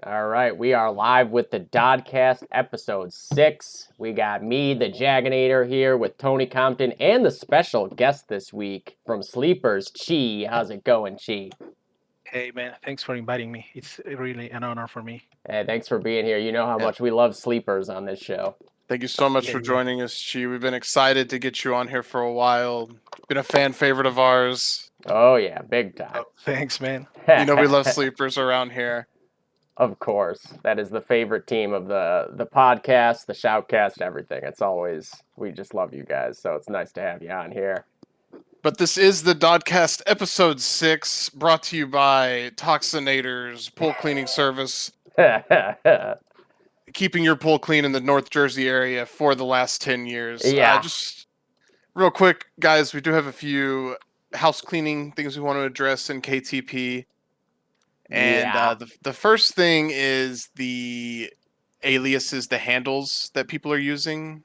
All right, we are live with the DODCAST episode 6. We got me, the Jaginator, here with Tony Compton and the special guest this week from Sleepers, Chi. How's it going, Chi? Hey man, thanks for inviting me. It's really an honor for me. Hey, thanks for being here. You know how Yeah. much we love Sleepers on this show. Thank you so much Yeah, for yeah. joining us, Chi. We've been excited to get you on here for a while. Been a fan favorite of ours. Oh, yeah, big time. Oh, thanks, man. You know we love sleepers around here. Of course. That is the favorite team of the podcast, the shoutcast, everything. It's always, we just love you guys, so it's nice to have you on here. But this is the Dodcast episode 6, brought to you by Toxinator's pool cleaning service, keeping your pool clean in the North Jersey area for the last 10 years. Yeah. Just real quick, guys, we do have a few house cleaning things we want to address in KTP. And Yeah. the first thing is the aliases, the handles that people are using.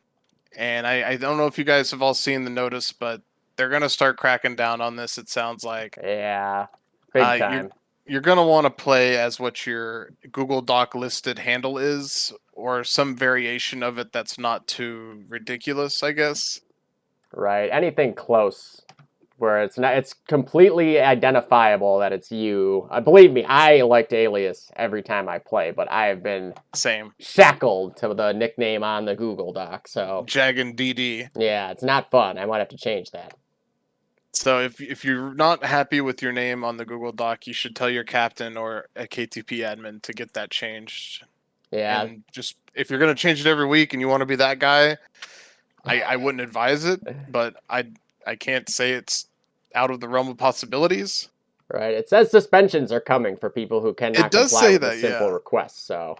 And I don't know if you guys have all seen the notice, but they're going to start cracking down on this, it sounds like. Yeah, big time. You're going to want to play as what your Google Doc listed handle is, or some variation of it that's not too ridiculous, I guess. Right, anything close where it's completely identifiable that it's you. Believe me, I liked Alias every time I play, but I have been Same. shackled to the nickname on the Google Doc, so Jaggin DD. yeah, it's not fun. I might have to change that. So if you're not happy with your name on the Google Doc, you should tell your captain or a KTP admin to get that changed. Yeah. And just if you're gonna change it every week and you want to be that guy, I wouldn't advise it, but I can't say it's out of the realm of possibilities. Right. It says suspensions are coming for people who cannot It does comply say with that, a simple yeah. request. So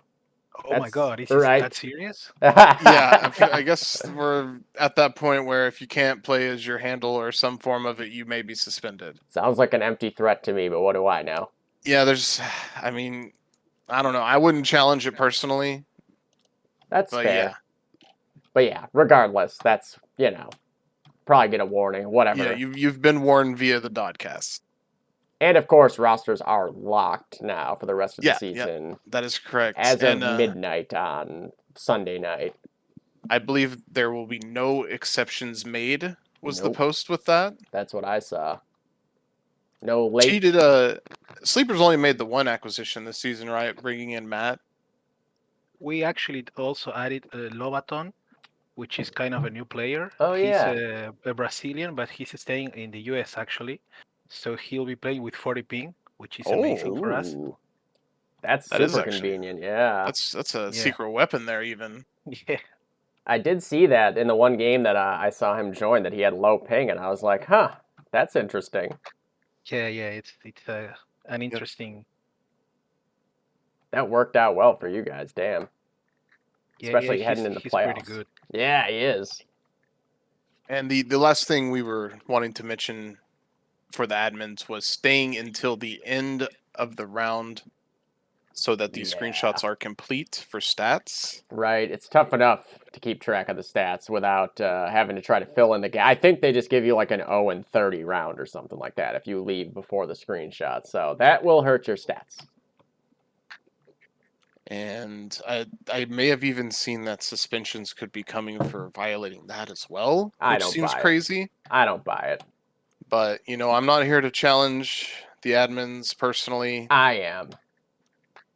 Oh my That's god, is right. that serious? Yeah, I guess we're at that point where if you can't play as your handle or some form of it, you may be suspended. Sounds like an empty threat to me, but what do I know? Yeah, I mean, I don't know. I wouldn't challenge it personally, That's but fair. yeah. But yeah, regardless, that's, probably get a warning, whatever. Yeah, you've been warned via the Dodcast. And of course, rosters are locked now for the rest of the season. That is correct. As And of midnight on Sunday night. I believe there will be no exceptions made. Was the Nope. post with that? That's what I saw. No late. Cheated. Sleepers only made the one acquisition this season, right? Bringing in Matt. We actually also added Lobaton, which is kind of a new player. Oh, yeah. He's a Brazilian, but he's staying in the US actually. So he'll be playing with 40 ping, which is amazing for us. Ooh. That's That is super actually- convenient, yeah. That's a Yeah. secret weapon there, even. Yeah. I did see that in the one game that I saw him join, that he had low ping, and I was like, huh, that's interesting. Yeah, it's an interesting. That worked out well for you guys, damn. Yeah, Especially heading into he's playoffs. pretty good. Yeah, he is. And the last thing we were wanting to mention for the admins was staying until the end of the round so that the screenshots are complete for stats. Right, it's tough enough to keep track of the stats without having to try to fill in the gap. I think they just give you like an 0-30 round or something like that if you leave before the screenshot, so that will hurt your stats. And I may have even seen that suspensions could be coming for violating that as well, which seems crazy. I don't buy it. But, I'm not here to challenge the admins personally. I am.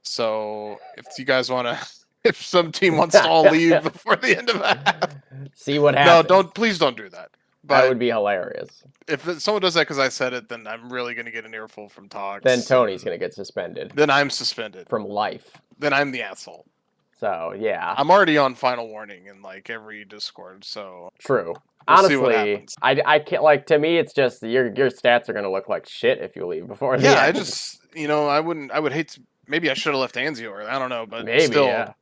So if you guys want to, if some team wants to all leave before the end of that, see what happens. No, please don't do that. But that would be hilarious. If someone does that because I said it, then I'm really going to get an earful from Tox. Then Tony's going to get suspended. Then I'm suspended. From life. Then I'm the asshole. So, yeah. I'm already on final warning in like every Discord, so. True. We'll honestly, I can't, like, to me, it's just your stats are going to look like shit if you leave before the end. Yeah, I just, I would hate to, maybe I should have left Anzio, or I don't know, but maybe, still. Yeah.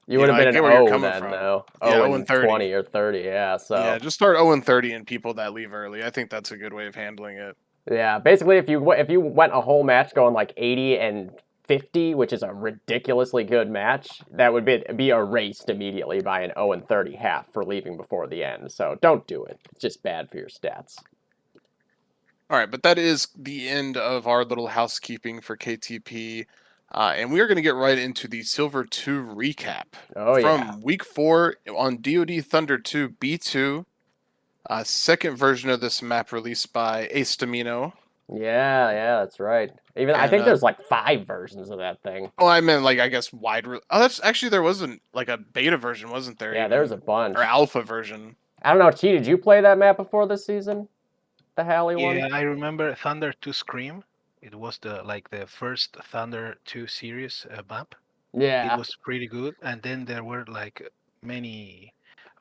You would have been an 0 then, though. Yeah, 0-20 or 30, yeah. So yeah, just start 0-30 and people that leave early. I think that's a good way of handling it. Yeah, basically, if you went a whole match going like 80-50, which is a ridiculously good match, that would be erased immediately by an 0-30 half for leaving before the end. So don't do it. It's just bad for your stats. All right, but that is the end of our little housekeeping for KTP. And we are going to get right into the Silver 2 recap Oh, from yeah. Week 4 on DOD Thunder 2 B2. Second version of this map released by Astamino. Yeah, that's right. Even I And, think there's like 5 versions of that thing. Oh, I meant like I guess that's actually there wasn't like a beta version, wasn't there? Yeah, even? there's a bunch. Or alpha version. I don't know, Chi, did you play that map before this season? The Halley one? Yeah, I remember Thunder 2 Scream. It was the first Thunder 2 series map. Yeah. It was pretty good, and then there were like many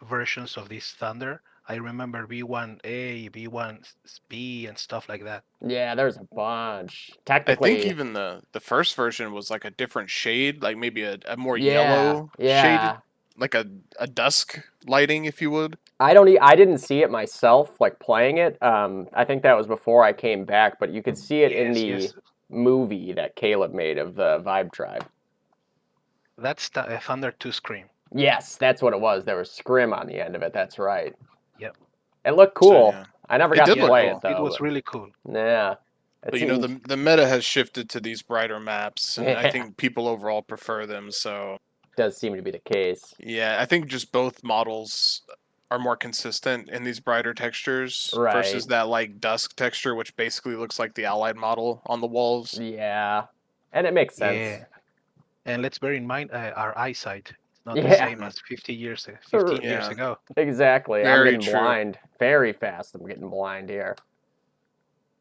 versions of this Thunder. I remember V1A, V1B, and stuff like that. Yeah, there's a bunch. I Technically, think even the first version was like a different shade, like maybe a more yeah, yellow shade, yeah. like a dusk lighting, if you would. I didn't see it myself, like playing it. I think that was before I came back, but you could see it in the movie that Caleb made of the Vibe Tribe. That's Thunder 2 Scream. Yes, that's what it was. There was scrim on the end of it. That's right. Yep. It looked cool. So, yeah. I never It got did to look play cool. it though. It was really cool. Yeah. It But you know, seems- the meta has shifted to these brighter maps, and I Yeah. think people overall prefer them. So does seem to be the case. yeah, I think just both models are more consistent in these brighter textures versus Right. that like dusk texture, which basically looks like the Allied model on the walls. Yeah. And it makes sense. Yeah. And let's bear in mind our eyesight. It's not the Yeah. same as 15 years Yeah. ago. Exactly. I'm Very getting true. blind very fast. I'm getting blind here.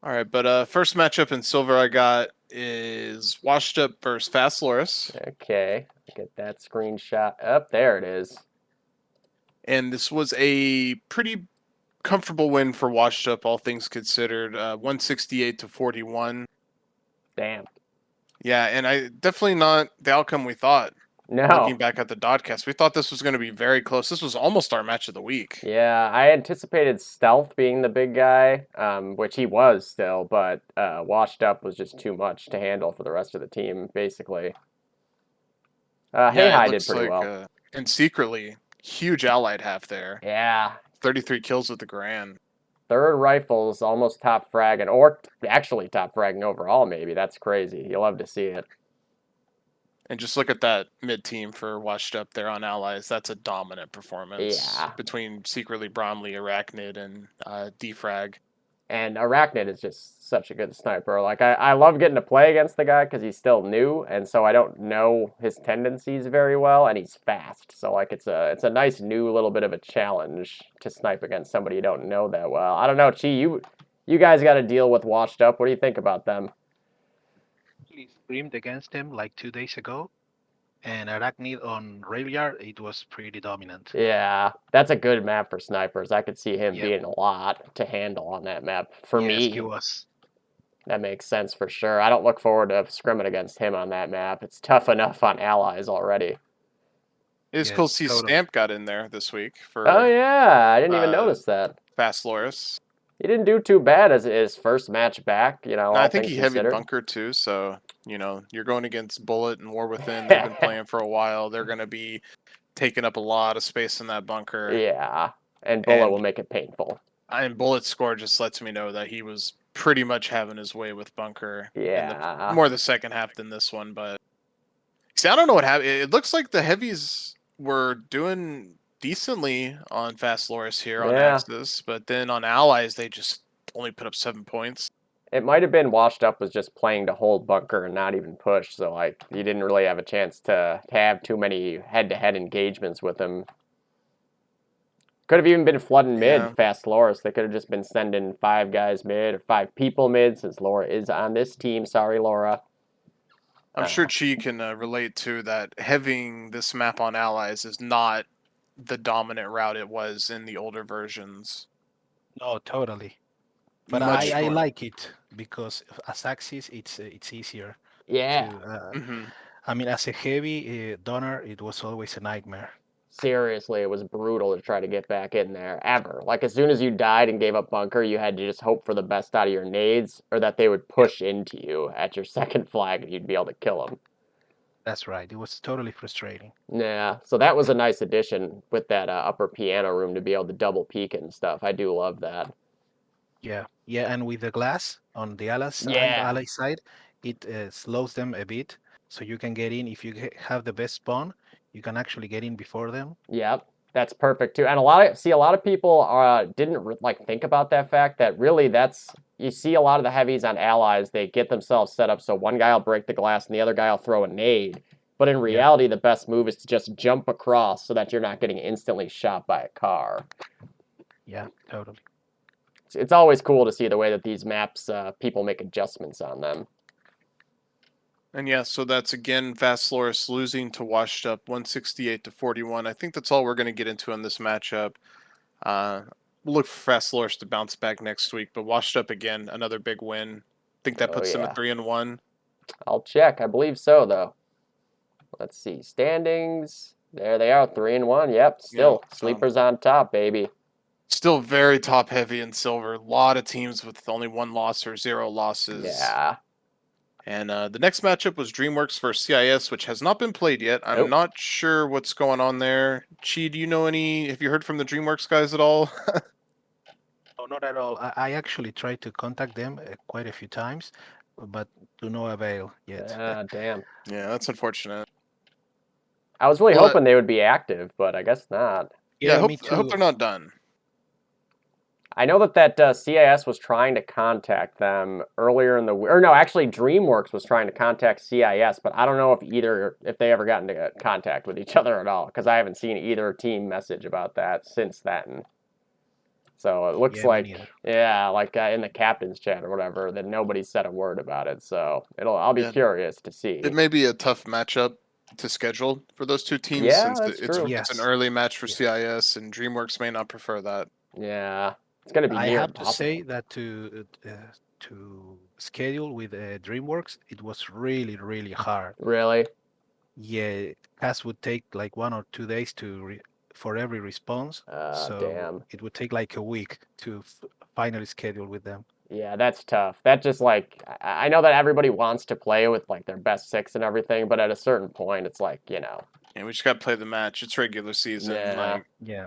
All right, but first matchup in silver I got is Washed Up versus Fast Loris. Okay. Get that screenshot up. There it is. And this was a pretty comfortable win for Washed Up, all things considered. 168 to 41. Damn. Yeah, and I definitely not the outcome we thought. No. Looking back at the DODCAST, we thought this was going to be very close. This was almost our match of the week. Yeah, I anticipated Stealth being the big guy, which he was still, but Washed Up was just too much to handle for the rest of the team, basically. Hey Hi did pretty well. And secretly, huge Allied half there. Yeah. 33 kills with the Grand. Third rifle's almost top fragging, or actually top fragging overall, maybe. That's crazy. You'll love to see it. And just look at that mid team for Washed Up there on Allies. That's a dominant performance between secretly Bromley, Arachnid, and Defrag. And Arachnid is just such a good sniper. Like, I love getting to play against the guy because he's still new, and so I don't know his tendencies very well, and he's fast. So, like, it's a nice new little bit of a challenge to snipe against somebody you don't know that well. I don't know, Chi, you guys got to deal with Washed Up. What do you think about them? He screamed against him like 2 days ago, and Arachnid on Railyard, it was pretty dominant. Yeah, that's a good map for snipers. I could see him being a lot to handle on that map. For me, he was. That makes sense for sure. I don't look forward to scrimming against him on that map. It's tough enough on Allies already. It's cool to see Stamp got in there this week for. Oh yeah, I didn't even notice that. Fast Loris. He didn't do too bad as his first match back. You know, I think he heavy bunker too. So you know, you're going against Bullet and War Within. They've been playing for a while. They're going to be taking up a lot of space in that bunker. Yeah, and Bullet will make it painful. And Bullet's score just lets me know that he was pretty much having his way with bunker. Yeah, more the second half than this one. But see, I don't know what happened. It looks like the heavies were doing decently on Fast Loris here on Axis, but then on Allies they just only put up 7 points. It might have been Washed Up was just playing to hold bunker and not even push, so like you didn't really have a chance to have too many head-to-head engagements with him. Could have even been flooding mid, Fast Loris. They could have just been sending 5 guys mid or 5 people mid, since Laura is on this team. Sorry, Laura. I'm sure Chi can relate to that. Having this map on Allies is not the dominant route it was in the older versions. No, totally. But I like it because as Axis, it's easier. Yeah. I mean, as a heavy donor, it was always a nightmare. Seriously, it was brutal to try to get back in there, ever. Like, as soon as you died and gave up bunker, you had to just hope for the best out of your nades, or that they would push into you at your second flag and you'd be able to kill them. That's right. It was totally frustrating. Yeah, so that was a nice addition with that upper piano room to be able to double peek and stuff. I do love that. Yeah, and with the glass on the Ally side, it slows them a bit. so you can get in if you have the best spawn. You can actually get in before them. Yep, that's perfect too. And a lot of people didn't like think about that fact that really you see a lot of the heavies on allies. They get themselves set up so one guy will break the glass and the other guy will throw a nade. But in reality, the best move is to just jump across so that you're not getting instantly shot by a car. Yeah, totally. It's always cool to see the way that these maps people make adjustments on them. And yeah, so that's again Fast Loris losing to Washed Up 168-41. I think that's all we're going to get into on this matchup. We'll look for Fast Loris to bounce back next week, but Washed Up again, another big win. I think that puts them at 3-1. I'll check. I believe so, though. Let's see. Standings. There they are, 3-1. Yep, still sleepers on top, baby. Still very top heavy in silver. A lot of teams with only 1 loss or 0 losses. Yeah. And the next matchup was DreamWorks versus CIS, which has not been played yet. I'm not sure what's going on there. Chi, do you know have you heard from the DreamWorks guys at all? No, not at all. I actually tried to contact them quite a few times, but to no avail yet. Damn. Yeah, that's unfortunate. I was really hoping they would be active, but I guess not. Yeah, I hope they're not done. I know that CIS was trying to contact them earlier in the week. Or no, actually DreamWorks was trying to contact CIS, but I don't know if they ever got into contact with each other at all, because I haven't seen either team message about that since then. So it looks like in the captain's chat or whatever, that nobody said a word about it. So I'll be curious to see. It may be a tough matchup to schedule for those two teams since it's an early match for CIS, and DreamWorks may not prefer that. Yeah. It's going to be I near have impossible. to say that to schedule with DreamWorks, it was really, really hard. Really? Yeah, CAS would take like 1 or 2 days for every response. So damn. it would take like a week to finally schedule with them. Yeah, that's tough. That just I know that everybody wants to play with like their best 6 and everything, but at a certain point, it's like, Yeah, we just got to play the match. It's regular season. Yeah.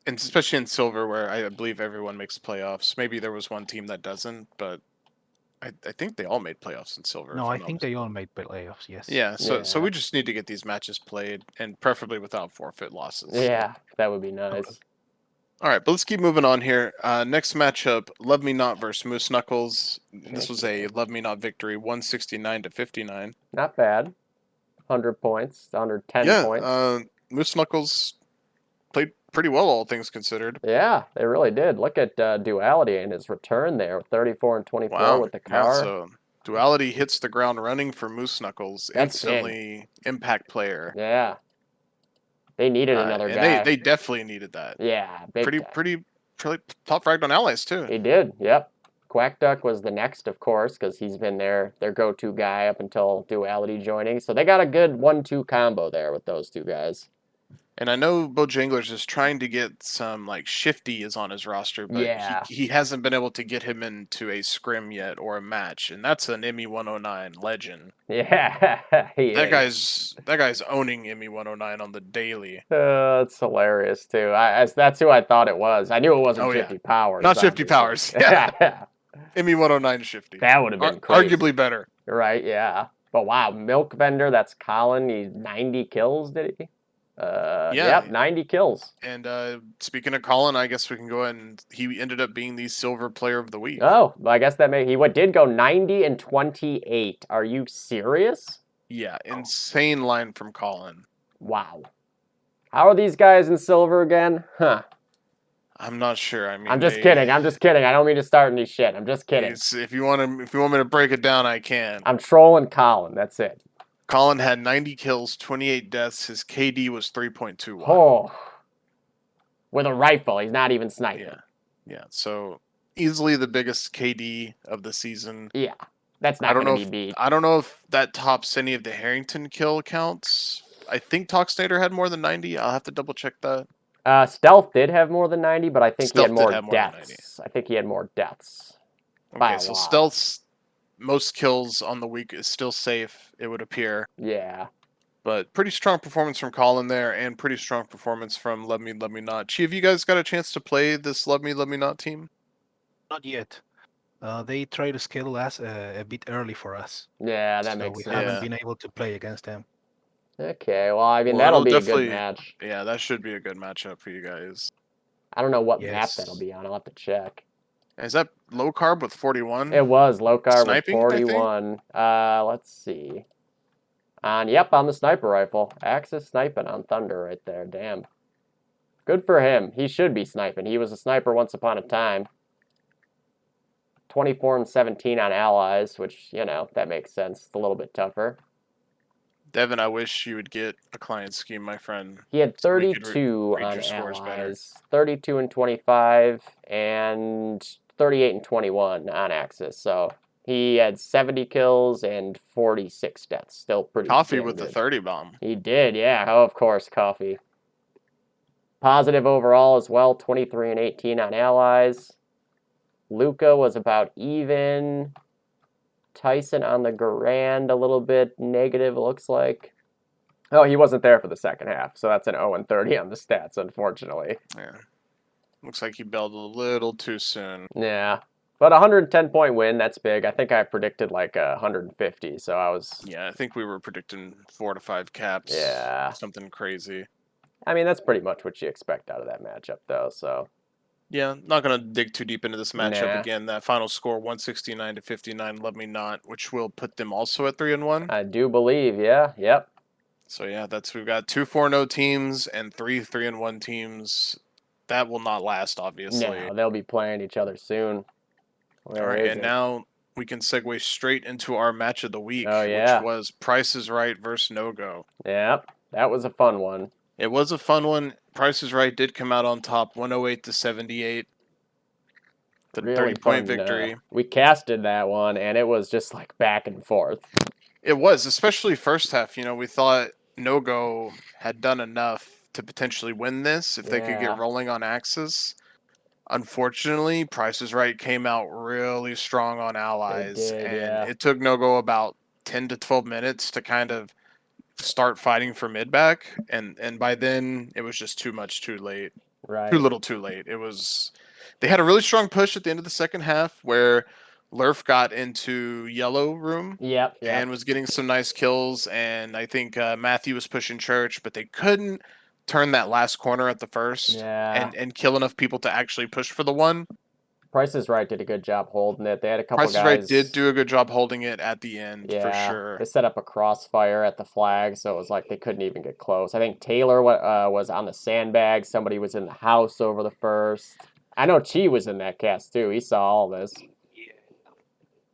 And especially in silver, where I believe everyone makes playoffs. Maybe there was one team that doesn't, but I think they all made playoffs in silver. No, I think they all made playoffs. Yes. Yeah. So we just need to get these matches played, and preferably without forfeit losses. Yeah, that would be nice. Okay. All right, but let's keep moving on here. Next matchup: Love Me Not versus Moose Knuckles. This was a Love Me Not victory, 169-59. Not bad. 100 points, 110 points. Yeah, Moose Knuckles played pretty well, all things considered. Yeah, they really did. Look at Duality and his return there, 34 and 24 with the car. Yeah, so Duality hits the ground running for Moose Knuckles. That's instantly big. Impact player. Yeah. They needed another guy. And they definitely needed that. Yeah, pretty top fragged on allies too. He did, yep. Quack Duck was the next, of course, because he's been their go-to guy up until Duality joining. So they got a good 1-2 combo there with those two guys. And I know Bojangler's is trying to get some, like, Shifty is on his roster, but he hasn't been able to get him into a scrim yet or a match, and that's an ME 109 legend. Yeah, that guy's owning ME 109 on the daily. That's hilarious too. That's who I thought it was. I knew it wasn't Shifty Powers. Not Shifty Powers. Yeah. ME 109 Shifty. That would have been crazy. Arguably better. Right, yeah. But wow, Milk Vendor, that's Colin. He's 90 kills, did he? Yep, 90 kills. And speaking of Colin, I guess we can go ahead and he ended up being the silver player of the week. Oh, I guess that he did go 90 and 28. Are you serious? Yeah, insane line from Colin. Wow. How are these guys in silver again? Huh. I'm not sure. I mean, I'm just kidding. I don't mean to start any shit. I'm just kidding. If you want me to break it down, I can. I'm trolling Colin. That's it. Colin had 90 kills, 28 deaths. His KD was 3.21. Oh. With a rifle. He's not even sniping. Yeah. So easily the biggest KD of the season. Yeah. That's not going to be beat. I don't know if that tops any of the Harrington kill counts. I think Talkstater had more than 90. I'll have to double check that. Stealth did have more than 90, but I think he had more deaths. I think he had more deaths. Okay, so Stealth's most kills on the week is still safe, it would appear. Yeah. But pretty strong performance from Colin there, and pretty strong performance from Love Me Not. Chi, have you guys got a chance to play this Love Me Not team? Not yet. They try to schedule us a bit early for us, Yeah, that so makes we sense. haven't Yeah. been able to play against them. Okay, well, I mean, Well, that'll it'll be a good definitely. match. Yeah, that should be a good matchup for you guys. I don't know what map that'll Yes. be on. I'll have to check. Is that low carb with 41? It was low carb with Sniping, I think? 41. Let's see. Yep, on the sniper rifle. Axis sniping on Thunder right there. Damn. Good for him. He should be sniping. He was a sniper once upon a time. 24 and 17 on allies, which, you know, that makes sense. It's a little bit tougher. Devin, I wish you would get a client scheme, my friend. He had So we could 32 read on your scores better. allies, 32 and 25, and 38 and 21 on Axis. So he had 70 kills and 46 deaths. Still pretty Coffee damn with the good. 30 bomb. He did, yeah. Oh, of course, Coffee. Positive overall as well, 23 and 18 on allies. Luca was about even. Tyson on the Garand a little bit negative, it looks like. Oh, he wasn't there for the second half, so that's an 0 and 30 on the stats, unfortunately. Yeah. Looks like he bailed a little too soon. Yeah. But 110-point win, that's big. I think I predicted like 150, so I was... Yeah, I think we were predicting 4 to 5 caps. Yeah. Something crazy. I mean, that's pretty much what you expect out of that matchup, though, so... Yeah, not going to dig too deep into this matchup Nah. again. That final score, 169 to 59, Love Me Not, which will put them also at 3-1. I do believe, yeah, yep. So yeah, we've got 2 4-0 teams and 3 3-1 teams. That will not last, obviously. No, they'll be playing each other soon. All right, and now we can segue straight into our match of the week, Oh, yeah. which was Price is Right versus No Go. Yep, that was a fun one. It was a fun one. Price is Right did come out on top, 108 to 78. The Really 30-point fun, victory. We casted that one, and it was just like back and forth. It was, especially first half. You know, we thought No Go had done enough to potentially win this if they could Yeah. get rolling on Axis. Unfortunately, Price is Right came out really strong on allies, did, and yeah. it took No Go about 10 to 12 minutes to kind of start fighting for mid back, and by then it was just too much, too late, Right. too little, too late. It was. They had a really strong push at the end of the second half where Lurf got into yellow room. Yep. And was getting some nice kills, and I think Matthew was pushing Church, but they couldn't turn that last corner at the first and kill enough people to actually push for the one. Price is Right did a good job holding it. They had a couple Price is Right did do a good job holding it at the end, for sure. They set up a crossfire at the flag, so it was like they couldn't even get close. I think Taylor was on the sandbag. Somebody was in the house over the first. I know Chi was in that cast, too. He saw all this.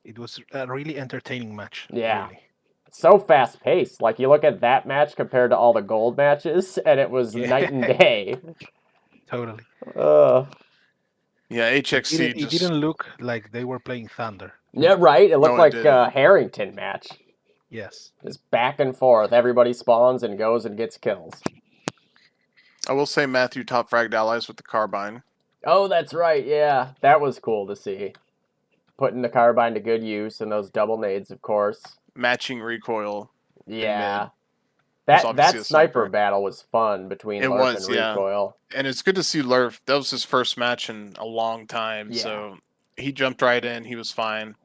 It was a really entertaining match. Yeah. Really. So fast-paced. Like, you look at that match compared to all the gold matches, and it was night and day. Totally. Yeah, HXC It didn't look like they were playing Thunder. Yeah, right. It looked No, it like didn't. a Harrington match. Yes. Just back and forth. Everybody spawns and goes and gets kills. I will say Matthew top fragged allies with the carbine. Oh, that's right. Yeah, that was cool to see. Putting the carbine to good use and those double nades, of course. Matching recoil. Yeah. Was That obviously a sniper sniper. battle was fun between It Lurf was, and yeah. Recoil. And it's good to see Lurf. That was his first match in a long time, Yeah. so he jumped right in. He was fine.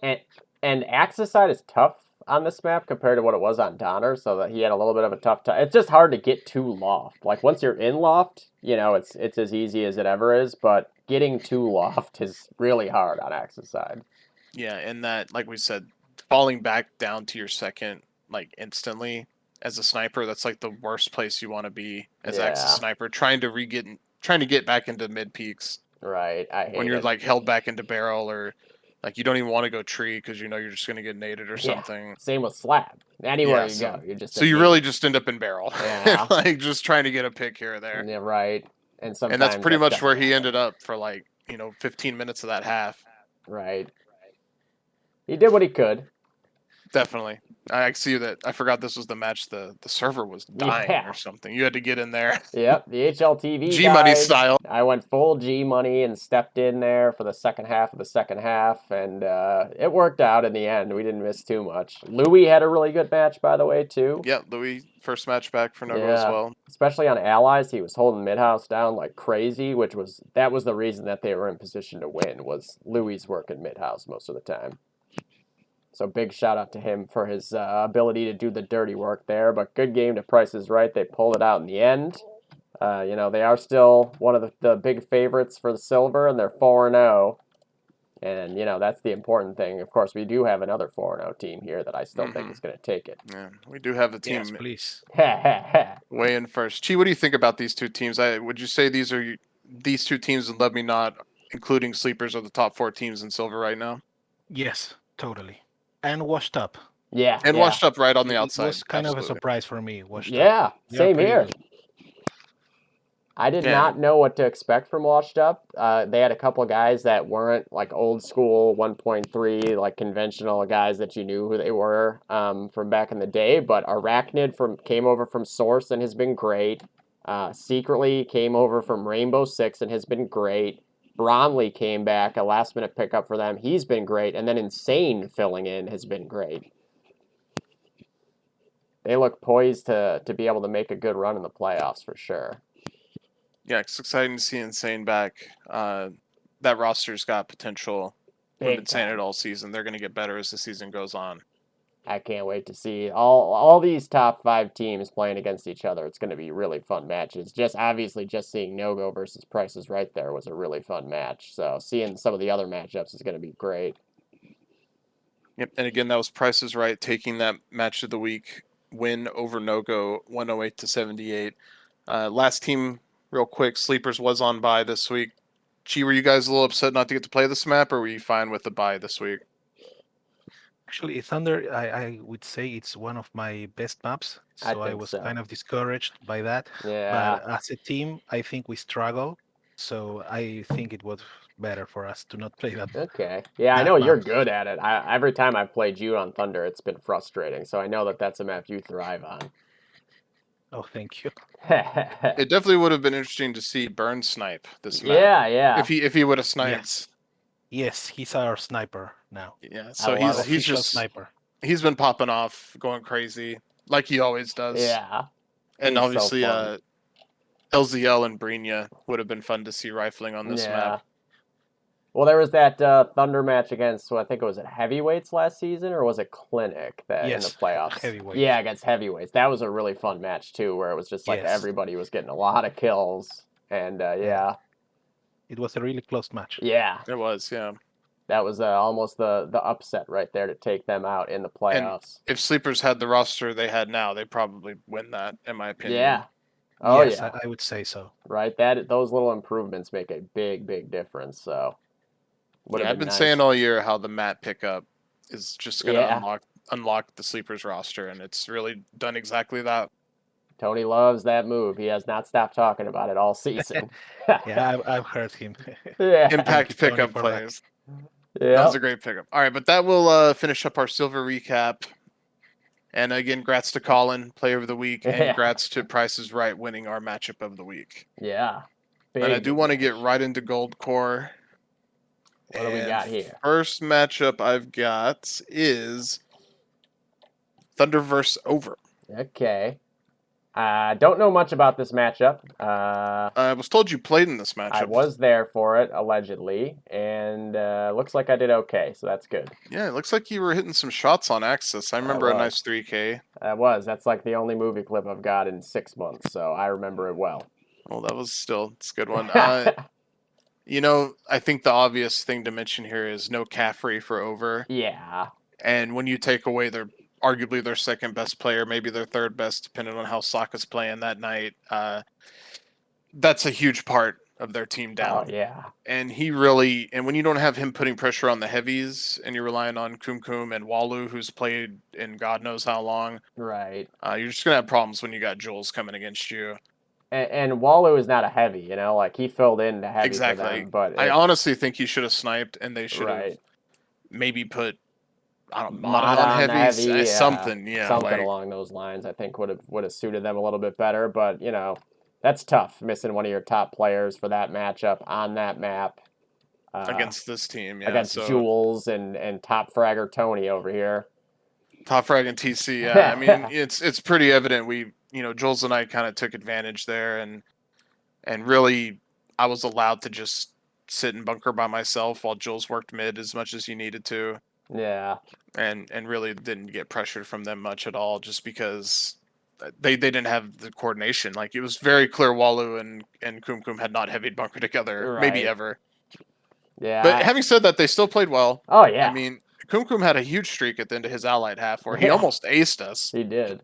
And Axis side is tough on this map compared to what it was on Donner, so that he had a little bit of a tough time. It's just hard to get to loft. Like, once you're in loft, you know, it's as easy as it ever is, but getting to loft is really hard on Axis side. Yeah, and that, like we said, falling back down to your second, like, instantly as a sniper, that's like the worst place you want to be as Axis sniper, trying to get back into mid peaks. Right, I hate when you're it. like held back into barrel, or like you don't even want to go tree because you know you're just gonna get naded or something. Same with slab. Anywhere you go, you just you really just end up in barrel. Yeah. Like just trying to get a pick here or there. Yeah, right. And sometimes that's pretty much where he happen. ended up for like 15 minutes of that half. Right. He did what he could. Definitely. I see that. I forgot this was the match. The server was dying Yeah. or something. You had to get in there. Yep, the HLTV G Money died. style. I went full G Money and stepped in there for the second half of the second half, and it worked out in the end. We didn't miss too much. Louis had a really good match, by the way, too. Yeah, Louis, first match back for Nogo as well. Especially on Allies, he was holding Midhouse down like crazy, that was the reason that they were in position to win, was Louis working Midhouse most of the time. So big shout out to him for his ability to do the dirty work there. But good game to Price is Right. They pulled it out in the end. They are still one of the big favorites for the silver, and they're 4-0. And, that's the important thing. Of course, we do have another 4-0 team here that I still think is going to take it. Yeah, we do have a team. Yes, please. Way in first. Chi, what do you think about these two teams? Would you say these two teams, and let me not, including sleepers, are the top 4 teams in silver right now? Yes, totally. And washed up. Yeah. And washed up right on the outside. It was kind of a Absolutely. surprise for me. Washed up. Yeah, They are same pretty here. good. I did not know what to expect from Washed Up. They had a couple of guys that weren't like old school 1.3, like conventional guys that you knew who they were from back in the day. But Arachnid came over from Source and has been great. Secretly came over from Rainbow Six and has been great. Bromley came back, a last minute pickup for them. He's been great. And then Insane filling in has been great. They look poised to be able to make a good run in the playoffs for sure. Yeah, it's exciting to see Insane back. That roster's got potential. We've been saying it all season. They're going to get better as the season goes on. I can't wait to see all these top 5 teams playing against each other. It's going to be really fun matches. Just seeing No-Go versus Price is Right there was a really fun match. So seeing some of the other matchups is going to be great. Yep, and again, that was Price is Right taking that match of the week win over No-Go 108-78. Last team, real quick, Sleepers was on bye this week. Chi, were you guys a little upset not to get to play this map, or were you fine with the bye this week? Actually, Thunder, I would say it's one of my best maps, so I was kind of discouraged by that. Yeah. But as a team, I think we struggle, so I think it was better for us to not play that. Okay. Yeah, I know you're good at it. Every time I've played you on Thunder, it's been frustrating, so I know that that's a map you thrive on. Oh, thank you. It definitely would have been interesting to see Burn snipe this map. Yeah. If he would have sniped. Yes, he's our sniper now. Yeah, so he's just sniper. He's been popping off, going crazy, like he always does. Yeah. And obviously, LZL and Brina would have been fun to see rifling on this map. Well, there was that Thunder match against, I think it was Heavyweights last season, or was it Clinic in the playoffs? Heavyweights. Yeah, against Heavyweights. That was a really fun match, too, where it was just like everybody was getting a lot of kills. And, It was a really close match. Yeah. It was, yeah. That was almost the upset right there to take them out in the playoffs. And if Sleepers had the roster they had now, they probably win that, in my opinion. Yeah. Oh, yes, yeah. I would say so. Right? Those little improvements make a big, big difference, so... I've been saying all year how the map pickup is just going to unlock the Sleepers roster, and it's really done exactly that. Tony loves that move. He has not stopped talking about it all season. Yeah, I've heard him. Impact pickup plays. Yeah. That was a great pickup. All right, but that will finish up our silver recap. And again, congrats to Colin, player of the week, and congrats to Price is Right winning our matchup of the week. Yeah. And I do want to get right into Gold Core. What do we got here? First matchup I've got is Thunderverse Over. Okay. Don't know much about this matchup. I was told you played in this matchup. I was there for it, allegedly, and looks like I did okay, so that's good. Yeah, it looks like you were hitting some shots on Axis. I remember a nice 3K. That's like the only movie clip I've got in 6 months, so I remember it well. Well, it's a good one. I think the obvious thing to mention here is no Caffrey for Over. Yeah. And when you take away arguably their second best player, maybe their third best, depending on how Sokka's playing that night, that's a huge part of their team down. Oh, yeah. And when you don't have him putting pressure on the heavies, and you're relying on Kum and Walu, who's played in God knows how long. Right. You're just going to have problems when you got Jules coming against you. And Walu is not a heavy, like he filled in the heavy for them, but I honestly think he should have sniped, and they should have right. maybe put I don't know, mod mod on on heavy, heavy, something, yeah, something like along those lines. I think would have suited them a little bit better. But that's tough, missing one of your top players for that matchup on that map against this team, yeah. against So Jules and top fragger Tony over here. top frag and TC, yeah. I mean, it's pretty evident Jules and I kind of took advantage there, and really I was allowed to just sit and bunker by myself while Jules worked mid as much as he needed to. Yeah. And really didn't get pressured from them much at all, just because they didn't have the coordination. Like, it was very clear Walu and Kum had not heavy bunker together, maybe Right. ever. Yeah. But having said that, they still played well. Oh, yeah. I mean, Kum had a huge streak at the end of his allied half where he Yeah. almost aced us. He did.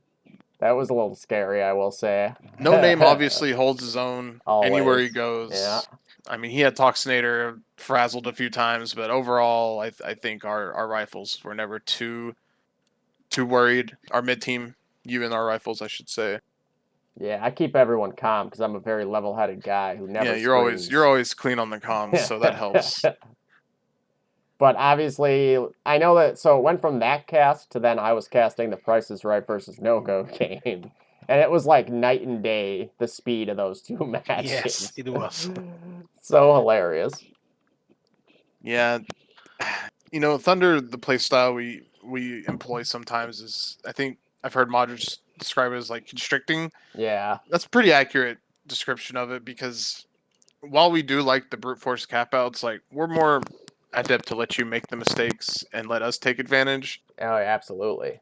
That was a little scary, I will say. No Name obviously holds his own anywhere he Always. goes. Yeah. I mean, he had Toxinator frazzled a few times, but overall, I think our rifles were never too worried. Our mid team, you and our rifles, I should say. Yeah, I keep everyone calm because I'm a very level-headed guy who never. Yeah, you're always clean on the comms, so that helps. But obviously, I know that. So it went from that cast to then I was casting the Price is Right versus No Go game, and it was like night and day the speed of those two matches. Yes, it was. So hilarious. Yeah, Thunder, the playstyle we employ sometimes is, I think I've heard modders describe it as like constricting. Yeah. That's a pretty accurate description of it, because while we do like the brute force cap outs, like, we're more adept to let you make the mistakes and let us take advantage. Oh, absolutely.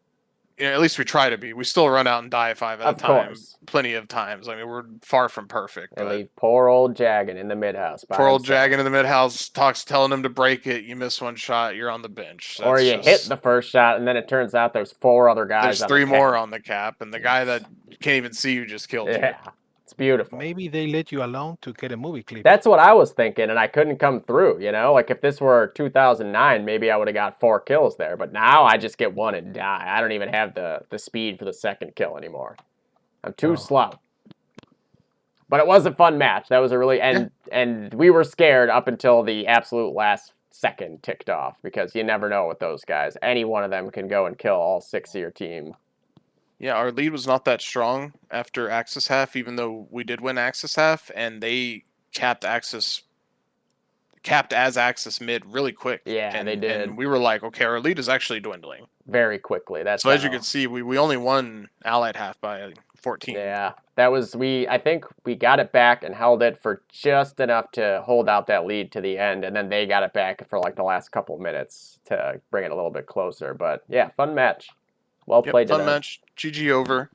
At least we try to be. We still run out and die 5 at Of a time, course. plenty of times. I mean, we're far from perfect. And But leave poor old Jaggin in the mid house. poor old Jaggin in the mid house talks, telling him to break it. You miss one shot, you're on the bench. Or you hit the first shot, and then it turns out there's 4 other guys. There's 3 more on the cap, and the guy that can't even see you just killed you. Yeah, it's beautiful. Maybe they let you alone to get a movie clip. That's what I was thinking, and I couldn't come through, Like, if this were 2009, maybe I would have got 4 kills there. But now I just get 1 and die. I don't even have the speed for the second kill anymore. I'm too slow. But it was a fun match. That was a really... And we were scared up until the absolute last second ticked off, because you never know with those guys. Any one of them can go and kill all 6 of your team. Yeah, our lead was not that strong after Axis half, even though we did win Axis half, and they capped as Axis mid really quick. Yeah, and they did. And we were like, okay, our lead is actually dwindling Very quickly. That's so, as you can see, we only won allied half by 14. Yeah, that was I think we got it back and held it for just enough to hold out that lead to the end, and then they got it back for like the last couple minutes to bring it a little bit closer. But yeah, fun match. Well played. Fun match. GG over.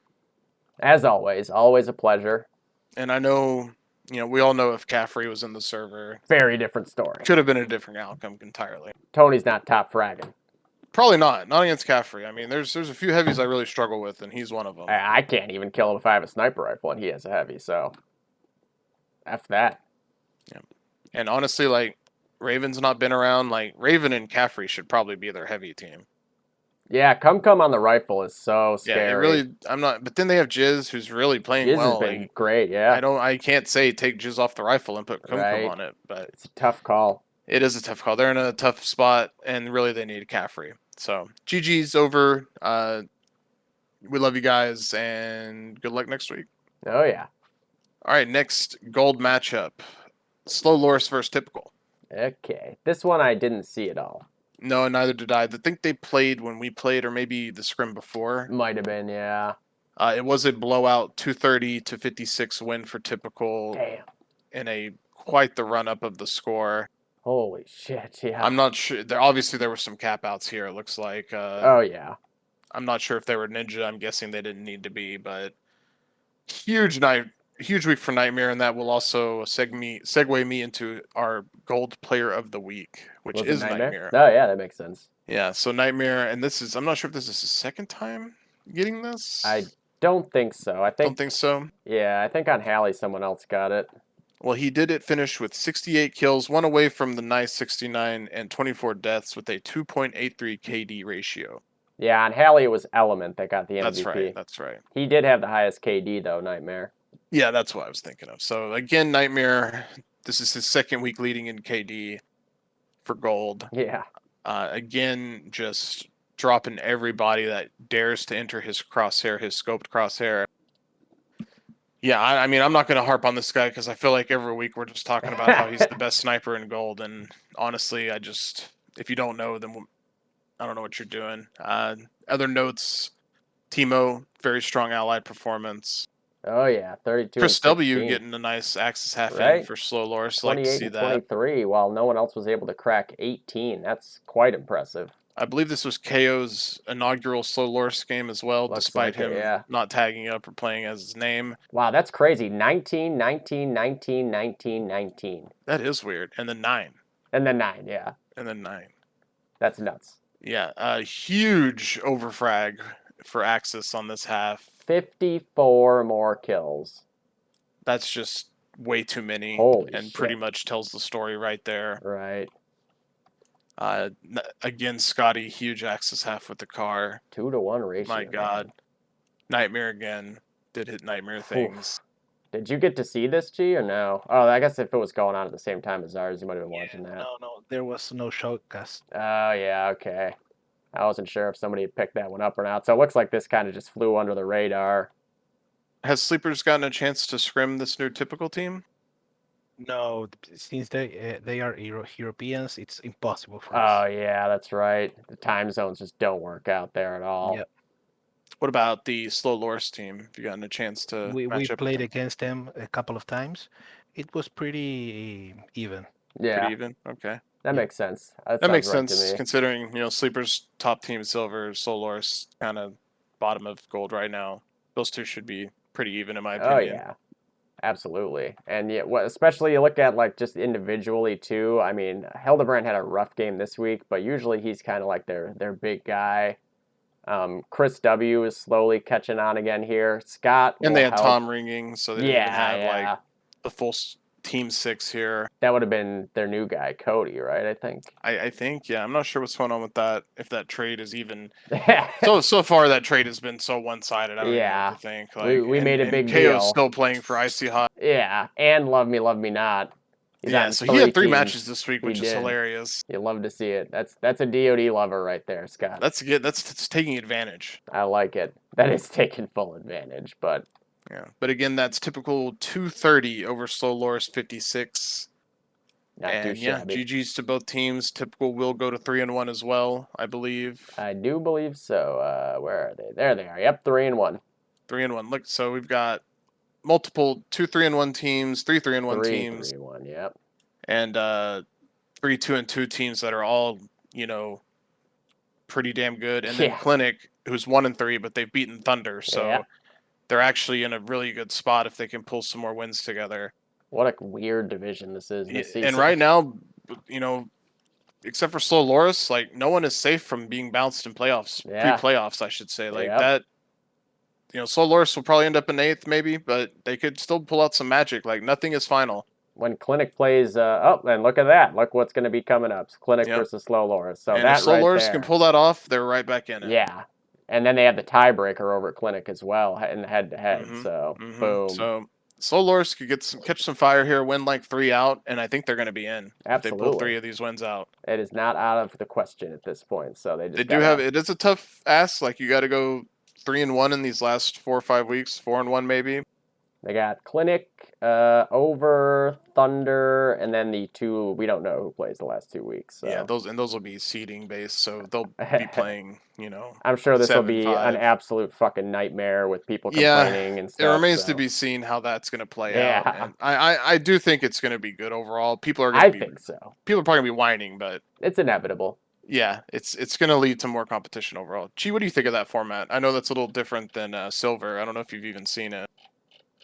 As always a pleasure. And I know, we all know if Caffrey was in the server, very different story. Could have been a different outcome entirely. Tony's not top fragging. Probably not against Caffrey. I mean, there's a few heavies I really struggle with, and he's one of them. I can't even kill him if I have a sniper rifle and he has a heavy, so F that. Yeah. And honestly, like, Raven's not been around. Like, Raven and Caffrey should probably be their heavy team. Yeah, come on the rifle is so scary. Yeah, it really. I'm not. But then they have Jizz, who's really playing Jizz well. has been great. Yeah. I can't say take Jizz off the rifle and put Kum on it, but it's a tough call. It is a tough call. They're in a tough spot, and really they need Caffrey. So GG's over. We love you guys, and good luck next week. Oh yeah. All right, next gold matchup: Slow Loris versus Typical. Okay, this one I didn't see at all. No, neither did I. I think they played when we played, or maybe the scrim before. Might have been, yeah. It was a blowout, 230-56 win for Typical. Damn. In quite the run up of the score. Holy shit! Yeah. I'm not sure. There were some cap outs here. It looks like. Oh yeah. I'm not sure if they were Ninja. I'm guessing they didn't need to be, but huge week for Nightmare, and that will also segue me into our gold player of the week, which is Nightmare. Oh yeah, that makes sense. Yeah, so Nightmare, and I'm not sure if this is his second time getting this. I don't think so. Don't think so. Yeah, I think on Halley someone else got it. Well, he did it finish with 68 kills, one away from the nice 69 and 24 deaths with a 2.83 KD ratio. Yeah, on Halley it was Element that got the MVP. That's right. He did have the highest KD though, Nightmare. Yeah, that's what I was thinking of. So again, Nightmare, this is his second week leading in KD for gold. Yeah. Again, just dropping everybody that dares to enter his crosshair, his scoped crosshair. Yeah, I mean, I'm not going to harp on this guy because I feel like every week we're just talking about how he's the best sniper in gold. And honestly, if you don't know, then I don't know what you're doing. Other notes, Timo, very strong allied performance. Oh yeah, 32 Chris and 16. W getting a nice Axis half in Right? for slow Loris. Like to 28 see and that. 23, while no one else was able to crack 18. That's quite impressive. I believe this was KO's inaugural slow Loris game as well, Looks despite like it, him yeah. not tagging up or playing as his name. Wow, that's crazy. 19, 19, 19, 19, 19. That is weird. And then 9. And then 9, yeah. And then 9. That's nuts. Yeah, a huge overfrag for Axis on this half. 54 more kills. That's just way too many. Holy and shit. pretty much tells the story right there. Right. Again, Scotty, huge Axis half with the car. 2-to-1 ratio. My God. Man. Nightmare again. Did hit Nightmare things. Did you get to see this, G, or no? Oh, I guess if it was going on at the same time as ours, you might have been watching that. No, there was no showcast. Oh, yeah, okay. I wasn't sure if somebody had picked that one up or not. So it looks like this kind of just flew under the radar. Has Sleepers gotten a chance to scrim this new typical team? No, since they are Europeans, it's impossible for Oh, us. yeah, that's right. The time zones just don't work out there at all. Yep. What about the slow Loris team? Have you gotten a chance to We match up played with them? against them a couple of times. It was pretty even. Yeah, Pretty even? Okay. that Yeah. makes sense. That That makes sounds right sense to me. considering, Sleepers top team silver, slow Loris kind of bottom of gold right now. Those two should be pretty even in my opinion. Oh, yeah. Absolutely. And yeah, especially you look at like just individually too. I mean, Hildebrand had a rough game this week, but usually he's kind of like their big guy. Chris W is slowly catching on again here. Scott And will they had help. Tom ringing, so they didn't even have Yeah. like the full team 6 here. That would have been their new guy, Cody, right? I think. I think, yeah, I'm not sure what's going on with that. If that trade is even so far, that trade has been so one-sided. I don't even know Yeah. what to think. We made a big KO's deal. still playing for Icy Hot. Yeah, and Love Me Not. He's Yeah, on so he had 3 teams. matches this week, He which is did. hilarious. You love to see it. That's a DOD lover right there, Scott. That's good. That's taking advantage. I like it. That is taking full advantage, but Yeah, but again, that's typical 230 over slow Loris 56. not And too yeah, shabby. GG's to both teams. Typical will go to 3-1 as well, I believe. I do believe so. Where are they? There they are. Yep, 3-1. 3-1. Look, so we've got multiple 2 3-1 teams, 3 3-1 teams, 3-1. Yep. and 3 2-2 teams that are all pretty damn good. And then Yeah. Clinic, who's 1-3, but they've beaten Thunder, so Yeah. they're actually in a really good spot if they can pull some more wins together. What a weird division this is this season. And right now, except for slow Loris, like no one is safe from being bounced in playoffs, Yeah. pre-playoffs, I should say. Like Yep. that, slow Loris will probably end up in 8th maybe, but they could still pull out some magic. Like nothing is final. When Clinic plays, and look at that. Look what's going to be coming up. Clinic Yep. versus Slow Loris. So And that if slow right Loris there. can pull that off, they're right back in it. Yeah. And then they have the tiebreaker over at Clinic as well in the head-to-head. So, boom. So slow Loris could catch some fire here, win like 3 out, and I think they're going to be in if they pull Absolutely. 3 of these wins out. It is not out of the question at this point. So they just They do have it is a tough ask. Like you got to go 3-1 in these last 4 or 5 weeks, 4-1 maybe. They got Clinic, over Thunder, and then the 2 we don't know who plays the last 2 weeks. So. Yeah, those will be seeding based, so they'll be playing. I'm sure this will be 7-5. an absolute fucking nightmare with people complaining and stuff. It remains so. to be seen how that's going to play Yeah. out. And I do think it's going to be good overall. People are I going to be think so. People are probably going to be whining, but It's inevitable. yeah, it's going to lead to more competition overall. Gee, what do you think of that format? I know that's a little different than Silver. I don't know if you've even seen it.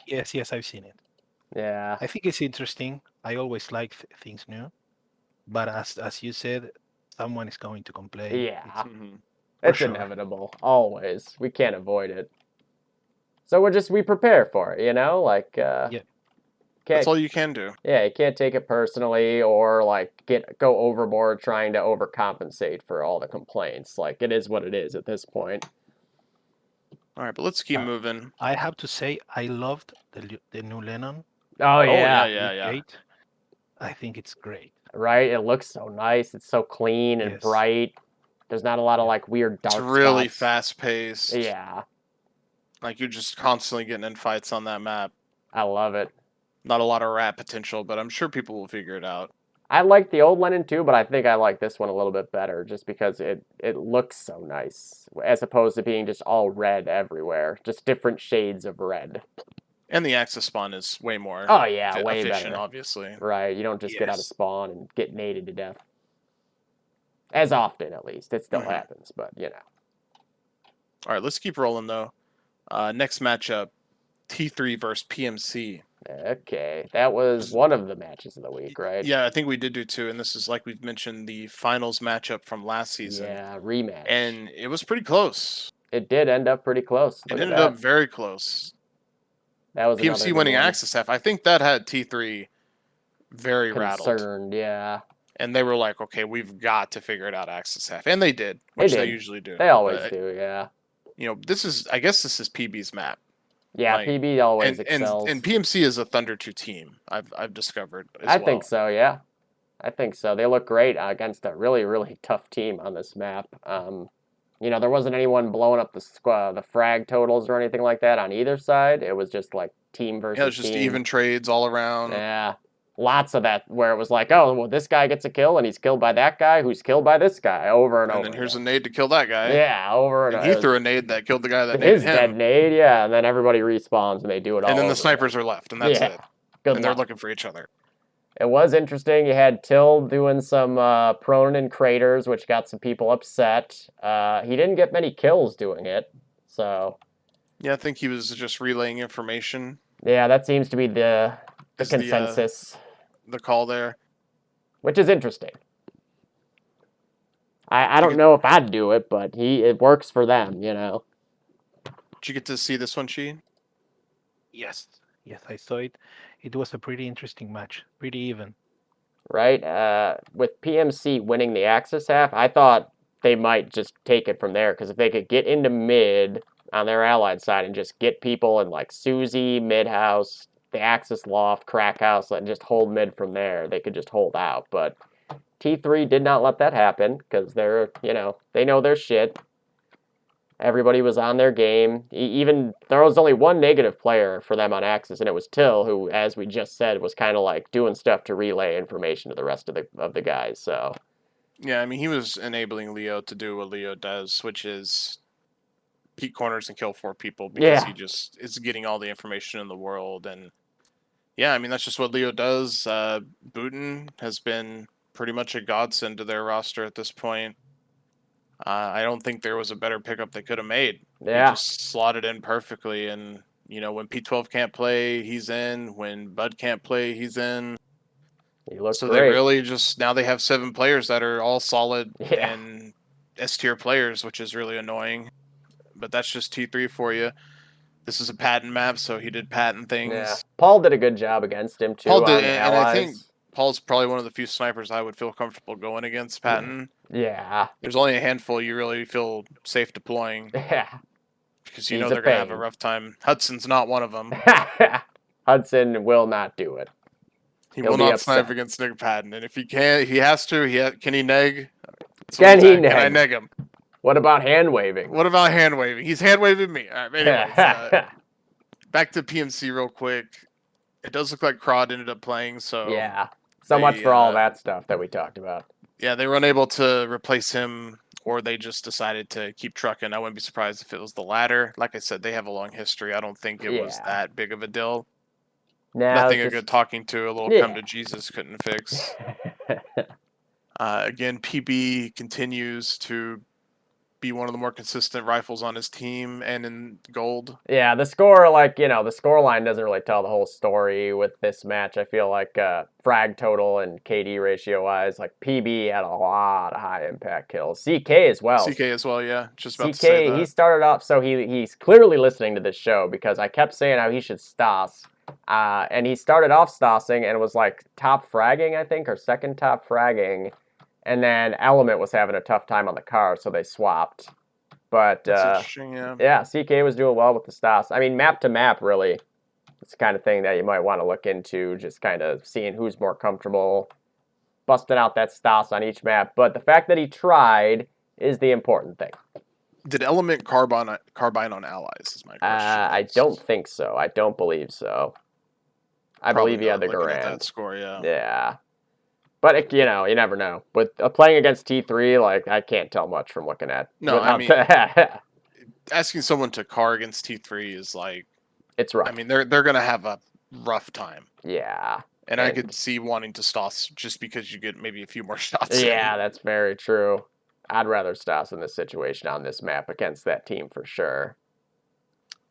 Yes, I've seen it. Yeah. I think it's interesting. I always like things new, but as you said, someone is going to complain. Yeah. For It's sure. inevitable. Always. We can't avoid it. So we prepare for it, like Yeah. That's all you can do. Yeah, you can't take it personally or like go overboard trying to overcompensate for all the complaints. Like it is what it is at this point. All right, but let's keep moving. I have to say, I loved the new Lennon. Oh yeah. Yeah. I think it's great. Right? It looks so nice. It's so clean and Yes. bright. There's not a lot of like weird dark It's really spots. fast paced. Yeah, Like you're just constantly getting in fights on that map. I love it. Not a lot of rat potential, but I'm sure people will figure it out. I like the old Lennon too, but I think I like this one a little bit better just because it looks so nice as opposed to being just all red everywhere, just different shades of red. And the Axis spawn is way more Oh yeah, way efficient, better. obviously. Right, you don't just get out of Yes. spawn and get naded to death. As often, at least. It still Mhm. happens, but you know. All right, let's keep rolling though. Next matchup, T3 versus PMC. Okay, that was one of the matches of the week, right? Yeah, I think we did do two, and this is like we've mentioned the finals matchup from last season. Yeah, rematch. And it was pretty close. It did end up pretty close. It Look at ended that. up very close. That was another PMC good winning one. Axis half. I think that had T3 very rattled. Concerned, yeah. And they were like, okay, we've got to figure it out Axis half. And they did, They which they did. usually do. They always But, do, yeah. you know, I guess this is PB's map. Yeah, Like, PB always and excels. PMC is a Thunder 2 team. I've discovered as I well. think so, yeah. I think so. They look great against a really, really tough team on this map. You know, there wasn't anyone blowing up the frag totals or anything like that on either side. It was just like team versus Yeah, it's just team. even trades all around. Yeah. Lots of that where it was like, oh, well, this guy gets a kill and he's killed by that guy who's killed by this guy over and over. And then here's a again. nade to kill that guy. Yeah, over and And over. he threw a nade that killed the guy that his naded dead him. nade, yeah, and then everybody respawns and they do it all And then over the snipers are left, and that's Yeah. it. Good And they're luck. looking for each other. It was interesting. You had Till doing some prone and craters, which got some people upset. He didn't get many kills doing it, so Yeah, I think he was just relaying information. yeah, that seems to be the Is consensus, the call there. which is interesting. I don't know if I'd do it, but it works for them, you know. Did you get to see this one, Chi? Yes. Yes, I saw it. It was a pretty interesting match. Pretty even. Right? With PMC winning the Axis half, I thought they might just take it from there because if they could get into mid on their allied side and just get people in like Susie, mid house, the Axis loft, crack house, and just hold mid from there, they could just hold out. But T3 did not let that happen because they're, you know, they know their shit. Everybody was on their game. Even there was only one negative player for them on Axis, and it was Till, who, as we just said, was kind of like doing stuff to relay information to the rest of the guys. So Yeah, I mean, he was enabling Leo to do what Leo does, which is peek corners and kill 4 people because he just is getting all the information in the world. And yeah, I mean, that's just what Leo does. Booten has been pretty much a godsend to their roster at this point. I don't think there was a better pickup they could have made. yeah, He just slotted in perfectly. And, you know, when P12 can't play, he's in. When Bud can't play, he's in. he looked So great. they really just, now they have 7 players that are all solid Yeah. and S tier players, which is really annoying. But that's just T3 for you. This is a patent map, so he did patent things. Yeah, Paul did a good job against him too. Paul did, on the and allies. I think Paul's probably one of the few snipers I would feel comfortable going against patent. Yeah, There's only a handful you really feel safe deploying yeah. because you He's know a they're going to have a pain. rough time. Hudson's not one of them. Hudson will not do it. He He'll will be not upset. snipe against Nick Patton. And if he can, he has to. Can he neg? Can he Can I neg? neg him? What about hand waving? What about hand waving? He's hand waving me. All right, anyways, back to PMC real quick. It does look like Crod ended up playing, so yeah. So much they, for all that stuff that we talked about. yeah, they were unable to replace him, or they just decided to keep trucking. I wouldn't be surprised if it was the latter. Like I said, they have a long history. I don't think it was Yeah. that big of a deal. Now, Nothing a good talking to, a little come Yeah. to Jesus couldn't fix. Again, PB continues to be one of the more consistent rifles on his team and in gold. Yeah, the score, like, you know, the score line doesn't really tell the whole story with this match. I feel like frag total and KD ratio wise, like PB had a lot of high impact kills. CK as well. CK as well, yeah. Just about CK, to say that. he started off, so he's clearly listening to this show because I kept saying how he should stas. And he started off stasing and was like top fragging, I think, or second top fragging. And then Element was having a tough time on the car, so they swapped. But That's interesting, yeah. yeah, CK was doing well with the stas. I mean, map to map, really, it's the kind of thing that you might want to look into, just kind of seeing who's more comfortable busting out that stas on each map. But the fact that he tried is the important thing. Did Element carbine on allies? Is my question. I don't think so. I don't believe so. I Probably believe he had not, the looking at that Garand. score. Yeah. Yeah. But, you never know. With playing against T3, like, I can't tell much from looking at. No, I mean, without asking someone to car against T3 is like, it's rough. I mean, they're gonna have a rough time. Yeah. And I could see wanting to Stoss just because you get maybe a few more shots. Yeah, that's very true. I'd rather Stoss in this situation on this map against that team for sure.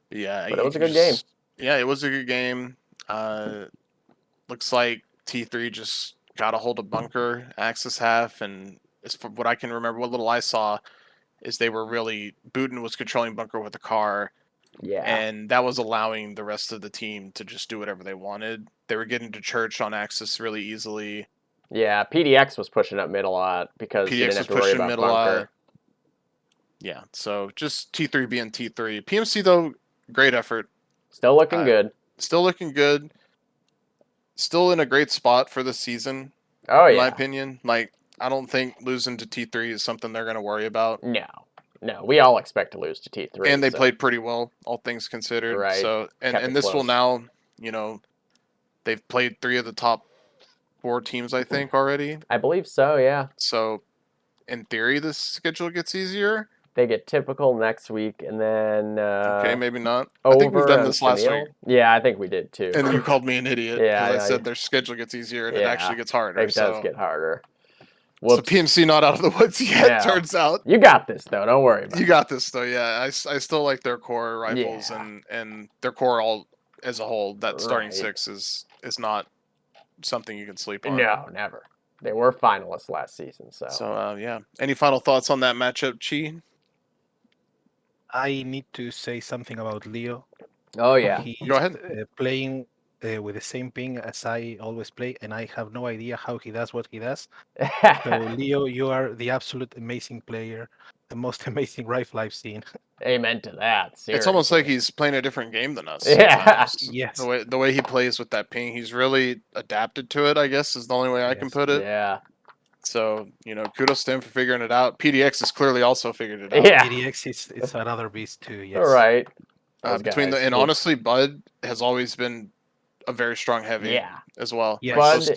Yeah, But it was a good game. Yeah, it was a good game. Looks like T3 just got a hold of bunker, Axis half, and as for what I can remember, what little I saw is they were really Booten was controlling bunker with the car, Yeah. and that was allowing the rest of the team to just do whatever they wanted. They were getting to church on Axis really easily. Yeah, PDX was pushing up mid a lot because he PDX didn't was have to worry pushing about mid a lot. bunker. Yeah, so just T3 being T3. PMC though, great effort. Still looking good. Still looking good. Still in a great spot for the season. Oh, in yeah. my opinion. Like, I don't think losing to T3 is something they're going to worry about. No, we all expect to lose to T3. And they played pretty well, all things considered. Right. So, and this will now, they've played 3 of the top 4 teams, I think, already. I believe so, yeah. So, in theory, the schedule gets easier. They get typical next week, and then okay, maybe not. I think we've done this last week. Yeah, I think we did too. And you called me an idiot because I said their schedule gets easier and it actually gets harder. It does get harder. So PMC not out of the woods yet, turns out. You got this, though. Don't worry about it. You got this, though, yeah. I still like their core rifles and their core all as a whole. That starting 6 is not something you can sleep on. No, never. They were finalists last season, so. So, yeah. Any final thoughts on that matchup, Chi? I need to say something about Leo. Oh, yeah. Go ahead. Playing with the same ping as I always play, and I have no idea how he does what he does. So, Leo, you are the absolute amazing player, the most amazing rifle I've seen. Amen to that. Seriously. It's almost like he's playing a different game than us. Yeah. Yes. The way he plays with that ping, he's really adapted to it, I guess, is the only way I can put it. Yeah. So, kudos to him for figuring it out. PDX has clearly also figured it out. Yeah. PDX is another beast too, yes. All right. And honestly, Bud has always been a very strong heavy as well. Yeah, Bud,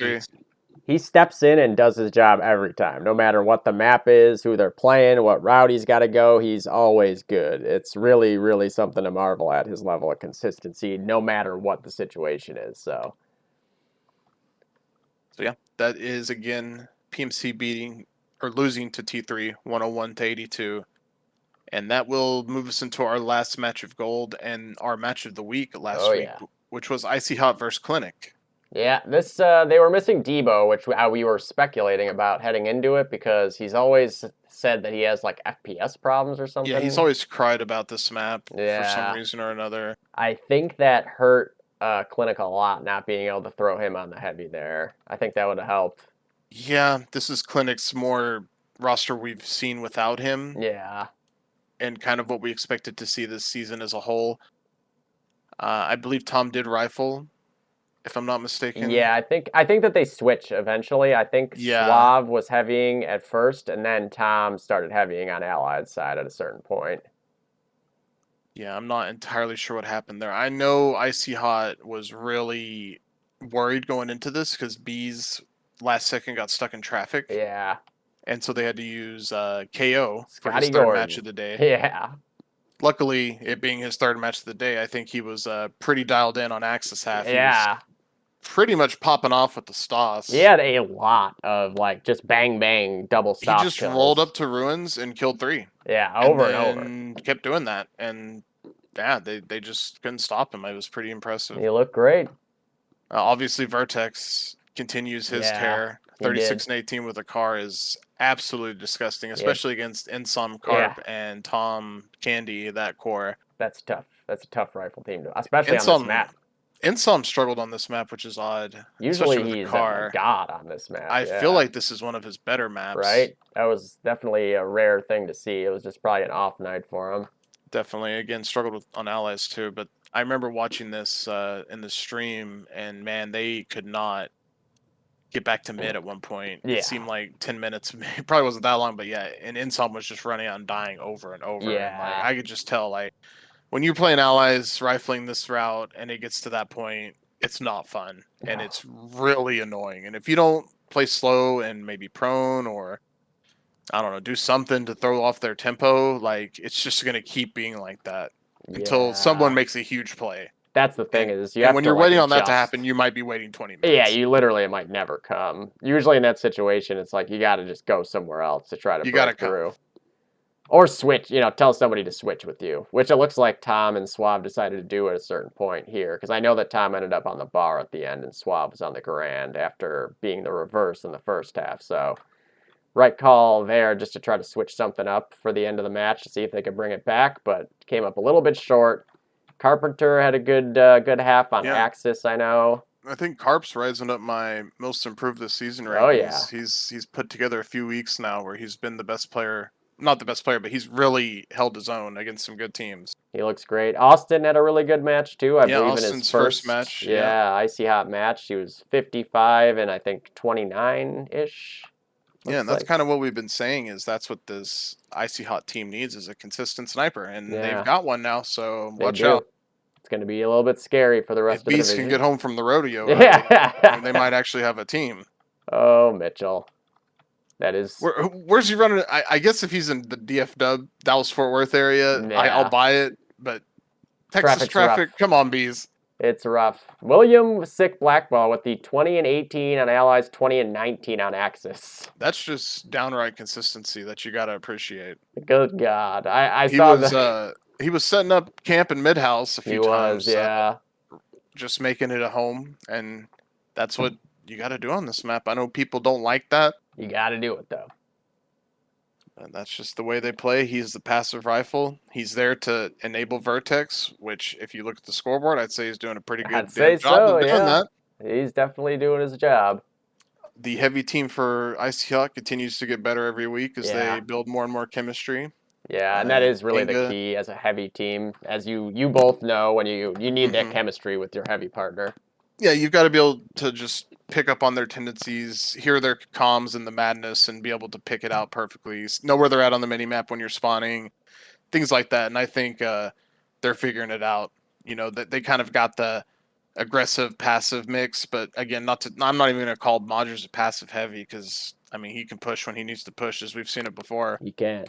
he steps in and does his job every time, no matter what the map is, who they're playing, what route he's got to go. He's always good. It's really, really something to marvel at, his level of consistency, no matter what the situation is. So yeah, that is, again, PMC losing to T3 101 to 82. And that will move us into our last match of gold and our match of the week last week, which was Icy Hot versus Clinic. Yeah, this they were missing Debo, which we were speculating about heading into it because he's always said that he has like FPS problems or something. Yeah, he's always cried about this map for some reason or another. I think that hurt Clinic a lot, not being able to throw him on the heavy there. I think that would have helped. Yeah, this is Clinic's more roster we've seen without him. Yeah. And kind of what we expected to see this season as a whole. I believe Tom did rifle, if I'm not mistaken. Yeah, I think that they switch eventually. I think Slav was heavying at first, and then Tom started heavying on Allied side at a certain point. Yeah, I'm not entirely sure what happened there. I know Icy Hot was really worried going into this because B's last second got stuck in traffic. Yeah. And so they had to use KO for Scotty his third Gordon. match of the day. Yeah. Luckily, it being his third match of the day, I think he was pretty dialed in on Axis half. Yeah. He was pretty much popping off with the Stoss. He had a lot of just bang bang double Stoss. He just rolled up to ruins and killed 3. Yeah, over and over. Kept doing that, and they just couldn't stop him. It was pretty impressive. He looked great. Obviously, Vertex continues his tear. 36 and 18 with a car is absolutely disgusting, especially against Insom Carp and Tom Candy, that core. That's tough. That's a tough rifle team, especially on this map. Insom struggled on this map, which is odd. Usually he's a god on this map. I feel like this is one of his better maps. Right? That was definitely a rare thing to see. It was just probably an off night for him. Definitely. Again, struggled on Allies too, but I remember watching this in the stream, and man, they could not get back to mid at one point. Yeah. It seemed like 10 minutes. It probably wasn't that long, but yeah. And Insom was just running on dying over and over. And like Yeah. I could just tell, like when you're playing allies rifling this route and it gets to that point, it's not fun and No. it's really annoying. And if you don't play slow and maybe prone or I don't know, do something to throw off their tempo, like it's just gonna keep being like that until someone Yeah. makes a huge play. That's the thing And, is you and have when to you're like waiting on that to adjust. happen, you might be waiting 20 minutes. Yeah, you literally, it might never come. Usually in that situation, it's like you got to just go somewhere else to try to You break gotta come. through. Or switch, tell somebody to switch with you, which it looks like Tom and Swab decided to do at a certain point here, because I know that Tom ended up on the bar at the end and Swab was on the Grand after being the reverse in the first half. So, right call there just to try to switch something up for the end of the match to see if they could bring it back, but came up a little bit short. Carpenter had a good half on Yeah. Axis, I know. I think Carp's rising up my most improved this season rankings. Oh, yeah. He's put together a few weeks now where he's been the best player. Not the best player, but he's really held his own against some good teams. He looks great. Austin had a really good match too. I believe in Austin's his first match. Yeah, icy hot match. He was 55 and I think 29-ish. Yeah, and that's kind of what we've been saying is that's what this icy hot team needs is a consistent sniper, and they've got one now. So watch out. It's going to be a little bit scary for the rest If of the Beast division. can get home from the rodeo, Yeah, they might actually have a team. Oh, Mitchell. That is. Where's he running? I guess if he's in the DFW, Dallas Fort Worth area, I'll buy it. But Texas traffic, come on, Bees. It's rough. William Sick Blackball with the 20 and 18 on Allies, 20 and 19 on Axis. That's just downright consistency that you got to appreciate. Good God. I saw he was setting up camp in Midhouse a few times. Yeah. Just making it a home, and that's what you got to do on this map. I know people don't like that. You got to do it, though. And that's just the way they play. He's the passive rifle. He's there to enable Vertex, which, if you look at the scoreboard, I'd say he's doing a pretty good job of doing that. He's definitely doing his job. The heavy team for Icy Hawk continues to get better every week as they build more and more chemistry. Yeah, and that is really the key as a heavy team. As you both know, when you need that chemistry with your heavy partner. Yeah, you've got to be able to just pick up on their tendencies, hear their comms and the madness, and be able to pick it out perfectly. Know where they're at on the minimap when you're spawning, things like that. And I think they're figuring it out. That they kind of got the aggressive passive mix, but again, I'm not even going to call Modgers a passive heavy because he can push when he needs to push, as we've seen it before. He can.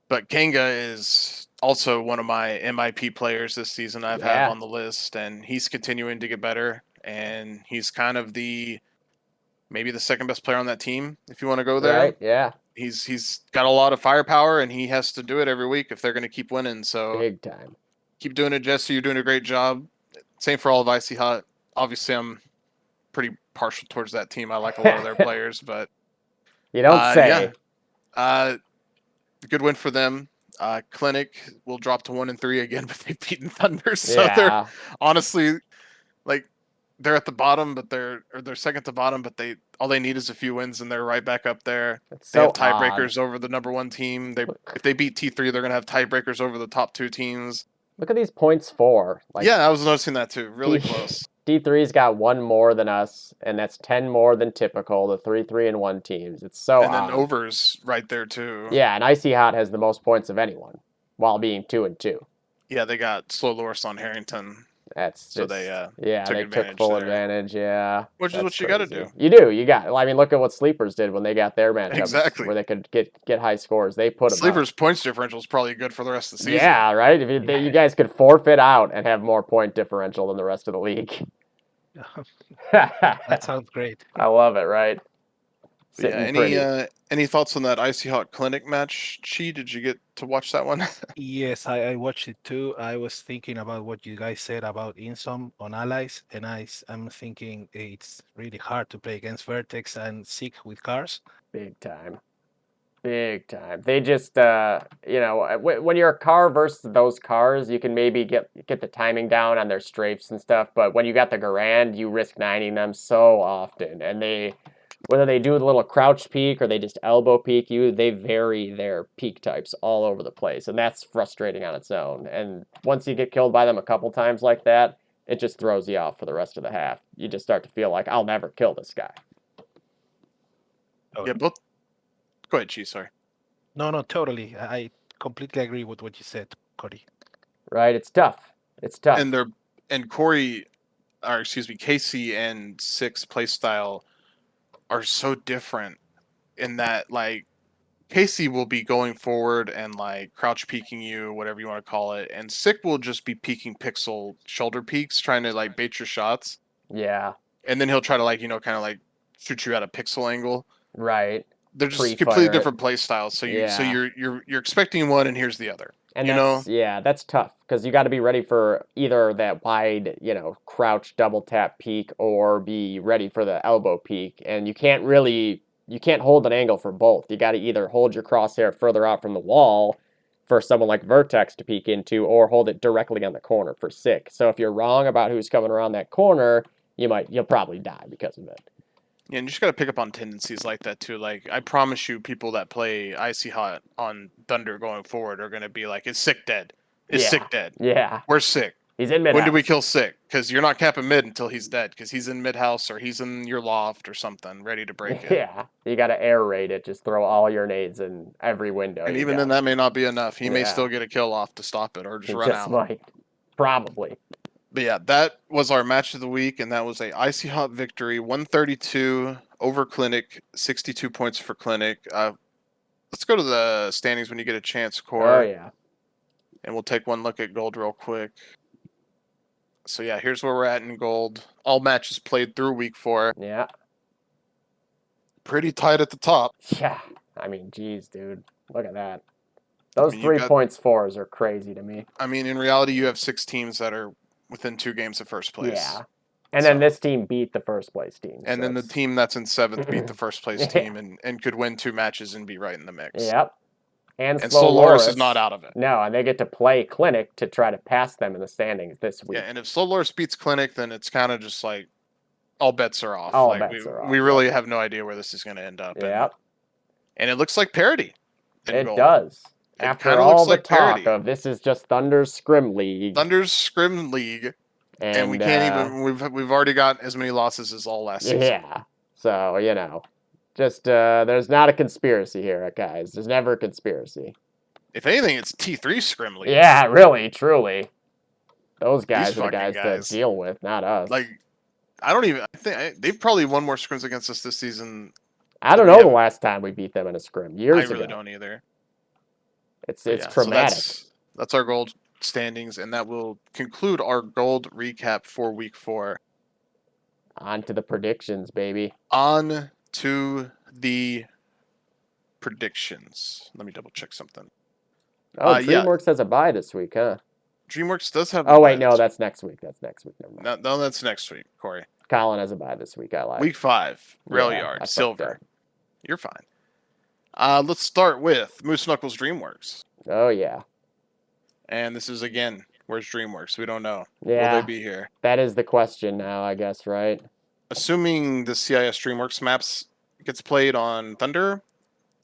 But Kanga is also one of my MIP players this season I've had on the list, and he's continuing to get better. And he's kind of maybe the second best player on that team, if you want to go there. Right, yeah. He's got a lot of firepower, and he has to do it every week if they're going to keep winning. So big time. Keep doing it, Jesse. You're doing a great job. Same for all of Icy Hot. Obviously, I'm pretty partial towards that team. I like a lot of their players, but you don't say. Yeah. Good win for them. Clinic will drop to 1-3 again, but they've beaten Thunder, so they're honestly they're at the bottom, but they're second to bottom, but all they need is a few wins and they're right back up there. They have tiebreakers over the number one team. If they beat T3, they're gonna have tiebreakers over the top two teams. Look at these points for. Yeah, I was noticing that too. Really close. D3's got one more than us, and that's 10 more than typical, the 3-3-1 teams. It's so And then Over's right there too. Yeah, and Icy Hot has the most points of anyone, while being 2-2. Yeah, they got Slow Loris on Harrington. That's just, so they took full advantage, Which is what you got to do. You do. You got. I mean, look at what Sleepers did when they got their matchups. Exactly. Where they could get high scores. They put Sleepers' points differential is probably good for the rest of the season. Yeah, right. If you guys could forfeit out and have more point differential than the rest of the league. That sounds great. I love it. Right. Any thoughts on that Icy Hot Clinic match? Chi, did you get to watch that one? Yes, I watched it too. I was thinking about what you guys said about Insom on Allies, and I'm thinking it's really hard to play against Vertex and Seek with cars. Big time. They just, when you're a car versus those cars, you can maybe get the timing down on their strafes and stuff. But when you got the Garand, you risk 90ing them so often, and whether they do the little crouch peek or they just elbow peek you, they vary their peak types all over the place. And that's frustrating on its own. And once you get killed by them a couple times like that, it just throws you off for the rest of the half. You just start to feel like, I'll never kill this guy. Yeah, both. Go ahead, Chi. Sorry. No, totally. I completely agree with what you said, Cody. Right? It's tough. It's tough. And Corey, or excuse me, Casey and Six playstyle are so different in that like Casey will be going forward and like crouch peeking you, whatever you want to call it, and Sick will just be peeking pixel shoulder peeks, trying to like bait your shots, Yeah. and then he'll try to like kind of like shoot you at a pixel angle. Right. They're just Pre-fire completely it. different play styles. So Yeah. you're expecting one, and here's the other. And you that's know, that's tough because you got to be ready for either that wide, crouch double tap peek or be ready for the elbow peek. And you can't hold an angle for both. You got to either hold your crosshair further out from the wall for someone like Vertex to peek into, or hold it directly on the corner for Sick. So if you're wrong about who's coming around that corner, you'll probably die because of it. Yeah, and you just got to pick up on tendencies like that too. Like I promise you, people that play Icy Hot on Thunder going forward are going to be like, "Is Sick dead? Is Yeah. Sick dead? Yeah. Where's Sick? He's in mid. When do we kill Sick? Because you're not capping mid until he's dead. Because he's in mid house or he's in your loft or something, ready to break it. Yeah. You got to air raid it. Just throw all your nades in every window. And you even got. then, that may not be enough. He may Yeah. still get a kill off to stop it or just He run just out. might. Probably. But yeah, that was our match of the week, and that was a Icy Hot victory, 132 over Clinic, 62 points for Clinic. Let's go to the standings when you get a chance, Core. Oh yeah. And we'll take one look at gold real quick. So yeah, here's where we're at in gold. All matches played through week 4. Yeah. Pretty tight at the top. Yeah. I mean, geez, dude. Look at that. Those 3.4s are crazy to me. I mean, in reality, you have 6 teams that are within 2 games of first place. Yeah. And then this team beat the first place team. And then the team that's in 7th beat the first place team and could win 2 matches and be right in the mix. Yep. And Slow Loris is not out of it. No, and they get to play Clinic to try to pass them in the standings this week. Yeah, and if Slow Loris beats Clinic, then it's kind of just like all bets are off. All bets are off. We really have no idea where this is going to end up. Yep. And it looks like parity. It does. After all the talk of this is just Thunder's Scrim League. Thunder's Scrim League. And we can't even. We've already got as many losses as all last season. Yeah. So just there's not a conspiracy here, guys. There's never a conspiracy. If anything, it's T3 Scrim League. Yeah, really, truly. Those guys are the guys to deal with, not us. Like, I think they've probably won more scrims against us this season. I don't know the last time we beat them in a scrim. Years ago. I really don't either. It's traumatic. So that's our gold standings, and that will conclude our gold recap for week 4. On to the predictions, baby. On to the predictions. Let me double check something. Oh, DreamWorks has a bye this week, huh? DreamWorks does have. Oh wait, no, that's next week. Never mind. No, that's next week, Corey. Colin has a bye this week. I lied. Week 5, Rail Yard, Silver. You're fine. Let's start with Moose Knuckles DreamWorks. Oh yeah. And this is again, where's DreamWorks? We don't know. Yeah. Will they be here? That is the question now, I guess, right? Assuming the CIS DreamWorks maps gets played on Thunder,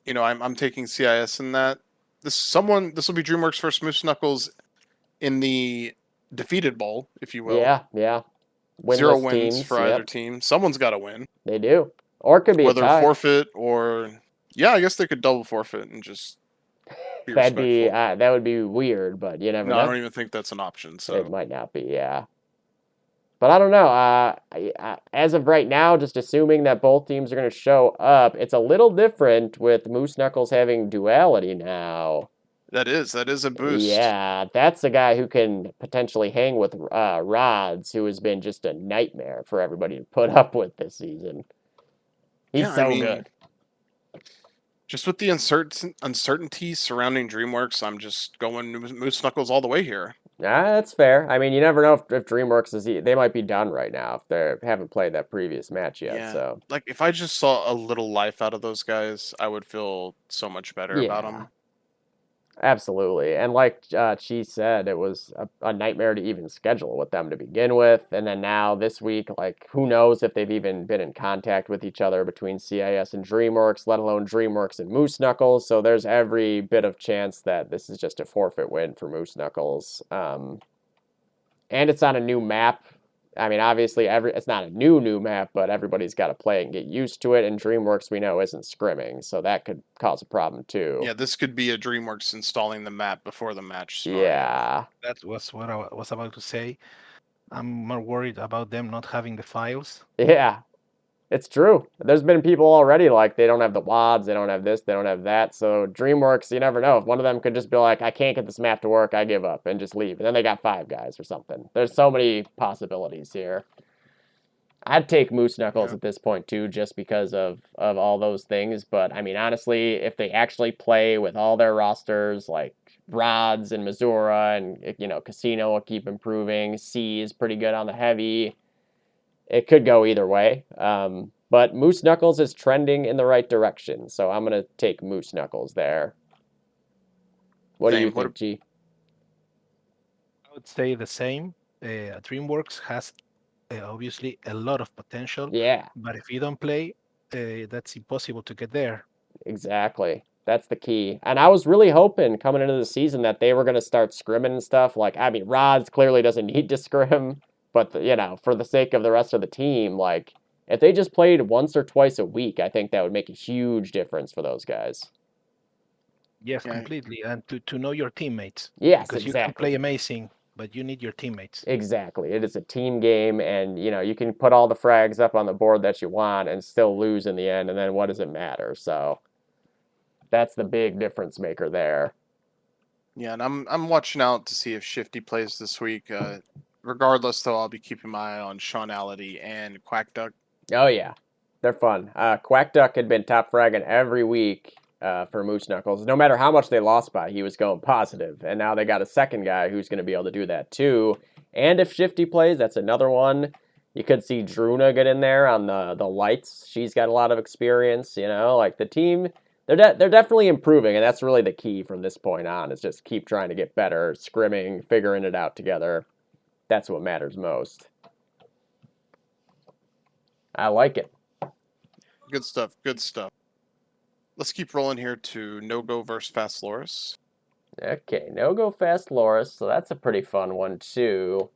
I'm taking CIS in that. This will be DreamWorks versus Moose Knuckles in the defeated bowl, if you will. Yeah. Winless 0 wins for either team. Someone's got to win. They do. Or it could be whether a tie. Forfeit or I guess they could double forfeit and just be respectful. That would be weird, but you never know. I don't even think that's an option. So it might not be, yeah. But I don't know. As of right now, just assuming that both teams are going to show up, it's a little different with Moose Knuckles having duality now. That is a boost. Yeah, that's a guy who can potentially hang with Rods, who has been just a nightmare for everybody to put up with this season. He's good. Just with the uncertainty surrounding DreamWorks, I'm just going Moose Knuckles all the way here. Yeah, that's fair. I mean, you never know if DreamWorks they might be done right now if they haven't played that previous match yet. Yeah. So, like, if I just saw a little life out of those guys, I would feel so much better about them. Absolutely. And like Chi said, it was a nightmare to even schedule with them to begin with. And then now this week, like, who knows if they've even been in contact with each other between CIS and DreamWorks, let alone DreamWorks and Moose Knuckles. So there's every bit of chance that this is just a forfeit win for Moose Knuckles. And it's on a new map I mean, obviously, it's not a new map, but everybody's got to play and get used to it. And DreamWorks, we know, isn't scrimming, so that could cause a problem too. Yeah, this could be a DreamWorks installing the map before the match scenario. Yeah. That was what I was about to say. I'm more worried about them not having the files. Yeah. It's true. There's been people already like they don't have the WADs, they don't have this, they don't have that. So DreamWorks, you never know. If one of them could just be like, I can't get this map to work, I give up and just leave. And then they got 5 guys or something. There's so many possibilities here. I'd take Moose Knuckles at this point too, just because of all those things. But I mean, honestly, if they actually play with all their rosters, like Rods and Missoura, and Casino will keep improving. C is pretty good on the heavy. It could go either way. But Moose Knuckles is trending in the right direction, so I'm going to take Moose Knuckles there. What do you think, G? I would say the same. DreamWorks has obviously a lot of potential. Yeah. But if you don't play, that's impossible to get there. Exactly. That's the key. And I was really hoping coming into the season that they were going to start scrimming and stuff. Like, I mean, Rods clearly doesn't need to scrim, but, for the sake of the rest of the team, like, if they just played once or twice a week, I think that would make a huge difference for those guys. Yes, completely. And to know your teammates. Yes, because exactly. You can play amazing, but you need your teammates. Exactly. It is a team game, and, you can put all the frags up on the board that you want and still lose in the end, and then what does it matter? So that's the big difference maker there. Yeah, and I'm watching out to see if Shifty plays this week. Regardless, though, I'll be keeping my eye on Seanality and Quack Duck. Oh, yeah. They're fun. Quack Duck had been top fragging every week for Moose Knuckles. No matter how much they lost by, he was going positive. And now they got a second guy who's going to be able to do that too. And if Shifty plays, that's another one. You could see Druna get in there on the lights. She's got a lot of experience, like the team. They're definitely improving, and that's really the key from this point on, is just keep trying to get better, scrimming, figuring it out together. That's what matters most. I like it. Good stuff. Good stuff. Let's keep rolling here to No-Go versus Fast Loris. Okay, No-Go Fast Loris. So that's a pretty fun one, too.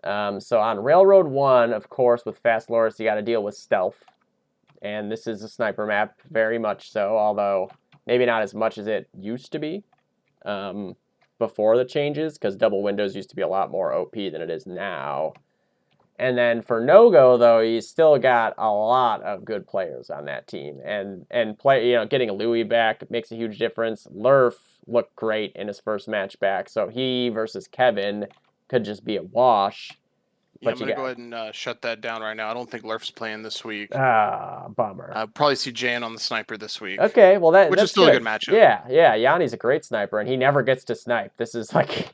So on Railroad 1, of course, with Fast Loris, you got to deal with stealth. And this is a sniper map, very much so, although maybe not as much as it used to be before the changes, because double windows used to be a lot more OP than it is now. And then for No-Go, though, he's still got a lot of good players on that team. And getting Louis back makes a huge difference. Lerf looked great in his first match back, so he versus Kevin could just be a wash. Yeah, I'm going to go ahead and shut that down right now. I don't think Lerf's playing this week. Ah, bummer. I'll probably see Jan on the sniper this week. Okay, well, that's is still a good matchup. Yeah, Yanni's a great sniper, and he never gets to snipe. This is like,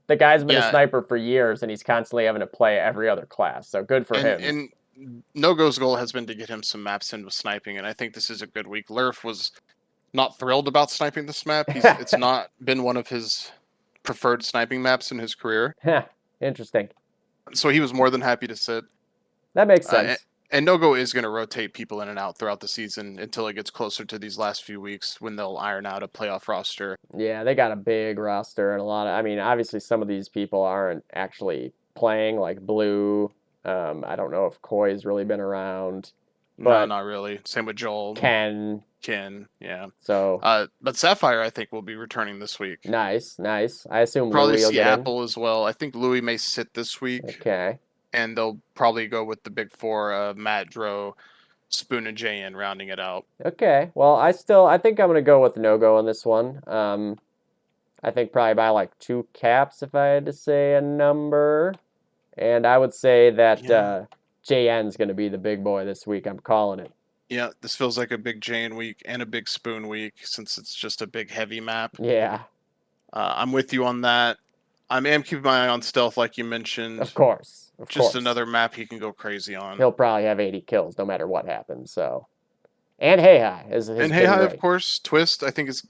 the guy's been a sniper for years, and he's constantly having to play every other class, so good for him. And No-Go's goal has been to get him some maps in with sniping, and I think this is a good week. Lerf was not thrilled about sniping this map. It's not been one of his preferred sniping maps in his career. Yeah, interesting. So he was more than happy to sit. That makes sense. And No-Go is going to rotate people in and out throughout the season until it gets closer to these last few weeks when they'll iron out a playoff roster. Yeah, they got a big roster and a lot of... I mean, obviously some of these people aren't actually playing, like Blue. I don't know if Koi's really been around. No, not really. Same with Joel. Ken, yeah. So... but Sapphire, I think, will be returning this week. Nice. I assume probably Louis will see get Apple in. as well. I think Louis may sit this week. Okay. And they'll probably go with the big four of Matt, Dro, Spoon, and JN rounding it out. Okay. Well, I think I'm going to go with No-Go on this one. I think probably by like 2 caps if I had to say a number. And I would say that JN's going to be the big boy this week. I'm calling it. Yeah, this feels like a big JN week and a big Spoon week since it's just a big heavy map. Yeah. I'm with you on that. I am keeping my eye on Stealth like you mentioned. Of course. Just another map he can go crazy on. He'll probably have 80 kills no matter what happens. So, and Hey Hi is and Hey Hi, of course. Twist, I think, is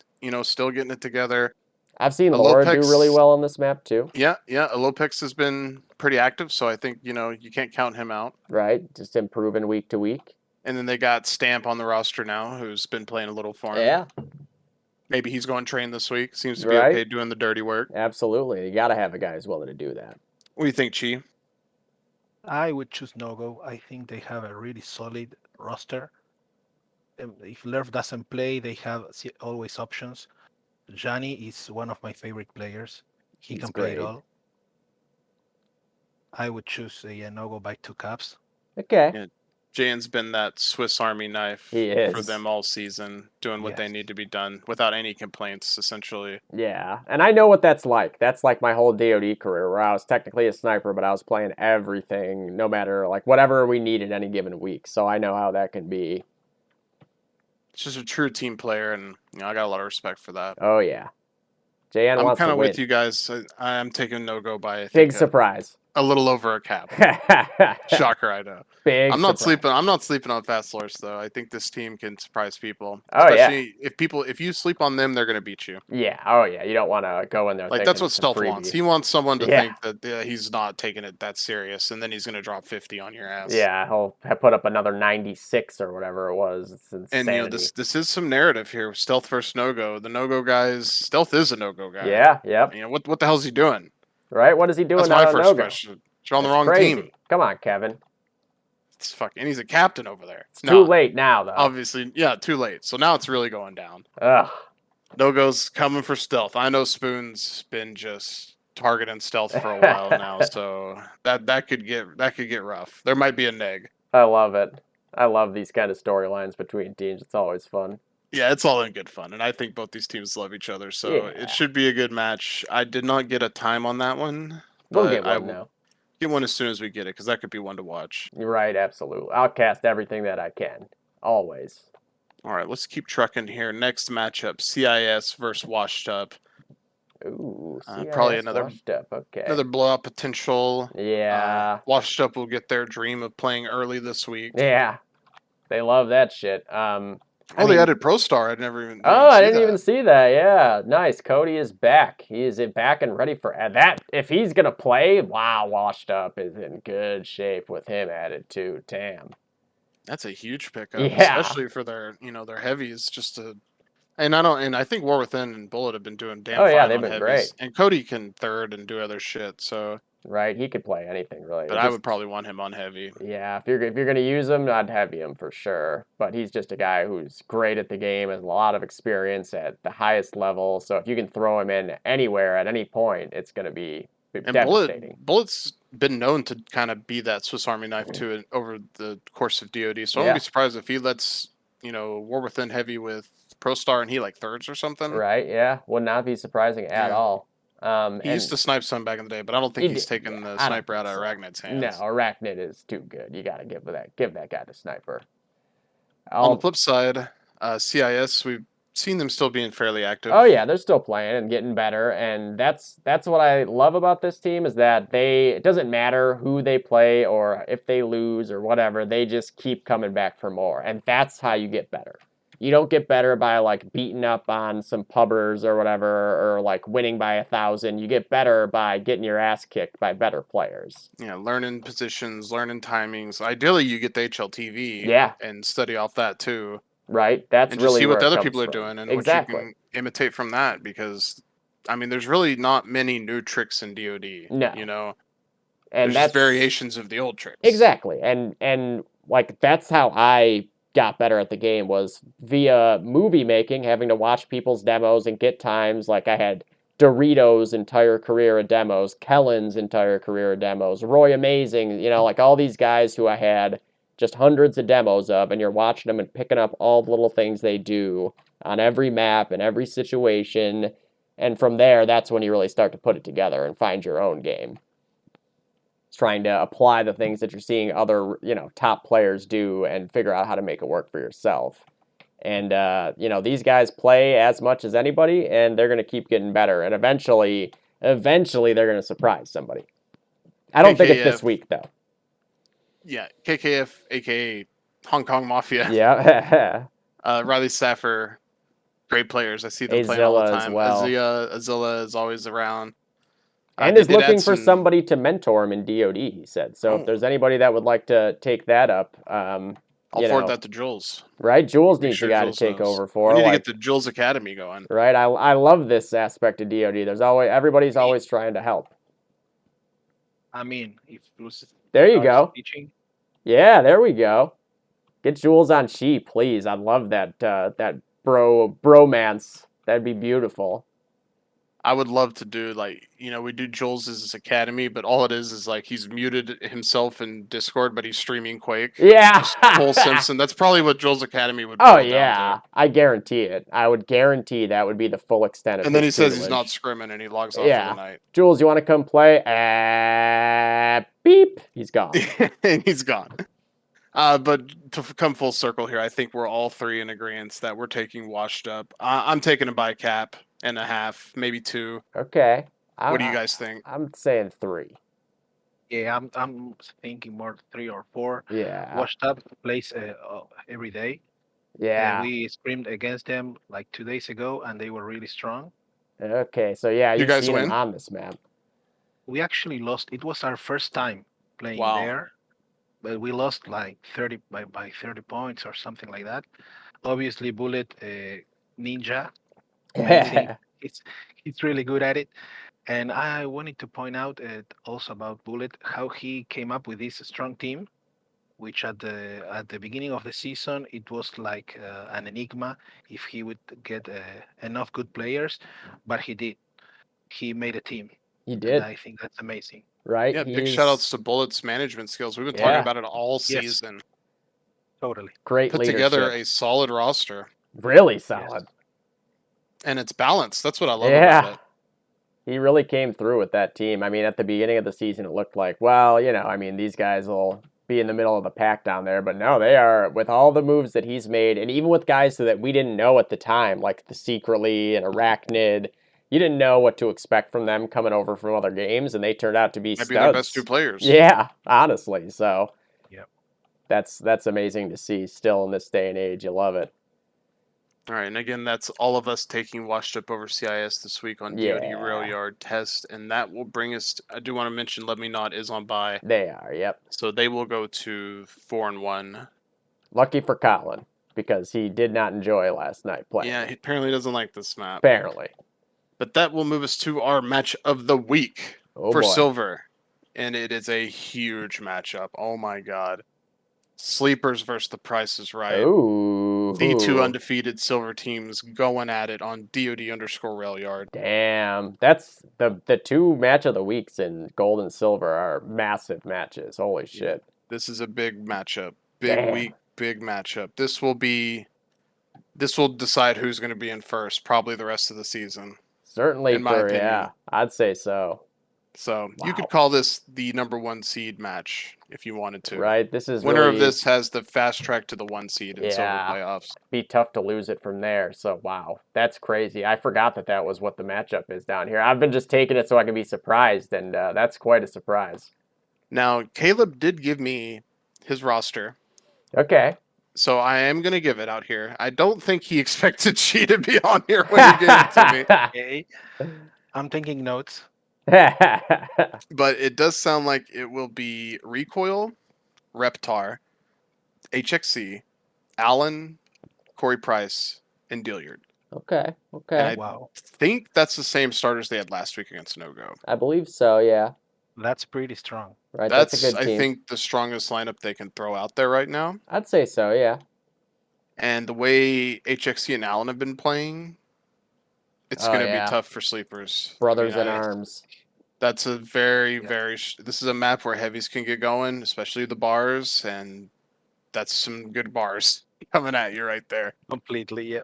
still getting it together. I've seen Laura do really well on this map too. Yeah. Alopex has been pretty active, so I think you can't count him out. Right, just improving week to week. And then they got Stamp on the roster now, who's been playing a little for him. Yeah. Maybe he's going train this week. Seems to be okay doing the dirty work. Absolutely, you got to have a guy who's willing to do that. What do you think, Chi? I would choose no-go. I think they have a really solid roster. If Lerv doesn't play, they have always options. Johnny is one of my favorite players. He He's can play it great. all. I would choose a no-go by 2 caps. Okay. Yeah. Jan's been that Swiss Army knife He for is. them all season, doing what they Yes. need to be done without any complaints, essentially. Yeah, and I know what that's like. That's like my whole DOD career, where I was technically a sniper, but I was playing everything, no matter like whatever we needed any given week. So I know how that can be. It's just a true team player, and I got a lot of respect for that. Oh yeah, JN I'm wants kind to of win. with you guys. I'm taking no-go by, I Big think, surprise. a little over a cap. Shocker, I know. Big I'm not surprise. sleeping. I'm not sleeping on Fast Lords though. I think this team can surprise people, Oh, yeah. especially if you sleep on them, they're gonna beat you. Yeah. Oh yeah. You don't want to go in there Like thinking that's what it's a Stealth freebie. wants. He wants someone to Yeah. think that he's not taking it that serious, and then he's gonna drop 50 on your ass. Yeah, he'll put up another 96 or whatever it was. It's insanity. And this is some narrative here. Stealth versus no-go. The no-go guys. Stealth is a no-go guy. Yeah. Yep. What the hell's he doing? Right. What is he doing? That's my first no-go? question. You're on the That's wrong crazy. team. Come on, Kevin. It's and he's a captain over there. It's too late now, though. Obviously, yeah, too late. So now it's really going down. Ugh. No-go's coming for Stealth. I know Spoon's been just targeting Stealth for a while now, so that could get rough. There might be a neg. I love it. I love these kind of storylines between teams. It's always fun. Yeah, it's all in good fun, and I think both these teams love each other, so Yeah. it should be a good match. I did not get a time on that one, We'll but get I one will now. get one as soon as we get it, because that could be one to watch. You're right, absolutely. I'll cast everything that I can. Always. All right, let's keep trucking here. Next matchup, CIS versus Washed Up. Ooh, Probably CIS another washed up. Okay. Another blowout potential. Yeah. Washed Up will get their dream of playing early this week. Yeah. They love that shit. They added Pro Star. I didn't even see that. Yeah, nice. Cody is back. He is back and ready for that. If he's gonna play, wow, Washed Up is in good shape with him added too. Damn. That's a huge pickup, Yeah. especially for their their heavies. And I think War Within and Bullet have been doing damn Oh, fine yeah, they've on been heavies. great. And Cody can third and do other shit. So, Right, he could play anything really. but I would probably want him on heavy. Yeah, if you're gonna use him, I'd heavy him for sure. But he's just a guy who's great at the game, has a lot of experience at the highest level. So if you can throw him in anywhere at any point, it's gonna be And devastating. Bullet's been known to kind of be that Swiss Army knife too over the course of DOD. So I Yeah. wouldn't be surprised if he lets War Within heavy with Pro Star and he like thirds or something. Right? Yeah, would not be surprising at Yeah. all. He used to snipe some back in the day, but I don't think he's taken the I don't sniper out of think so. Arachnid's hands. No, Arachnid is too good. You gotta give that guy the sniper. On the flip side, CIS, we've seen them still being fairly active. Oh yeah, they're still playing and getting better, and that's what I love about this team is that it doesn't matter who they play or if they lose or whatever, they just keep coming back for more, and that's how you get better. You don't get better by like beating up on some pubbers or whatever, or like winning by 1,000. You get better by getting your ass kicked by better players. Yeah, learning positions, learning timings. Ideally, you get the HLTV. Yeah. And study off that too. Right? That's and just really see what the where it other comes people are from. doing and Exactly. what you can imitate from that, because I mean there's really not many new tricks in DOD. No. And there's just variations of the old tricks. Exactly. And like that's how I got better at the game, was via movie making, having to watch people's demos and get times. Like I had Doritos' entire career of demos, Kellen's entire career of demos, Roy Amazing, like all these guys who I had just hundreds of demos of, and you're watching them and picking up all the little things they do on every map and every situation. And from there, that's when you really start to put it together and find your own game. It's trying to apply the things that you're seeing other, top players do and figure out how to make it work for yourself. And, these guys play as much as anybody, and they're going to keep getting better. And eventually they're going to surprise somebody. I don't think it's this week, though. Yeah, KKF, a.k.a. Hong Kong Mafia. Yeah. Riley Saffer, great players. I see them playing all the time. As well. Azilla is always around. And is looking for somebody to mentor him in DOD, he said. So if there's anybody that would like to take that up, I'll forward that to Jules. Right? Jules needs the guy to take over for. We need to get the Jules Academy going. Right? I love this aspect of DOD. Everybody's always trying to help. I mean, if Bruce There you starts go. teaching, Yeah, there we go. Get Jules on sheep, please. I'd love that that bromance. That'd be beautiful. I would love to do we do Jules' academy, but all it is like he's muted himself in Discord, but he's streaming Quake. Yeah. Just full Simpson. That's probably what Jules' academy would Oh boil down yeah, to. I guarantee it. I would guarantee that would be the full extent of And then he his says he's not tutelage. scrimming and he logs off for the Yeah. night. Jules, you want to come play? Beep. He's gone. And he's gone. But to come full circle here, I think we're all three in agreement that we're taking washed up. I'm taking a by cap and a half, maybe 2. Okay. What do you guys think? I'm saying 3. yeah, I'm thinking more 3 or 4. Yeah. Washed up plays every day. Yeah. We screamed against them like 2 days ago, and they were really strong. Okay. So yeah, You you've guys seen him win? on this map. We actually lost. It was our first time playing Wow. there, but we lost like 30 by 30 points or something like that. Obviously, Bullet Ninja, amazing. He's really good at it. And I wanted to point out also about Bullet how he came up with this strong team, which at the beginning of the season it was like an enigma if he would get enough good players, but he did. He made a team, He and did. I think that's amazing. Right? Yeah, big shout outs to Bullet's management skills. We've been talking about it all Yes. season. Totally. Great Put leadership. together a solid roster. Really solid. And it's balanced. That's what I love about it. He really came through with that team. I mean, at the beginning of the season, it looked like, well, I mean, these guys will be in the middle of the pack down there. But no, they are, with all the moves that he's made, and even with guys that we didn't know at the time, like the Secretly and Arachnid, you didn't know what to expect from them coming over from other games, and they turned out to be Might studs. be their best 2 players. Yeah, honestly. So Yep. that's amazing to see still in this day and age. You love it. All right, and again, that's all of us taking washed up over CIS this week on DOD Rail Yard Test, and that will bring us. I do want to mention Let Me Not is on bye. They are, yep. So they will go to 4-1. Lucky for Colin, because he did not enjoy last night playing. Yeah, he apparently doesn't like this map. Apparently. But that will move us to our match of the week for Silver, and it is a huge matchup. Oh my god. Sleepers versus the Price is Right. Ooh. The 2 undefeated Silver teams going at it on DOD_Rail Yard. Damn. That's the 2 match of the weeks in Gold and Silver are massive matches. Holy shit. This is a big matchup. Big week, big matchup. This will decide who's going to be in first, probably the rest of the season. Certainly, in my opinion. Yeah, I'd say so. So you could call this the number 1 seed match if you wanted to. Right. This is winner really, of this has the fast track to the 1 seed in Silver playoffs. Be tough to lose it from there. So wow, that's crazy. I forgot that was what the matchup is down here. I've been just taking it so I can be surprised, and that's quite a surprise. Now Caleb did give me his roster. Okay. So I am going to give it out here. I don't think he expected she to be on here when he gave it to me. Okay. I'm taking notes. But it does sound like it will be Recoil, Reptar, HXC, Allen, Cory Price, and Dilliard. Okay. And I think that's the same starters they had last week against No-Go. I believe so, yeah. That's pretty strong. Right, That's a good team. I think, the strongest lineup they can throw out there right now. I'd say so, yeah. And the way HXC and Allen have been playing, it's going to be tough for Sleepers. Brothers in arms. That's a very, this is a map where heavies can get going, especially the bars, and that's some good bars coming at you right there. Completely, yeah.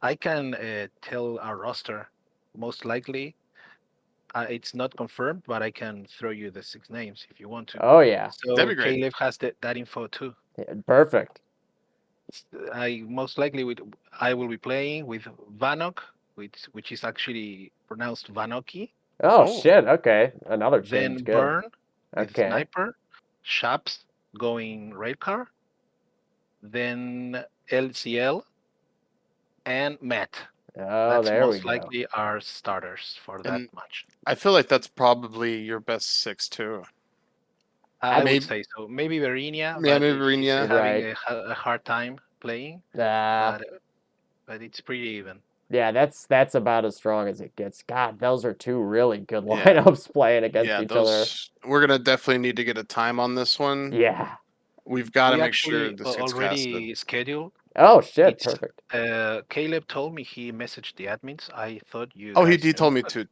I can tell our roster, most likely. It's not confirmed, but I can throw you the 6 names if you want to. Oh, yeah. So that'd be great. Caleb has that info too. Yeah, perfect. I most likely I will be playing with Vanok, which is actually pronounced Vanoki. Oh, shit. Okay. Another change. Then Good. Burn with Okay. Sniper. Shaps going Railcar. Then LCL and Matt. Oh, That's there we most go. likely our starters for that match. I feel like that's probably your best 6 too. I would say so. Maybe Verinia. Yeah, maybe Verinia. He's having a hard time playing. But it's pretty even. Yeah, that's about as strong as it gets. God, those are two really good Yeah. lineups playing against Yeah, each other. we're gonna definitely need to get a time on this one. Yeah. We've got to We make sure actually this gets casted. already scheduled. Oh shit, It's perfect. Caleb told me he messaged the admins. I thought you Oh, he guys knew. told me to.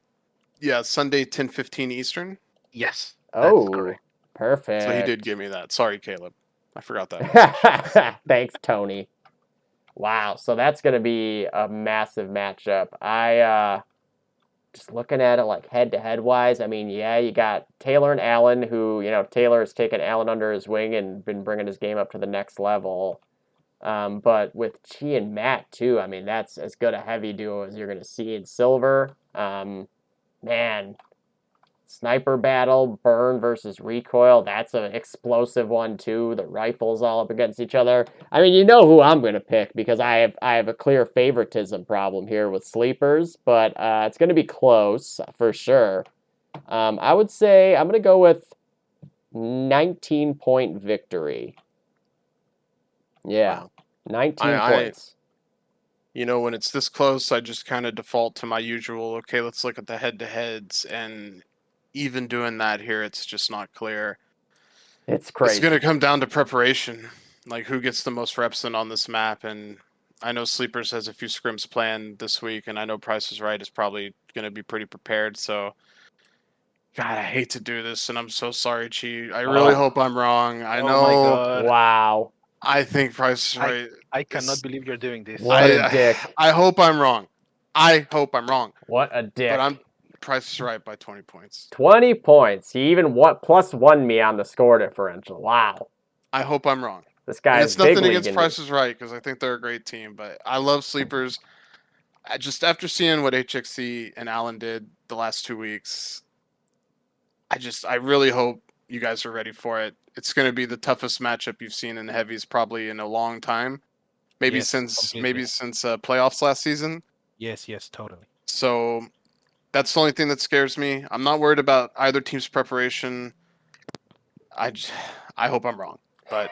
Yeah, Sunday 10:15 Eastern. Yes, that's Oh, correct. perfect. So he did give me that. Sorry, Caleb. I forgot that message. Thanks, Tony. Wow, so that's gonna be a massive matchup. I just looking at it like head to head wise, I mean, yeah, you got Taylor and Allen, who, Taylor has taken Allen under his wing and been bringing his game up to the next level. But with Chi and Matt too, I mean, that's as good a heavy duo as you're gonna see in Silver. Man, sniper battle, burn versus recoil, that's an explosive one too. The rifles all up against each other. I mean, you know who I'm going to pick because I have a clear favoritism problem here with sleepers, but it's going to be close for sure. I would say I'm going to go with 19-point victory. Yeah, Wow. 19 I points. when it's this close, I just kind of default to my usual. Okay, let's look at the head-to-heads, and even doing that here, it's just not clear. It's It's crazy. going to come down to preparation, like who gets the most reps in on this map. And I know Sleepers has a few scrims planned this week, and I know Price is Right is probably going to be pretty prepared. So, God, I hate to do this, and I'm so sorry, Chi. I really Oh. hope I'm wrong. I Oh know. my god! Wow. I think Price is I- Right. I cannot believe you're doing this. What a dick. I hope I'm wrong. I hope I'm wrong. What a dick. But I'm Price is Right by 20 points. 20 points. He even plus won me on the score differential. Wow. I hope I'm wrong. This And guy's it's big nothing league against in me. Price is Right because I think they're a great team, but I love Sleepers. Just after seeing what HXC and Allen did the last 2 weeks, I really hope you guys are ready for it. It's going to be the toughest matchup you've seen in the heavies probably in a long time. Maybe Yes, since completely. playoffs last season. Yes, totally. So that's the only thing that scares me. I'm not worried about either team's preparation. I hope I'm wrong, but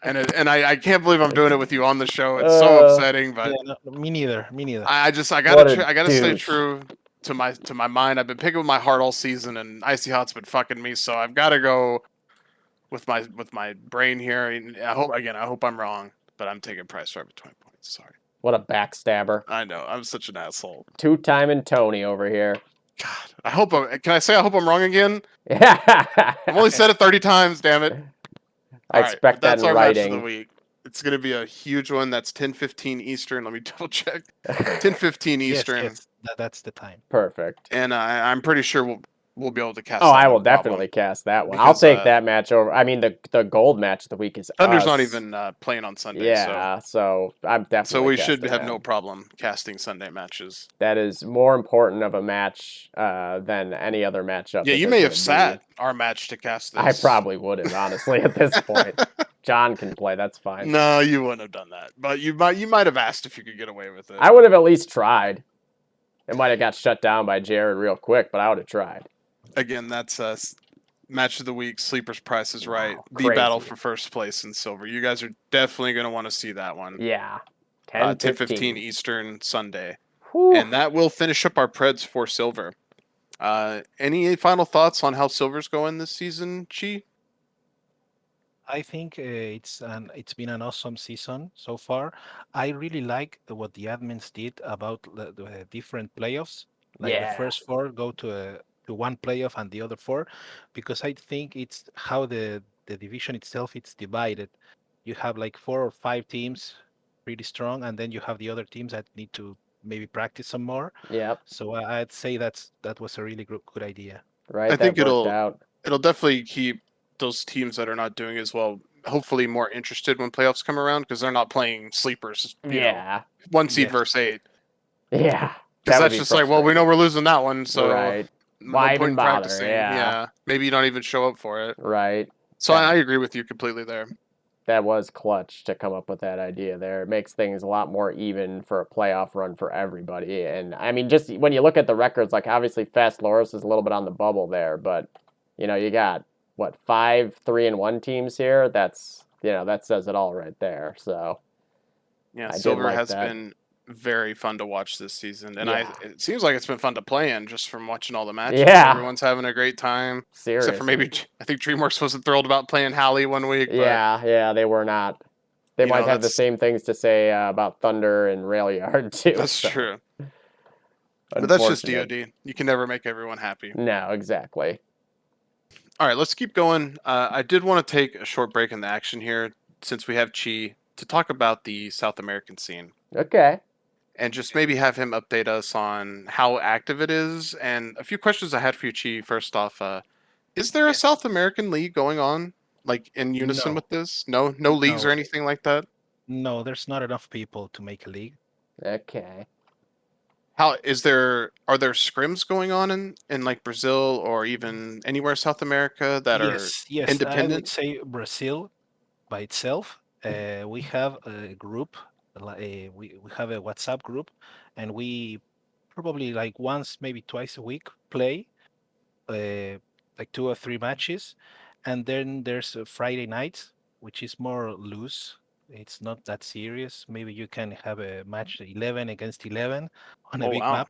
I can't believe I'm doing it with you on the show. It's so upsetting, but Yeah, no, me neither. Me neither. I What a gotta stay douche. true to my mind. I've been picking with my heart all season, and Icy Hot's been fucking me. So I've got to go with my brain here. And I hope I'm wrong, but I'm taking Price Right with 20 points. Sorry. What a backstabber. I know I'm such an asshole. Two-timing Tony over here. God, can I say I hope I'm wrong again? I've I've only said it 30 times. Damn it. I All right, expect but that's that in our match of the writing. week. It's gonna be a huge one. That's 10:15 Eastern. Let me double check. 10:15 Eastern. Yes, that's the time. Perfect. And I'm pretty sure we'll be able to cast. Oh, that I no will problem. definitely cast that one. I'll Because, take that match over. I mean, the gold match of the week is Thunder's us. not even playing on Sunday. Yeah, so I'm definitely. So we should casting have that. no problem casting Sunday matches. That is more important of a match than any other matchup. Yeah, that you there's may have gonna sat be. our match to cast this. I probably would have, honestly, at this point. John can play. That's fine. No, you wouldn't have done that. But you might have asked if you could get away with it. I would have at least tried. It might have got shut down by Jared real quick, but I would have tried. Again, that's match of the week. Sleepers Price is Right. Wow, The battle crazy. for first place in silver. You guys are definitely going to want to see that one. Yeah. 10:15 Eastern Sunday. Whew. And that will finish up our Preds for silver. Any final thoughts on how silver's going this season, Chi? I think it's been an awesome season so far. I really like what the admins did about the different playoffs. Like Yeah. the first four go to one playoff and the other four, because I think it's how the division itself it's divided. You have like 4 or 5 teams pretty strong, and then you have the other teams that need to maybe practice some more. Yep. So I'd say that was a really good idea. Right. I think that worked out. it'll definitely keep those teams that are not doing as well, hopefully more interested when playoffs come around because they're not playing sleepers. Yeah. 1 seed Yes. versus 8. Yeah. Because that's just like, well, we know we're losing that one, so Right. no Why point even in bother? practicing. Yeah. Maybe you don't even show up for it. Right. So Yeah. I agree with you completely there. That was clutch to come up with that idea there. It makes things a lot more even for a playoff run for everybody. And I mean, just when you look at the records, like obviously Fast Loris is a little bit on the bubble there, but you got what 5 3-1 teams here. That's that says it all right there. So Yeah, I did silver like has that. been very fun to watch this season, and Yeah. it seems like it's been fun to play in just from watching all the matches. Yeah. Everyone's having a great time, except for maybe Seriously. I think DreamWorks wasn't thrilled about playing Hallie one week, but Yeah, they were not. They You know, might have the that's- same things to say about Thunder and Rail Yard too. that's so, true. But that's just unfortunate. DoD. You can never make everyone happy. No, exactly. All right, let's keep going. I did want to take a short break in the action here, since we have Chi, to talk about the South American scene. Okay. And just maybe have him update us on how active it is. And a few questions I had for you, Chi. First off, is there a South American league going on, like in unison No. with this? No leagues or No. anything like that. No, there's not enough people to make a league. Okay. How is there? Are there scrims going on in like Brazil or even anywhere South America that Yes, are I would independent? say Brazil by itself. We have a group, we have a WhatsApp group, and we probably like once, maybe twice a week play like 2 or 3 matches, and then there's Friday nights, which is more loose. It's not that serious. Maybe you can have a match 11 against 11 on a Oh big wow! map,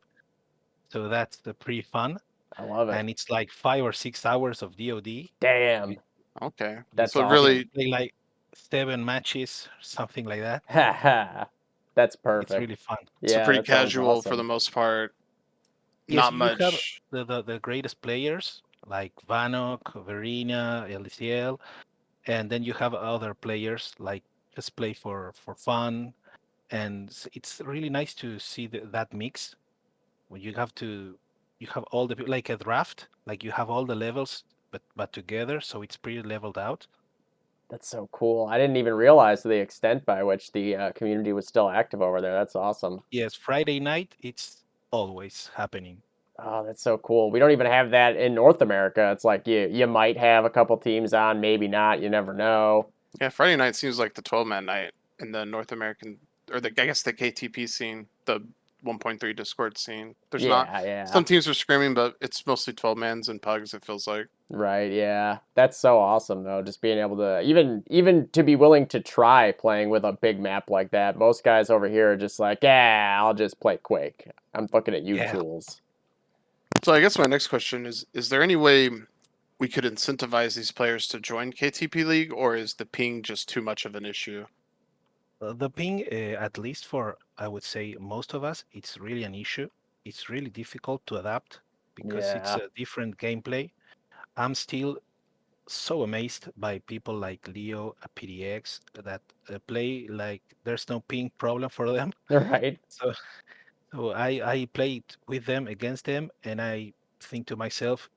so that's pretty fun. I love it. And it's like 5 or 6 hours of DoD. Damn. Okay, That's so awesome. really, Play like 7 matches, something like that. That's It's perfect. really fun. it's Yeah, pretty that sounds casual for awesome. the most part. Yes, Not you have much. the greatest players like Vanok, Verena, LCL, and then you have other players like just play for fun, and it's really nice to see that mix when you have all the like a draft, like you have all the levels but together, so it's pretty leveled out. That's so cool. I didn't even realize the extent by which the community was still active over there. That's awesome. Yes, Friday night it's always happening. Oh, that's so cool. We don't even have that in North America. It's like you might have a couple teams on, maybe not. You never know. Yeah, Friday night seems like the 12-man night in the North American, or I guess the KTP scene, the 1.3 Discord scene. There's not Yeah. some teams are screaming, but it's mostly 12-mans and pugs. It feels like. Right, yeah. That's so awesome though, just being able to even to be willing to try playing with a big map like that. Most guys over here are just like, yeah, I'll just play Quake. I'm looking at you, Yeah. Jules. So I guess my next question is there any way we could incentivize these players to join KTP League, or is the ping just too much of an issue? The ping, at least for I would say most of us, it's really an issue. It's really difficult to adapt because it's Yeah. a different gameplay. I'm still so amazed by people like Leo, PDX that play like there's no ping problem for them. Right. So, I played with them, against them, and I think to myself,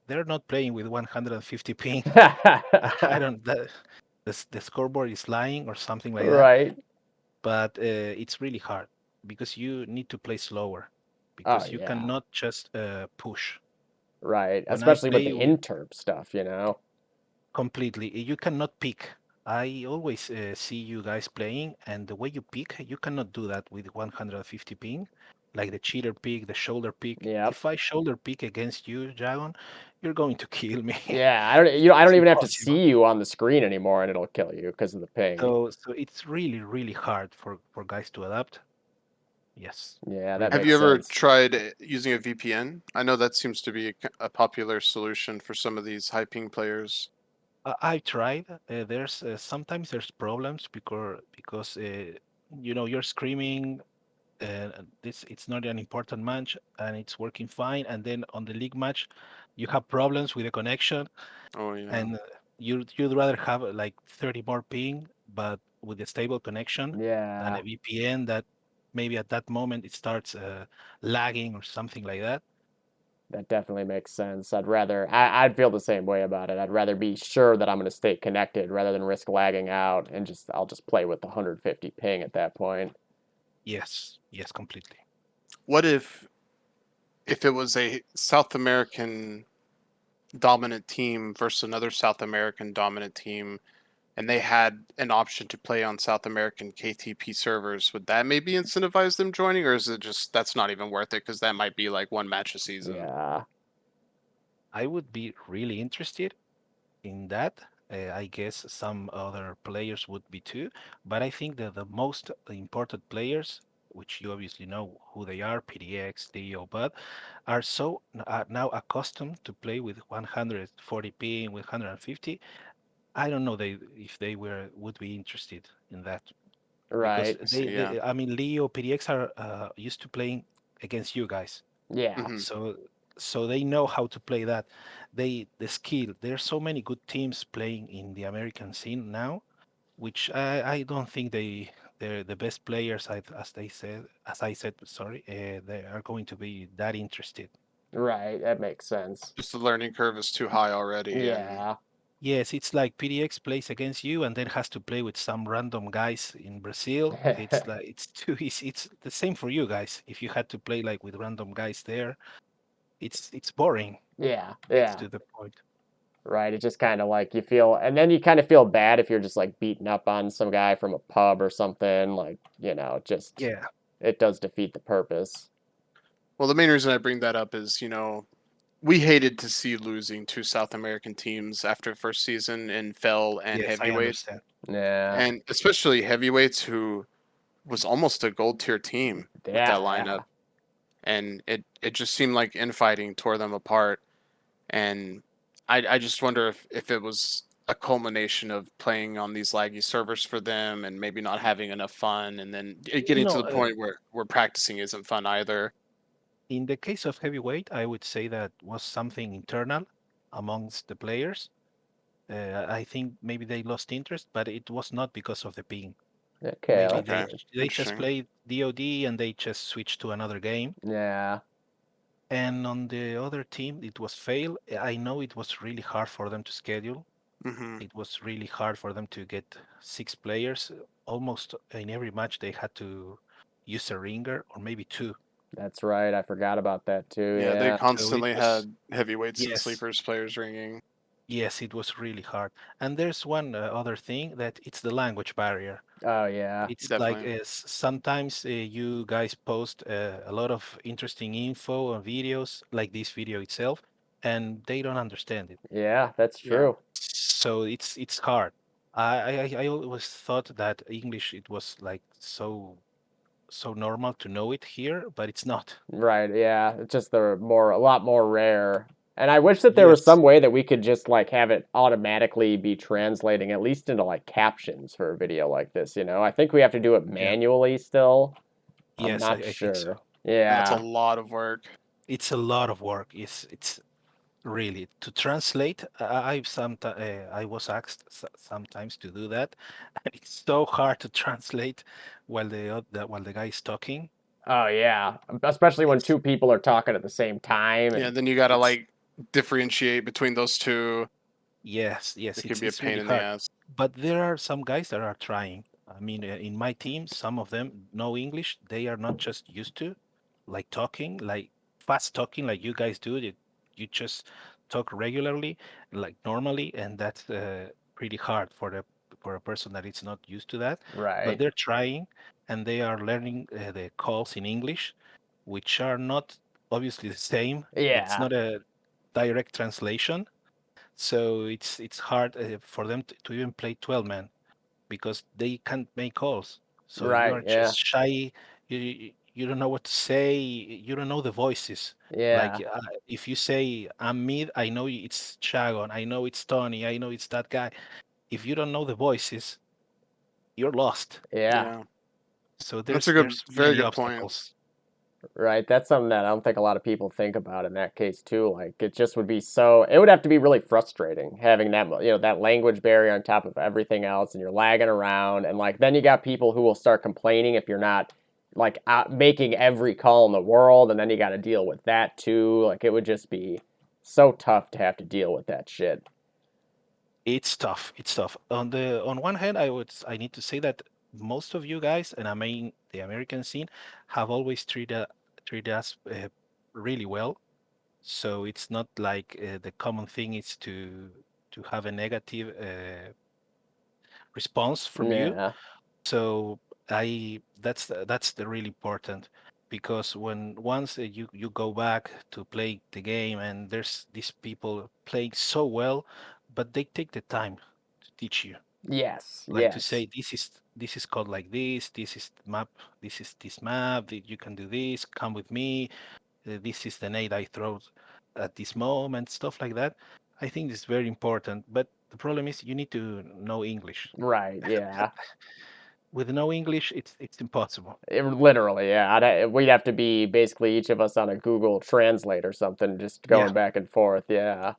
they're not playing with 150 ping. I don't. The scoreboard is lying or something like that. Right. But it's really hard because you need to play slower Oh because you yeah. cannot just push. Right. When I Especially with play the interp stuff, you know. completely, you cannot pick. I always see you guys playing, and the way you pick, you cannot do that with 150 ping, like the cheater pick, the shoulder pick. Yep. If I shoulder pick against you, Dragon, you're going to kill me. Yeah, I don't It's even have to impossible. see you on the screen anymore and it'll kill you because of the ping. So it's really hard for guys to adapt. Yes. Yeah, that Really Have makes you hard. ever sense. tried using a VPN? I know that seems to be a popular solution for some of these high ping players. I tried. There's sometimes there's problems because you're screaming. This it's not an important match and it's working fine. And then on the league match, you have problems with the connection, Oh yeah. and you'd rather have like 30 more ping, but with a stable connection, than Yeah, a VPN that maybe at that moment it starts lagging or something like that. that definitely makes sense. I'd feel the same way about it. I'd rather be sure that I'm going to stay connected rather than risk lagging out and I'll just play with the 150 ping at that point. Yes, completely. What if it was a South American dominant team versus another South American dominant team, and they had an option to play on South American KTP servers? Would that maybe incentivize them joining, or is it just that's not even worth it because that might be like one match a season? Yeah. I would be really interested in that. I guess some other players would be too, but I think that the most important players which you obviously know who they are, PDX, Leo, but are are now accustomed to play with 140p and with 150. I don't know if they would be interested in that because Right. I see. Yeah. I mean, Leo, PDX are used to playing against you guys, Yeah. Hmm. so they know how to play that. The skill. There's so many good teams playing in the American scene now, which I don't think they're the best players as I said, sorry, they are going to be that interested. Right. That makes sense. Just the learning curve is too high already, and Yeah. Yes, it's like PDX plays against you and then has to play with some random guys in Brazil. It's like it's too easy. It's the same for you guys. If you had to play like with random guys there, it's boring. Yeah. Gets Yeah. to the point. Right. It's just kind of like you feel, and then you kind of feel bad if you're just like beating up on some guy from a pub or something. Like, just Yeah. it does defeat the purpose. well, the main reason I bring that up is we hated to see losing two South American teams after first season in Fell and Yes, I Heavyweight, understand. Yeah. and especially Heavyweights, who was almost a gold tier team with that lineup, Yeah. and it just seemed like infighting tore them apart, and I just wonder if it was a culmination of playing on these laggy servers for them and maybe not having enough fun, and then it getting to No, the point where practicing isn't fun either. in the case of heavyweight, I would say that was something internal amongst the players. I think maybe they lost interest, but it was not because of the ping. Okay. Maybe That's Okay, they just interesting. played DOD and they just switched to another game. yeah. And on the other team, it was fail. I know it was really hard for them to schedule. Hmm. It was really hard for them to get 6 players. Almost in every match, they had to use a ringer or maybe two. That's right. I forgot about that too. Yeah, they Yeah. So it constantly was, had heavyweights and yes, sleepers players ringing. yes, it was really hard. And there's one other thing that it's the language barrier. Oh yeah. It's like Definitely. sometimes you guys post a lot of interesting info and videos, like this video itself, and they don't understand it. Yeah. That's Yeah. true. So it's hard. I always thought that English it was like so normal to know it here, but it's not. Right. Yeah. It's just a lot more rare. And I wish that there was Yes, some way that we could just like have it automatically be translating at least into like captions for a video like this. I think we have to do it yeah, manually still. I'm yes, not I think so. sure. That's a Yeah. lot of work. It's a lot of work. It's really to translate. I was asked sometimes to do that, and it's so hard to translate while the guy is talking. Oh yeah. Especially when It's two people are talking at the same time Yeah, and then you gotta it's like differentiate between those two. yes, It could be a it's pain really in the hard. ass. But there are some guys that are trying. I mean, in my team, some of them know English. They are not just used to like talking, like fast talking, like you guys do. You just talk regularly, like normally, and that's pretty hard for a person that is not used to that. But right. they're trying, and they are learning the calls in English, which are not obviously the same. It's Yeah. not a direct translation, so it's hard for them to even play 12 man because they can't make calls. So you Right. are Yeah. just shy. You don't know what to say. You don't know the voices. Like Yeah. if you say I'm mid, I know it's Chagon. I know it's Tony. I know it's that guy. If you don't know the voices, you're lost. Yeah. Yeah. So That's a good, there's very many good point. obstacles. Right. That's something that I don't think a lot of people think about in that case too. Like it just would be so it would have to be really frustrating having that language barrier on top of everything else and you're lagging around and like then you got people who will start complaining if you're not like making every call in the world and then you got to deal with that too. Like it would just be so tough to have to deal with that shit. It's tough. It's tough. On one hand, I need to say that most of you guys, and I mean the American scene, have always treated us really well. So it's not like the common thing is to have a negative response from you. Yeah. So I that's the really important because when once you go back to play the game and there's these people playing so well, but they take the time to teach you. Yes, Like to yes. say this is called like this is map, this map, you can do this, come with me, this is the nade I throw at this moment, stuff like that. I think it's very important, but the problem is you need to know English. Right, yeah. With no English, it's impossible. Literally, yeah. We'd have to be basically each of us on a Google Translate or something, just Yeah. going back and forth. Yeah.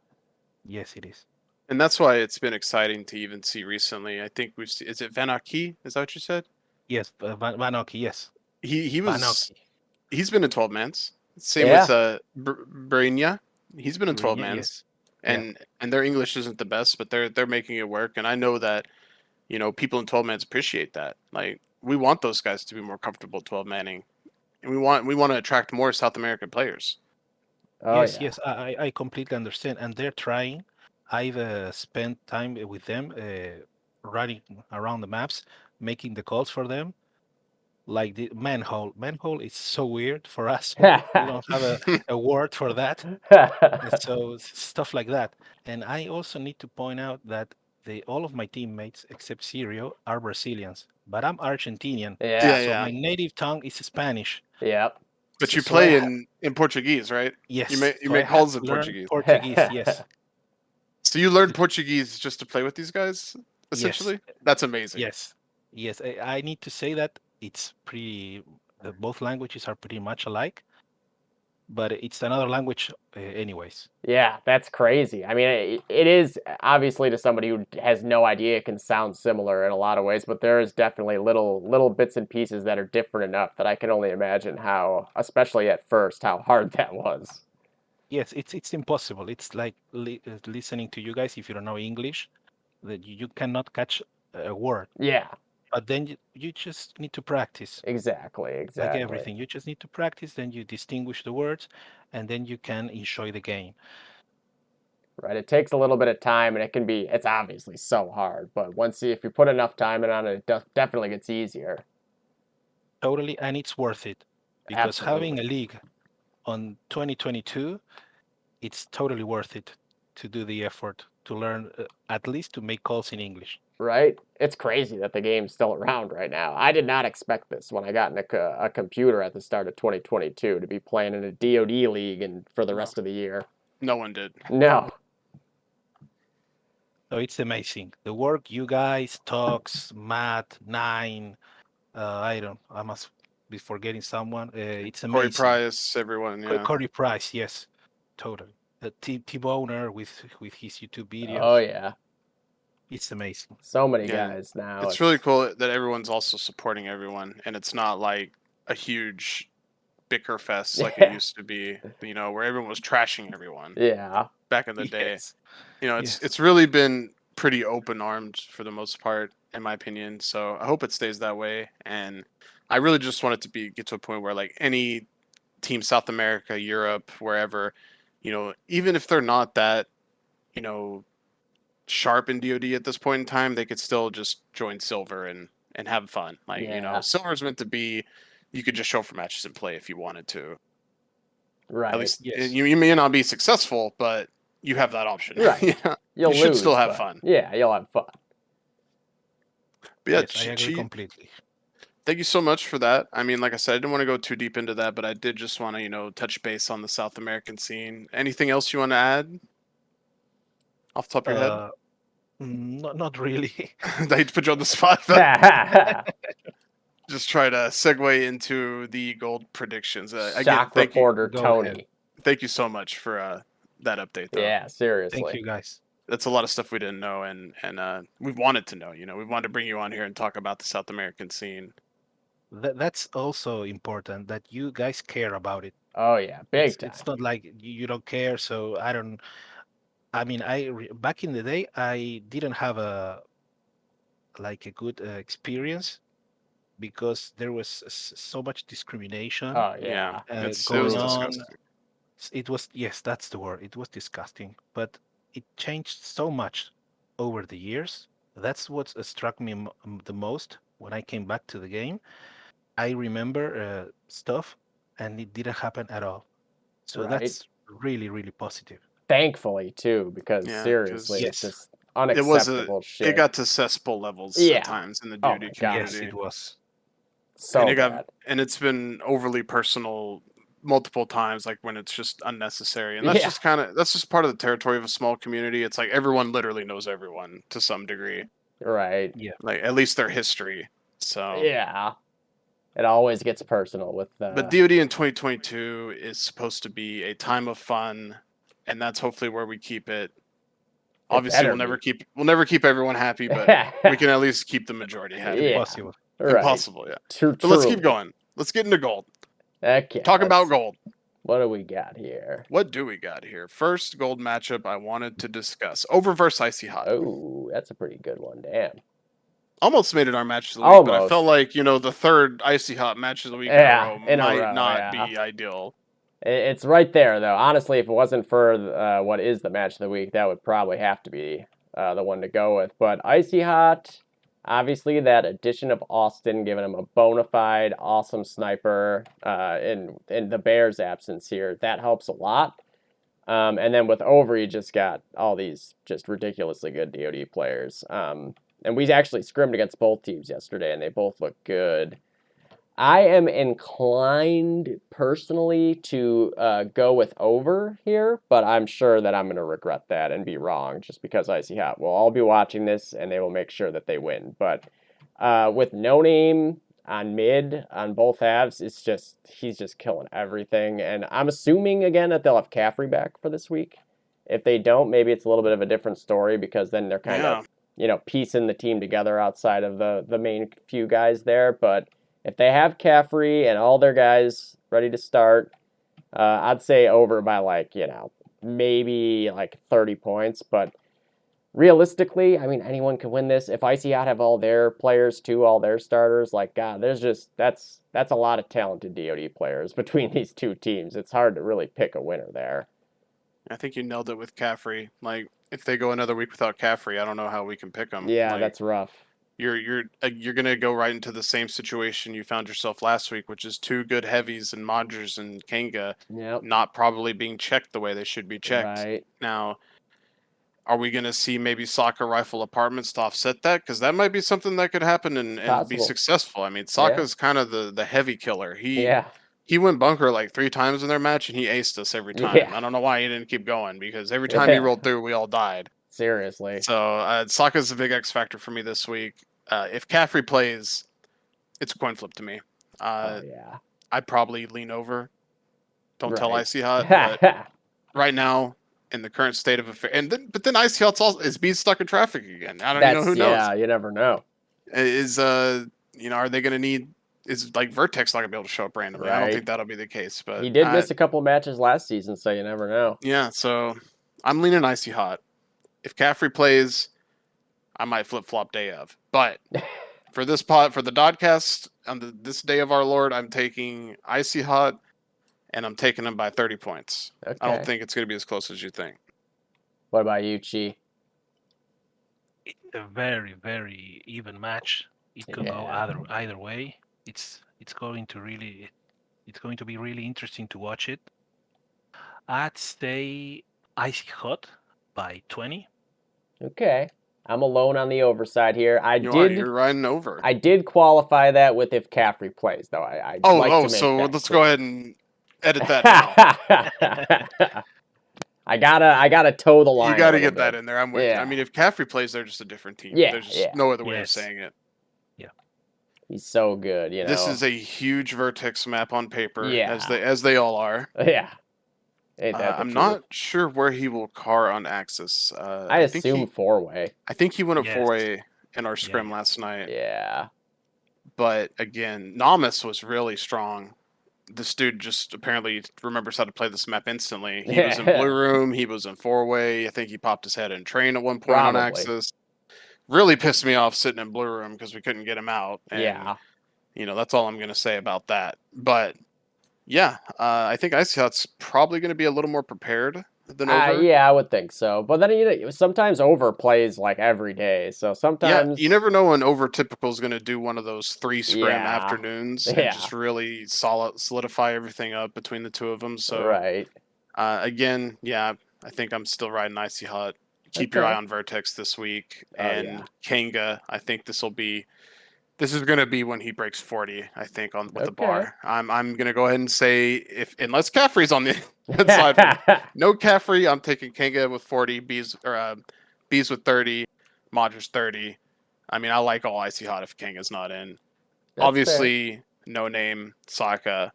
Yes, it is. And that's why it's been exciting to even see recently. I think we've seen, is it Van Aki? Is that what you said? Yes, Vanoki, yes. He was Vanoki. he's been in 12 mans. Same Yeah. with Brinya. He's been in 12 Rinya, mans. yes. Yeah. And their English isn't the best, but they're making it work. And I know that, you know, people in 12 mans appreciate that. Like we want those guys to be more comfortable 12 manning. And we want to attract more South American players. Oh, Yes, yeah. yes, I completely understand, and they're trying. I've spent time with them, running around the maps, making the calls for them. Like the manhole. Manhole is so weird for us. We don't have a word for that. So stuff like that. And I also need to point out that all of my teammates except Sirio are Brazilians, but I'm Argentinian, Yeah. so Yeah. my native tongue is Spanish. Yep. But you So I play ha- in Portuguese, right? yes, You so I make had calls to in learn Portuguese. Portuguese. Yes, So you learned Portuguese just to play with these guys, yes, essentially? That's amazing. yes, yes. I need to say that it's pretty. Both languages are pretty much alike, but it's another language, anyways. Yeah, that's crazy. I mean, it is obviously to somebody who has no idea, it can sound similar in a lot of ways, but there is definitely little bits and pieces that are different enough that I can only imagine how, especially at first, how hard that was. Yes, it's impossible. It's like listening to you guys if you don't know English, that you cannot catch a word. Yeah, But then you just need to practice, exactly, like exactly. everything. You just need to practice, then you distinguish the words, and then you can enjoy the game. Right, it takes a little bit of time, and it's obviously so hard, but if you put enough time in on it, it definitely gets easier. Totally, and it's worth it because having a Absolutely. league on 2022, it's totally worth it to do the effort to learn, at least to make calls in English. Right? It's crazy that the game's still around right now. I did not expect this when I got in a computer at the start of 2022 to be playing in a DOD league and for the rest of the year. No one did. No. So it's amazing. The work you guys, Talks, Matt, Nine, I must be forgetting someone. It's Cory amazing. Price, everyone, yeah. Cory Price, yes, totally. T-Boner with his YouTube videos. Oh yeah. It's amazing. So many Yeah, guys now. It's really cool that everyone's also supporting everyone, and it's not like a huge bicker fest like it used to be, you know, where everyone was trashing everyone Yeah. back in the day. Yes. You know, Yes. it's really been pretty open armed for the most part, in my opinion. So I hope it stays that way. And I really just want it to get to a point where like any team, South America, Europe, wherever, you know, even if they're not that, you know, sharp in DoD at this point in time, they could still just join Silver and have fun. Like, you know, Yeah. Silver is meant to be, you could just show up for matches and play if you wanted to. Right. At least Yes. you may not be successful, but you have that option. Right. You know? You'll You should lose, still have but fun. yeah, you'll have fun. But yeah, Yes, I agree completely. thank you so much for that. I mean, like I said, I didn't want to go too deep into that, but I did just want to, you know, touch base on the South American scene. Anything else you want to add off the top of your head? Not really. I hate to put you on the spot, but just try to segue into the gold predictions. Again, Shock thank you. reporter Go Tony. ahead. Thank you so much for that update, though. Yeah, seriously. Thank you, guys. That's a lot of stuff we didn't know, and we wanted to know. You know, we wanted to bring you on here and talk about the South American scene. That's also important that you guys care about it. Oh yeah, big time. It's not like you don't care. So I don't. I mean, back in the day, I didn't have a good experience because there was so much discrimination Oh Yeah, yeah. it going was on. disgusting. It was, yes, that's the word. It was disgusting, but it changed so much over the years. That's what struck me the most when I came back to the game. I remember stuff, and it didn't happen at all. So Right. that's really, really positive. Thankfully too, because Yeah, seriously, 'cause- it's Yes. just unacceptable shit. It got to cesspool levels Yeah. at times in the Oh DoD my God. Yes, community. it was. So and bad. it's been overly personal multiple times, like when it's just unnecessary. And that's Yeah. just part of the territory of a small community. It's like everyone literally knows everyone to some degree. Right. Yeah. Like at least their history. So Yeah. It always gets personal with but DoD in 2022 is supposed to be a time of fun, and that's hopefully where we keep it. Obviously, better we'll never keep everyone happy, but we can at least keep the majority happy. Yeah. Impossible. Right. Impossible, yeah. True. But let's keep going. Let's get into gold. Okay. Talking about gold. What do we got here? What do we got here? First gold matchup I wanted to discuss. Over versus Icy Hot. Oh, that's a pretty good one. Damn. Almost made it our match of the week, but I Almost. felt like, the third Icy Hot match of the week Yeah, in a row might not be ideal. It's right there, though. Honestly, if it wasn't for what is the match of the week, that would probably have to be the one to go with. But Icy Hot, obviously, that addition of Austin, giving him a bona fide, awesome sniper in the Bears' absence here, that helps a lot. And then with Over, you just got all these just ridiculously good DoD players. And we actually scrimmed against both teams yesterday, and they both look good. I am inclined personally to go with Over here, but I'm sure that I'm going to regret that and be wrong just because Icy Hot will all be watching this, and they will make sure that they win. But with No Name on mid on both halves, he's just killing everything. And I'm assuming, again, that they'll have Caffrey back for this week. If they don't, maybe it's a little bit of a different story because then they're kind of piecing the team together outside of the main few guys there. But if they have Caffrey and all their guys ready to start, I'd say Over by maybe 30 points. But realistically, I mean, anyone can win this. If Icy Hot have all their players too, all their starters, God, that's a lot of talented DoD players between these two teams. It's hard to really pick a winner there. I think you nailed it with Caffrey. If they go another week without Caffrey, I don't know how we can pick them. Yeah, that's rough. You're gonna go right into the same situation you found yourself last week, which is two good heavies and Modgers and Kanga not probably being checked the way they should be checked. Right. Now, are we gonna see maybe Sokka rifle apartments to offset that? Because that might be something that could happen and be successful. I mean, Sokka's kind of the heavy killer. He went bunker 3 times in their match, and he aced us every time. Yeah. I don't know why he didn't keep going, because every time he rolled through, we all died. Seriously. So Sokka's a big X factor for me this week. If Caffrey plays, it's a coin flip to me. I'd probably lean Over. Don't tell Icy Hot, but right now, in the current state of affairs, but then Icy Hot's is being stuck in traffic again. I don't who knows. Yeah, you never know. Are they going to need? Is Vertex not gonna be able to show up randomly? I don't think that'll be the case. But he did miss a couple matches last season, so you never know. Yeah, so I'm leaning Icy Hot. If Caffrey plays, I might flip flop day of. But for the DODCAST on this day of our Lord, I'm taking Icy Hot, and I'm taking him by 30 points. Okay. I don't think it's gonna be as close as you think. What about you, Chi? It's a very, very even match. It could go either way. It's going to be really interesting to watch it. I'd say Icy Hot by 20. Okay. I'm alone on the over side here. You're riding Over. I did qualify that with if Caffrey plays, though. Let's go ahead and edit that now. I gotta toe the line. You gotta get that in there. I'm with you. I mean, if Caffrey plays, they're just a different team. Yeah, There's just no other way of saying it. Yeah, he's so good. This is a huge Vertex map on paper, yeah, as they all are. Yeah. I'm not sure where he will car on Axis. I assume 4-way. I think he went a 4-way in our scrim last night. Yeah. But again, Namus was really strong. This dude just apparently remembers how to play this map instantly. He was in Blue Room. He was in 4-way. I think he popped his head in Train at one point on Axis. Really pissed me off sitting in Blue Room because we couldn't get him out. And, that's all I'm going to say about that. But yeah, I think Icy Hot's probably going to be a little more prepared than Over. Yeah, I would think so. But then sometimes Over plays every day, so sometimes you never know when Over typical is going to do one of those 3 scrim afternoons and just really solidify everything up between the two of them. So again, I think I'm still riding Icy Hot. keep your Okay. eye on Vertex this week. Oh, And yeah. Kanga, I think this is going to be when he breaks 40, I think, on with the Okay. bar. I'm going to go ahead and say, unless Caffrey's on the inside for no Caffrey, I'm taking Kanga with 40, Bees with 30, Modric 30. I mean, I like all Icy Hot if Kanga's not in. That's Obviously, No Name, Sokka,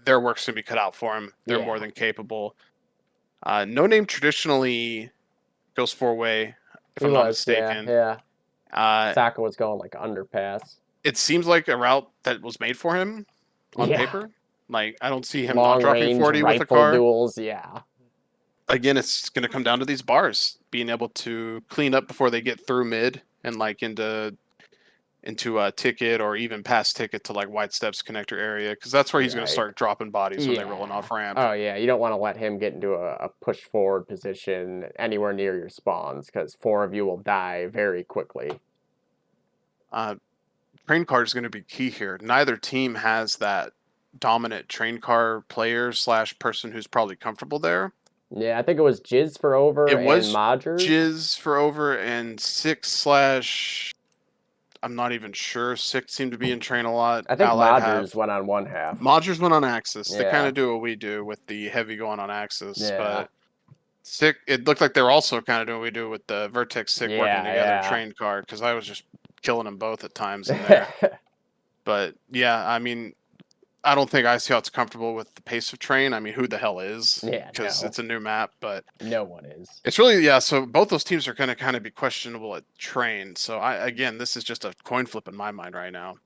their work's going to be cut out for him. They're more Yeah. than capable. No Name traditionally goes 4-way, if He I'm not was, mistaken. yeah. Uh, Sokka was going like underpass. it seems like a route that was made for him on Yeah. paper. Like, I don't see him not Long dropping range 40 with a rifle car. duels, yeah. Again, it's going to come down to these bars being able to clean up before they get through mid and like into a ticket or even past ticket to like White Steps connector area, because that's where he's going to Right. start dropping bodies when they're rolling Yeah. off ramp. Oh, yeah. You don't want to let him get into a push forward position anywhere near your spawns because 4 of you will die very quickly. Train car is going to be key here. Neither team has that dominant train car player / person who's probably comfortable there. Yeah, I think it was Jizz for over It and was Modgers. Jizz for over and 6 / I'm not even sure. 6 seemed to be in train a lot. I think Allied Modgers went on one half. Modgers went on Axis. They kind Yeah. of do what we do with the heavy going on Axis, Yeah. but Sick. It looked like they're also kind of doing what we do with the Vertex Sick working Yeah, together yeah. train card, because I was just killing them both at times in there. But yeah, I mean, I don't think ICOT's comfortable with the pace of train. I mean, who the hell is? Yeah, Because no. it's a new map, but No one is. it's really, yeah, so both those teams are going to kind of be questionable at train. So again, this is just a coin flip in my mind right now.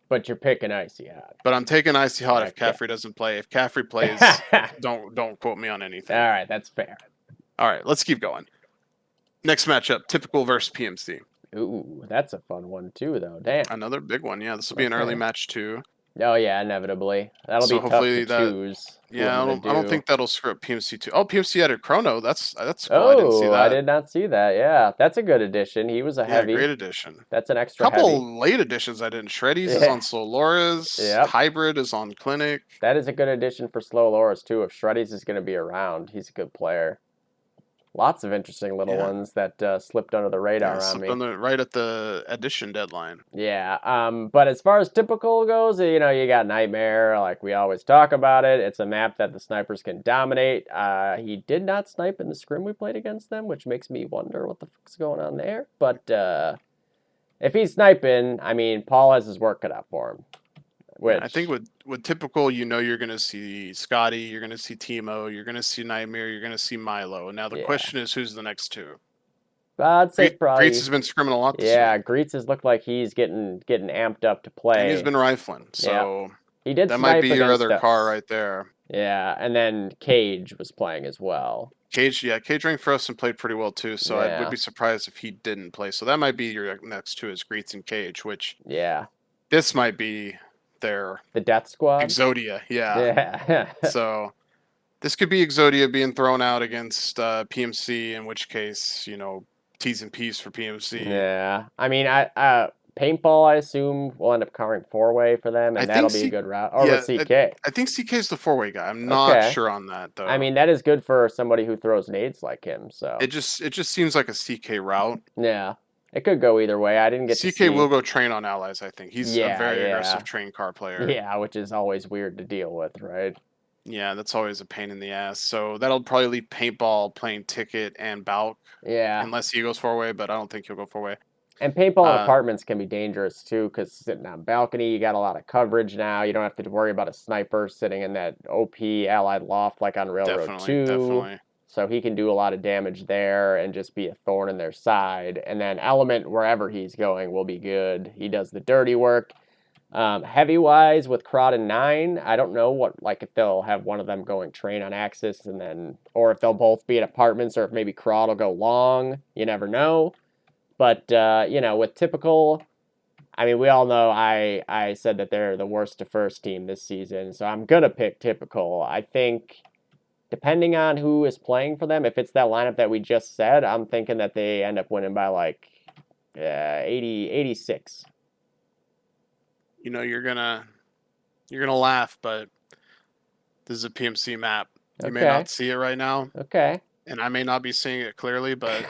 But you're picking Icy Hot. But I'm taking Icy Hot if Okay. Caffrey doesn't play. If Caffrey plays, don't quote me on anything. All right, that's fair. All right, let's keep going. Next matchup, Typical versus PMC. Ooh, that's a fun one too, though. Damn. Another big one. Yeah, this will be an early Okay. match too. Oh yeah, inevitably. That'll So be tough hopefully to that- choose. Yeah, I don't think that'll screw up PMC too. Oh, PMC added Chrono. That's cool. Oh, I didn't see that. I did not see that. Yeah, that's a good addition. He was a Yeah, heavy. great addition. That's an extra Couple heavy. late additions I didn't. Shreddies is Yeah. on Solora's. Yep. Hybrid is on Clinic. That is a good addition for Slow Loras too. If Shreddies is going to be around, he's a good player. Lots of interesting little ones that slipped under the radar on me. Right at the addition deadline. Yeah, but as far as Typical goes, you know, you got Nightmare, like we always talk about it. It's a map that the snipers can dominate. He did not snipe in the scrim we played against them, which makes me wonder what the fuck's going on there. But if he's sniping, I mean, Paul has his work cut out for him. Which I think with Typical, you know, you're going to see Scotty, you're going to see Timo, you're going to see Nightmare, you're going to see Milo. Now the question is, who's the next two? I'd say probably. Greets has been scrimming a lot this Yeah, week. Greets has looked like he's getting amped up to play. And he's been rifling, so he did. That might be your other us. car right there. Yeah, and then Cage was playing as well. Cage ranked for us and played pretty well too, so I would be surprised if he didn't play. So that might be your next two is Greets and Cage, which this might be the Death Squad. Exodia, yeah. So this could be Exodia being thrown out against PMC, in which case, you know, T's and P's for PMC. Yeah, I mean, Paintball, I assume, will end up covering 4-way for them, and that'll be a good route. Or with CK. I think CK is the 4-way guy. I'm not sure on that though. I mean, that is good for somebody who throws nades like him. So it just seems like a CK route. Yeah. It could go either way. I didn't get to CK see. will go train on allies, I think. He's a very aggressive train car player. Yeah, which is always weird to deal with, right? Yeah, that's always a pain in the ass. So that'll probably leave Paintball playing Ticket and Balk. Yeah. Unless he goes 4-way, but I don't think he'll go 4-way. And Paintball in apartments can be dangerous too, because sitting on balcony, you got a lot of coverage now. You don't have to worry about a sniper sitting in that OP allied loft like on Railroad 2. Definitely. So he can do a lot of damage there and just be a thorn in their side. And then Element, wherever he's going, will be good. He does the dirty work. Heavy-wise, with Crod and 9, I don't know if they'll have one of them going train on Axis, and then, or if they'll both be at apartments, or if maybe Crod will go long. You never know. But, you know, with Typical, I mean, we all know I said that they're the worst to first team this season, so I'm going to pick Typical. I think, depending on who is playing for them, if it's that lineup that we just said, I'm thinking that they end up winning by 86. You know, you're gonna laugh, but this is a PMC map. You may not see it right now. Okay. and I may not be seeing it clearly, but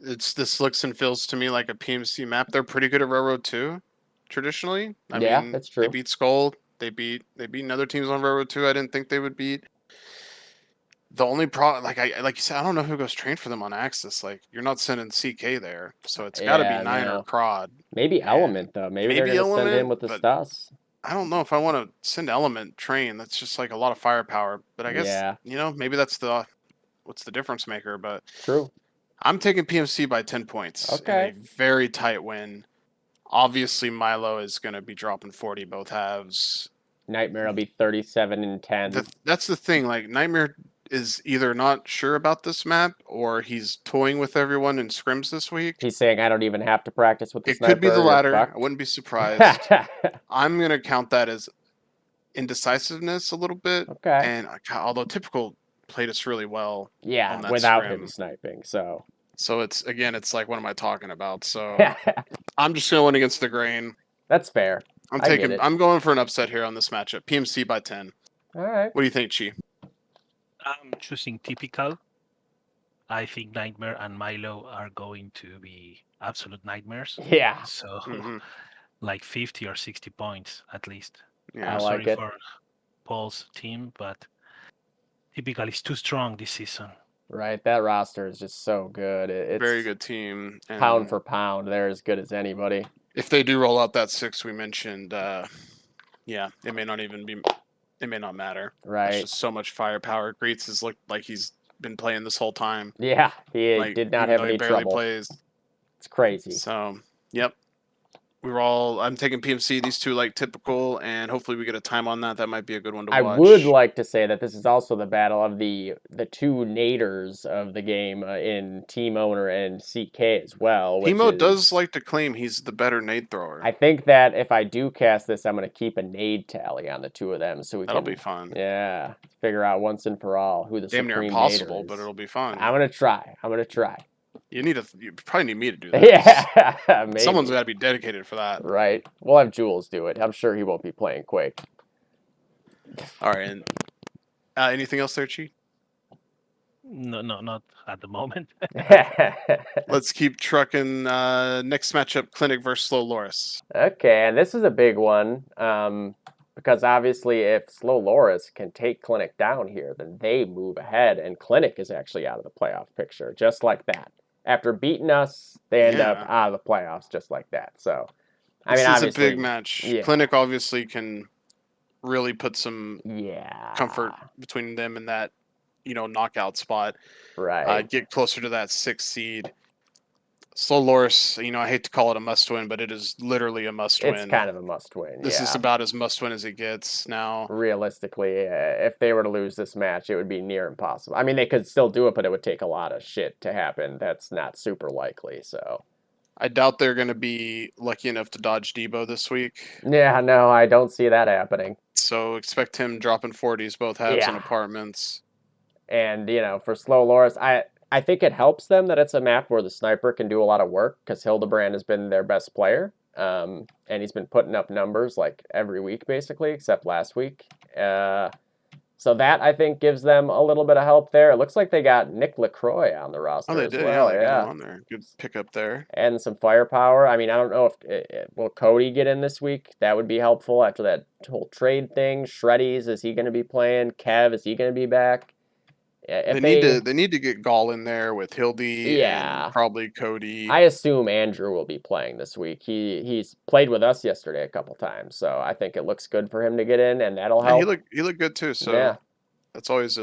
this looks and feels to me like a PMC map. They're pretty good at Railroad too, traditionally. I Yeah, mean, that's they true. beat Skull. They beat other teams on Railroad 2 I didn't think they would beat. The only problem, like you said, I don't know who goes train for them on Axis. Like, you're not sending CK there, so it's got to be Yeah, Nine or no. Crod. Maybe And Element, though. Maybe they're maybe going to send him Element, with the but Stus. I don't know if I want to send Element train. That's just like a lot of firepower. But I guess Yeah, maybe that's what's the difference maker. But true. I'm taking PMC by 10 points in a Okay. very tight win. Obviously, Milo is going to be dropping 40 both halves. Nightmare will be 37 and 10. That's the thing. Like, Nightmare is either not sure about this map or he's toying with everyone in scrims this week. He's saying I don't even have to practice with the It sniper. could be the You're latter. I fucked." wouldn't be surprised. I'm going to count that as indecisiveness a little bit. Okay. And although Typical played us really well Yeah, on that without scrim. him sniping, so. So it's like, what am I talking about? So I'm just going against the grain. That's fair. I get it. I'm going for an upset here on this matchup. PMC by 10. All right. What do you think, Chi? I'm choosing Typical. I think Nightmare and Milo are going to be absolute nightmares. Yeah. So, Mhm. like 50 or 60 points at least. Yeah. I I'm like sorry it. for Paul's team, but Typical is too strong this season. Right. That roster is just so good. It's Very good team. And pound for pound. They're as good as anybody. if they do roll out that 6 we mentioned, yeah, it may not matter. Right. There's just so much firepower. Greets has looked like he's been playing this whole time. Yeah. He Like, did not even have though any he barely trouble. plays. It's crazy. So, yep. I'm taking PMC, these two like Typical, and hopefully we get a time on that. That might be a good one to watch. I would like to say that this is also the battle of the two naders of the game in Team Owner and CK as well. Timo does like to claim he's the better nade thrower. I think that if I do cast this, I'm going to keep a nade tally on the two of them, so That'll be fun. Yeah, figure out once and for all who the Damn near supreme impossible, nader is. but it'll be fun. I'm gonna try. You probably need me to do that. Yeah, maybe. Someone's got to be dedicated for that. Right. We'll have Jules do it. I'm sure he won't be playing Quake. All right. And anything else there, Chi? No, not at the moment. Let's keep trucking. Next matchup, Clinic versus Slow Loris. Okay, and this is a big one because obviously if Slow Loris can take Clinic down here, then they move ahead, and Clinic is actually out of the playoff picture, just like that. After beating us, they end up out of the playoffs just like that. So, This is obviously, a big match. Yeah. Clinic obviously can really put some Yeah. comfort between them and that, knockout spot. Right. Get closer to that 6th seed. Slow Loris, I hate to call it a must-win, but it is literally a must-win. It's kind of a must-win. This is about as must-win as it gets now. Realistically, if they were to lose this match, it would be near impossible. I mean, they could still do it, but it would take a lot of shit to happen. That's not super likely, so. I doubt they're going to be lucky enough to dodge Debo this week. Yeah, no, I don't see that happening. So expect him dropping 40s, both halves and apartments. And, for Slow Loris, I think it helps them that it's a map where the sniper can do a lot of work because Hildebrand has been their best player. And he's been putting up numbers like every week, basically, except last week. So that, I think, gives them a little bit of help there. It looks like they got Nick LaCroix on the roster they as did, well. they got him on there. Good pickup there. And some firepower. I mean, I don't know if will Cody get in this week? That would be helpful after that whole trade thing. Shreddies, is he going to be playing? Kev, is he going to be back? They need to get Gall in there with Hildy and probably Cody. I assume Andrew will be playing this week. He's played with us yesterday a couple times, so I think it looks good for him to get in, and that'll help. He looked good too. So that's always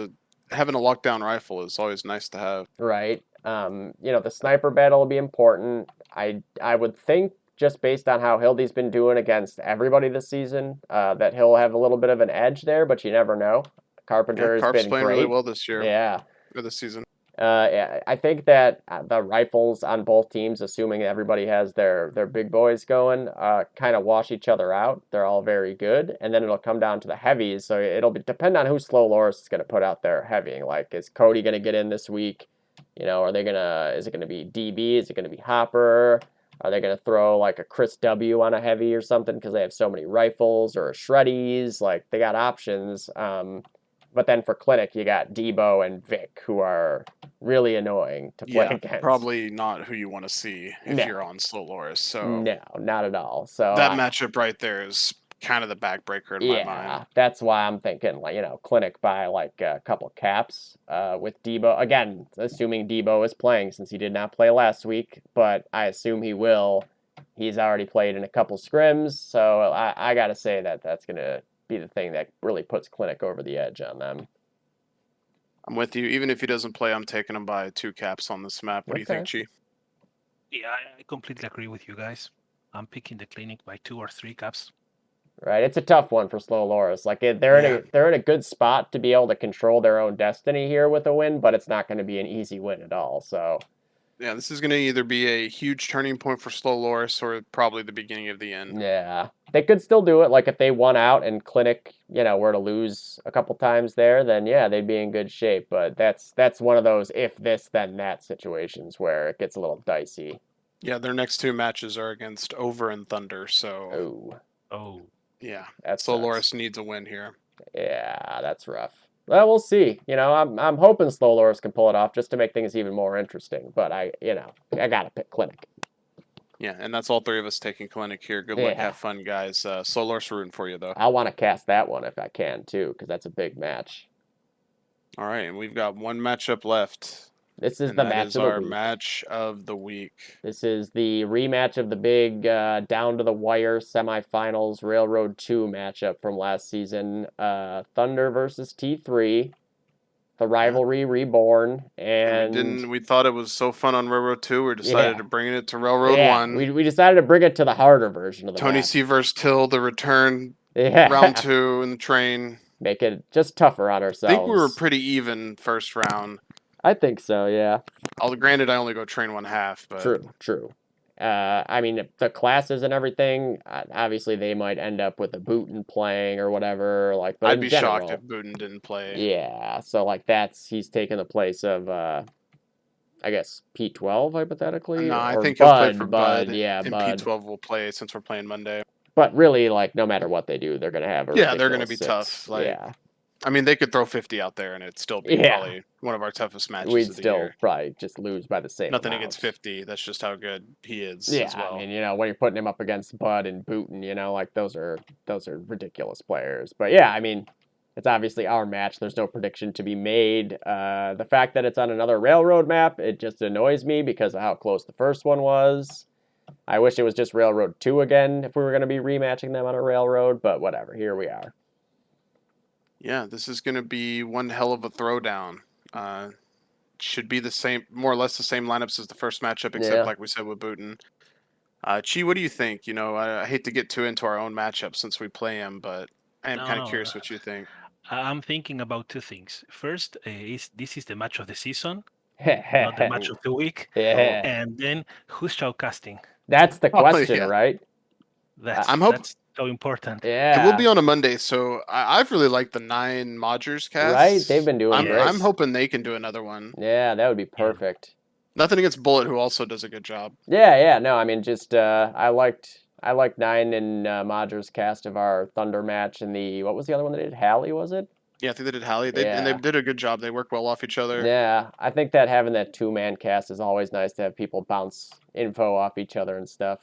having a lockdown rifle is always nice to have. Right. The sniper battle will be important. I would think, just based on how Hildy's been doing against everybody this season, that he'll have a little bit of an edge there, but you never know. Carpenter has been playing great. really well this year. Yeah. Or this season. I think that the rifles on both teams, assuming everybody has their big boys going, kind of wash each other out. They're all very good, and then it'll come down to the heavies. So it'll depend on who Slow Loris is going to put out there heavying. Like, is Cody going to get in this week? Is it going to be DB? Is it going to be Hopper? Are they going to throw like a Chris W on a heavy or something because they have so many rifles, or a Shreddies? Like, they got options. but then for Clinic, you got Debo and Vic, who are really annoying to play against. Probably not who you want to see if No. you're on Slow Loris. So No, not at all. So that matchup right there is kind of the backbreaker in my mind. that's why I'm thinking, like, Clinic by like a couple caps with Debo. Again, assuming Debo is playing since he did not play last week, but I assume he will. He's already played in a couple scrims, so I got to say that's going to be the thing that really puts Clinic over the edge on them. I'm with you. Even if he doesn't play, I'm taking him by 2 caps on this map. What do you think, Chi? Yeah, I completely agree with you guys. I'm picking the Clinic by 2 or 3 caps. Right, it's a tough one for Slow Loris. Like they're in a good spot to be able to control their own destiny here with a win, but it's not going to be an easy win at all. So yeah, this is going to either be a huge turning point for Slow Loris or probably the beginning of the end. yeah, they could still do it. Like if they won out and Clinic, were to lose a couple times there, then yeah, they'd be in good shape. But that's one of those if this then that situations where it gets a little dicey. Yeah, their next 2 matches are against Over and Thunder. So yeah, Slow Loris needs a win here. Yeah, that's rough. Well, we'll see. I'm hoping Slow Loris can pull it off just to make things even more interesting. But I gotta pick Clinic. Yeah, and that's all 3 of us taking Clinic here. Good luck, have fun, guys. Slow Loris rooting for you though. I want to cast that one if I can too, because that's a big match. All right, and we've got one matchup left. This is the match of the week. Match of the week. This is the rematch of the big down to the wire semifinals Railroad 2 matchup from last season. Thunder versus T3. The rivalry reborn, and we thought it was so fun on Railroad 2, we decided to bring it to Railroad 1. We decided to bring it to the harder version of the Tony match. C versus Till, the return, round 2 in the train. Make it just tougher on ourselves. I think we were pretty even first round. I think so, yeah. Granted, I only go train 1/2, but True. I mean, the classes and everything, obviously they might end up with a Booten playing or whatever. Like, but I'd be shocked if Booten didn't play. Yeah, so like he's taking the place of, I guess, P12 hypothetically. No, I think Bud, he'll play for Bud. Yeah, and Bud. P12 will play since we're playing Monday. But really, like, no matter what they do, they're gonna have a they're gonna be 6. tough. Like, yeah. I mean, they could throw 50 out there, and it'd still be probably one of our toughest matches We'd of the still year. probably just lose by the same Nothing amount. against 50. That's just how good he is Yeah, as well. I mean, when you're putting him up against Bud and Booten, like those are ridiculous players. But yeah, I mean, it's obviously our match. There's no prediction to be made. The fact that it's on another Railroad map, it just annoys me because of how close the first one was. I wish it was just Railroad 2 again if we were going to be rematching them on a Railroad, but whatever. Here we are. Yeah, this is going to be one hell of a throwdown. Should be the same, more or less the same lineups as the first matchup, except like we said with Booten. Chi, what do you think? I hate to get too into our own matchup since we play him, but I am kind of curious what you think. I'm thinking about 2 things. First, this is the match of the season, not the match of the week. Yeah. And then, who's shoutcasting? That's the question, right? That's so important. Yeah. It will be on a Monday, so I've really liked the 9 Modgers cast. Right, they've been doing great. I'm hoping they can do another one. Yeah, that would be perfect. Nothing against Bullet, who also does a good job. Yeah, no, I mean, just I liked 9 and Modgers cast of our Thunder match and what was the other one they did? Hallie, was it? Yeah, I think they did Hallie. And they did a good job. They work well off each other. Yeah, I think that having that 2-man cast is always nice to have people bounce info off each other and stuff.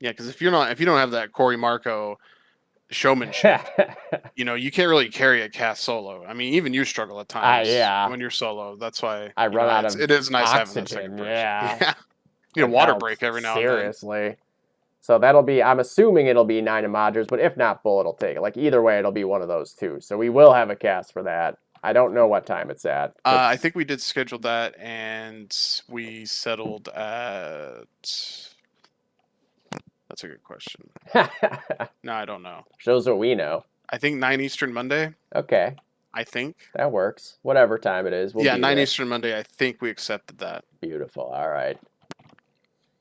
Yeah, because if you don't have that Cory Marco showmanship, you can't really carry a cast solo. I mean, even you struggle at times when you're solo. That's why I run out of it is nice oxygen, having that second person. Yeah. You know, water break every now and then. Seriously. So I'm assuming it'll be 9 and Modgers, but if not, Bullet will take it. Like, either way, it'll be one of those 2. So we will have a cast for that. I don't know what time it's at. I think we did schedule that, and we settled at... That's a good question. No, I don't know. Shows what we know. I think 9 Eastern Monday. Okay. I think. That works. Whatever time it is. We'll be 9 there. Eastern Monday. I think we accepted that. Beautiful. All right.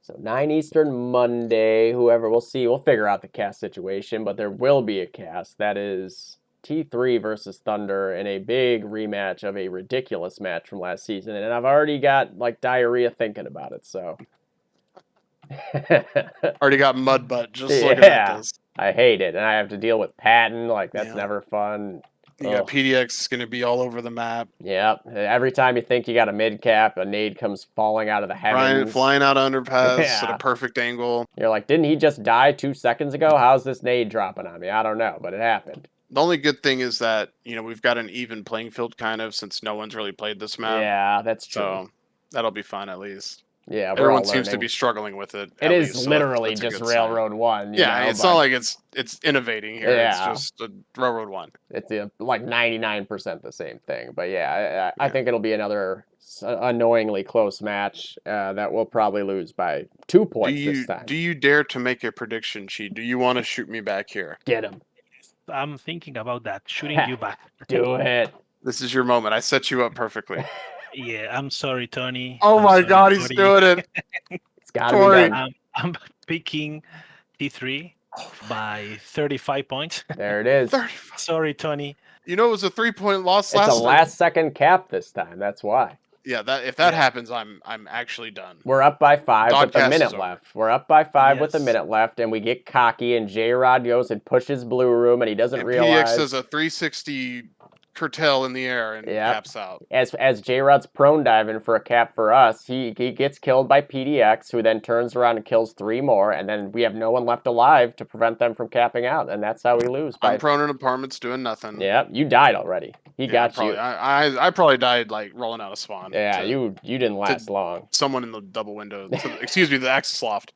So 9 Eastern Monday, we'll see. We'll figure out the cast situation, but there will be a cast. That is T3 versus Thunder in a big rematch of a ridiculous match from last season. And I've already got, like, diarrhea thinking about it, so... Already got mud butt just looking at this. I hate it, and I have to deal with Patton. Like, that's never fun. You got Ugh. PDX going to be all over the map. Yep. Every time you think you got a mid cap, a nade comes falling out of the Brian heavens. flying out of underpass at Yeah. a perfect angle. You're like, didn't he just die 2 seconds ago? How's this nade dropping on me? I don't know, but it happened. The only good thing is that, we've got an even playing field kind of since no one's really played this map. Yeah, that's true. So that'll be fun at least. Yeah, Everyone seems to be struggling with it. It is literally just Railroad 1. Yeah, it's not like it's innovating here. It's Yeah. just a Railroad 1. It's like 99% the same thing. But yeah, I think it'll be another annoyingly close match that we'll probably lose by 2 points this time. Do you dare to make a prediction, Chi? Do you want to shoot me back here? Get him. I'm thinking about that, shooting you back. Do it. This is your moment. I set you up perfectly. Yeah, I'm sorry, Tony. Oh I'm my sorry, God, he's Cody. doing it. It's got to Cory. be done. I'm picking T3 by 35 points. There it is. 35. Sorry, Tony. It was a 3-point loss It's last a time. last-second cap this time. That's why. Yeah, if that Yeah. happens, I'm actually done. We're up by 5 with a DODCAST minute is over. left. We're up by 5 with a Yes. minute left, and we get cocky, and J-Rod goes and pushes Blue Room, and he doesn't And realize. PDX does a 360 curtail in the air and Yep. caps out. As J-Rod's prone diving for a cap for us, he gets killed by PDX, who then turns around and kills 3 more, and then we have no one left alive to prevent them from capping out, and that's how we lose. I'm prone in apartments doing nothing. Yeah, you died already. He got probably, you. I probably died like rolling out of spawn. Yeah, to you didn't last long. Someone in the double window. Excuse me, the access loft.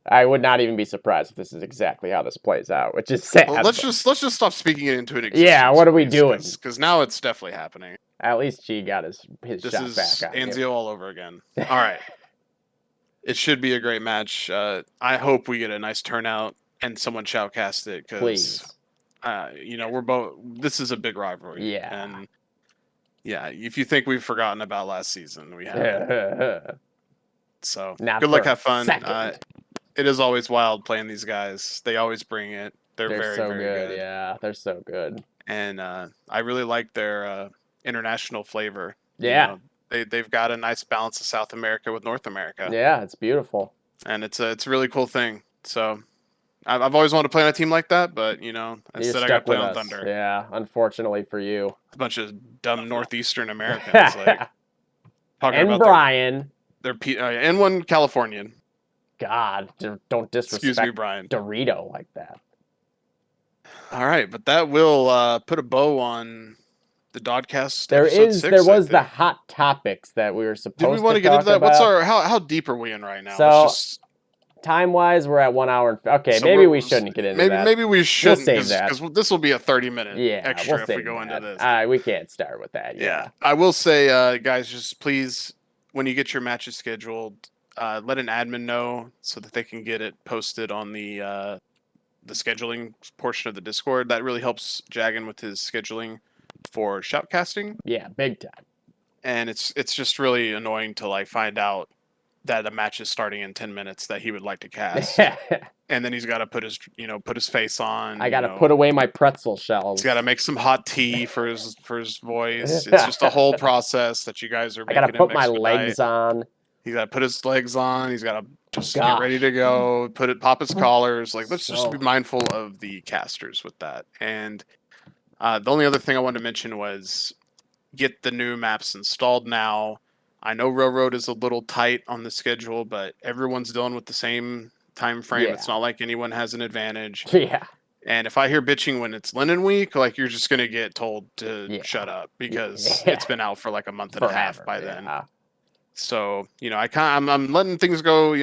I would not even be surprised if this is exactly how this plays out, which is sad. Well, let's but just stop speaking it into an existence. Yeah, what are we doing? Because now it's definitely happening. At least she got his This shot is back on you. Anzio all over again. All right. It should be a great match. I hope we get a nice turnout and someone shoutcast it because, Please. we're both. This is a big rivalry. Yeah. And yeah, if you think we've forgotten about last season, we haven't. So Not good luck, for a have fun. second. It is always wild playing these guys. They always bring it. They're very, so very good. Yeah, they're so good. And I really like their international flavor. Yeah. They've got a nice balance of South America with North America. Yeah, it's beautiful. And it's a really cool thing. So I've always wanted to play on a team like that, but You're instead I got stuck to play with on us. Thunder. Yeah, unfortunately for you. A bunch of dumb Northeastern Americans like talking And about Brian. and one Californian. God, don't disrespect Excuse me, Brian. Dorito like that. All right, but that will put a bow on the DODCAST. There episode 6, was I the think. hot topics that we were supposed to Did we want to get talk into that? about. What's how deep are we in right now? So, Let's time-wise, we're at 1 hour and... Okay, So maybe we're- we shouldn't get into that. Maybe we shouldn't save that. because this will be a 30-minute Yeah, extra we'll if we save go into that. this. We can't start with that. Yeah. I will say, guys, just please, when you get your matches scheduled, let an admin know so that they can get it posted on the scheduling portion of the Discord. That really helps Jagan with his scheduling for shoutcasting. Yeah, big time. And it's just really annoying to find out that a match is starting in 10 minutes that he would like to cast. And then he's got to put his face on. I got to put away my pretzel shells. He's got to make some hot tea for his voice. It's just a whole process that you guys are I making. got to put him my expedite. legs on. He's got to put his legs on. He's got to just Gosh. get ready to go. Pop his collars. Let's just So- be mindful of the casters with that. And the only other thing I wanted to mention was get the new maps installed now. I know Railroad is a little tight on the schedule, but everyone's dealing with the same time frame. Yeah. It's not like anyone has an advantage. Yeah. And if I hear bitching when it's Linen Week, you're just gonna get told to Yeah. shut up because Yeah. it's been out for a month and a half by then. Yeah. So I'm letting things go.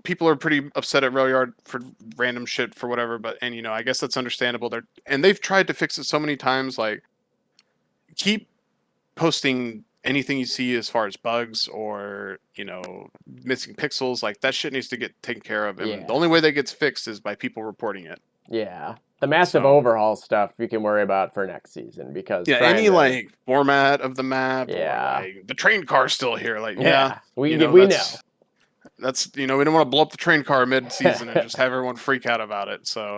People are pretty upset at Railyard for random shit for whatever, but I guess that's understandable. They've tried to fix it so many times. Keep posting anything you see as far as bugs or missing pixels. That shit needs to get taken care of, and Yeah. the only way that gets fixed is by people reporting it. Yeah. The massive So- overhaul stuff you can worry about for next season because trying Any to- format of the map, Yeah. or the train car's still here. we know. That's we don't want to blow up the train car mid-season and just have everyone freak out about it. So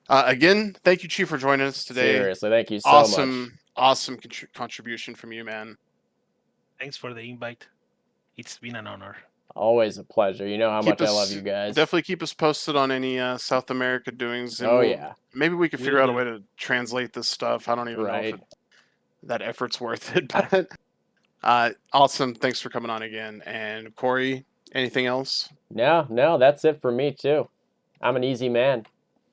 again, thank you, Chief, for joining us today. Seriously, thank you so much. Awesome contribution from you, man. Thanks for the invite. It's been an honor. Always a pleasure. You know how Keep much I love us- you guys. Definitely keep us posted on any South America doings. And Oh, yeah. maybe we could Will figure out a do. way to translate this stuff. I don't even know if Right. that effort's worth it. But awesome. Thanks for coming on again. And Cory, anything else? No, that's it for me, too. I'm an easy man.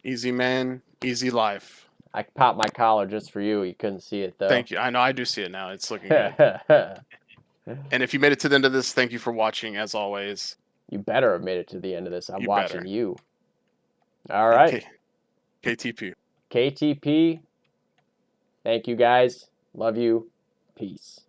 Easy man, easy life. I popped my collar just for you. You couldn't see it, though. Thank you. I know I do see it now. It's looking good. And if you made it to the end of this, thank you for watching, as always. You better have made it to the end of this. I'm You watching better. you. All right. KTP. KTP. Thank you, guys. Love you. Peace.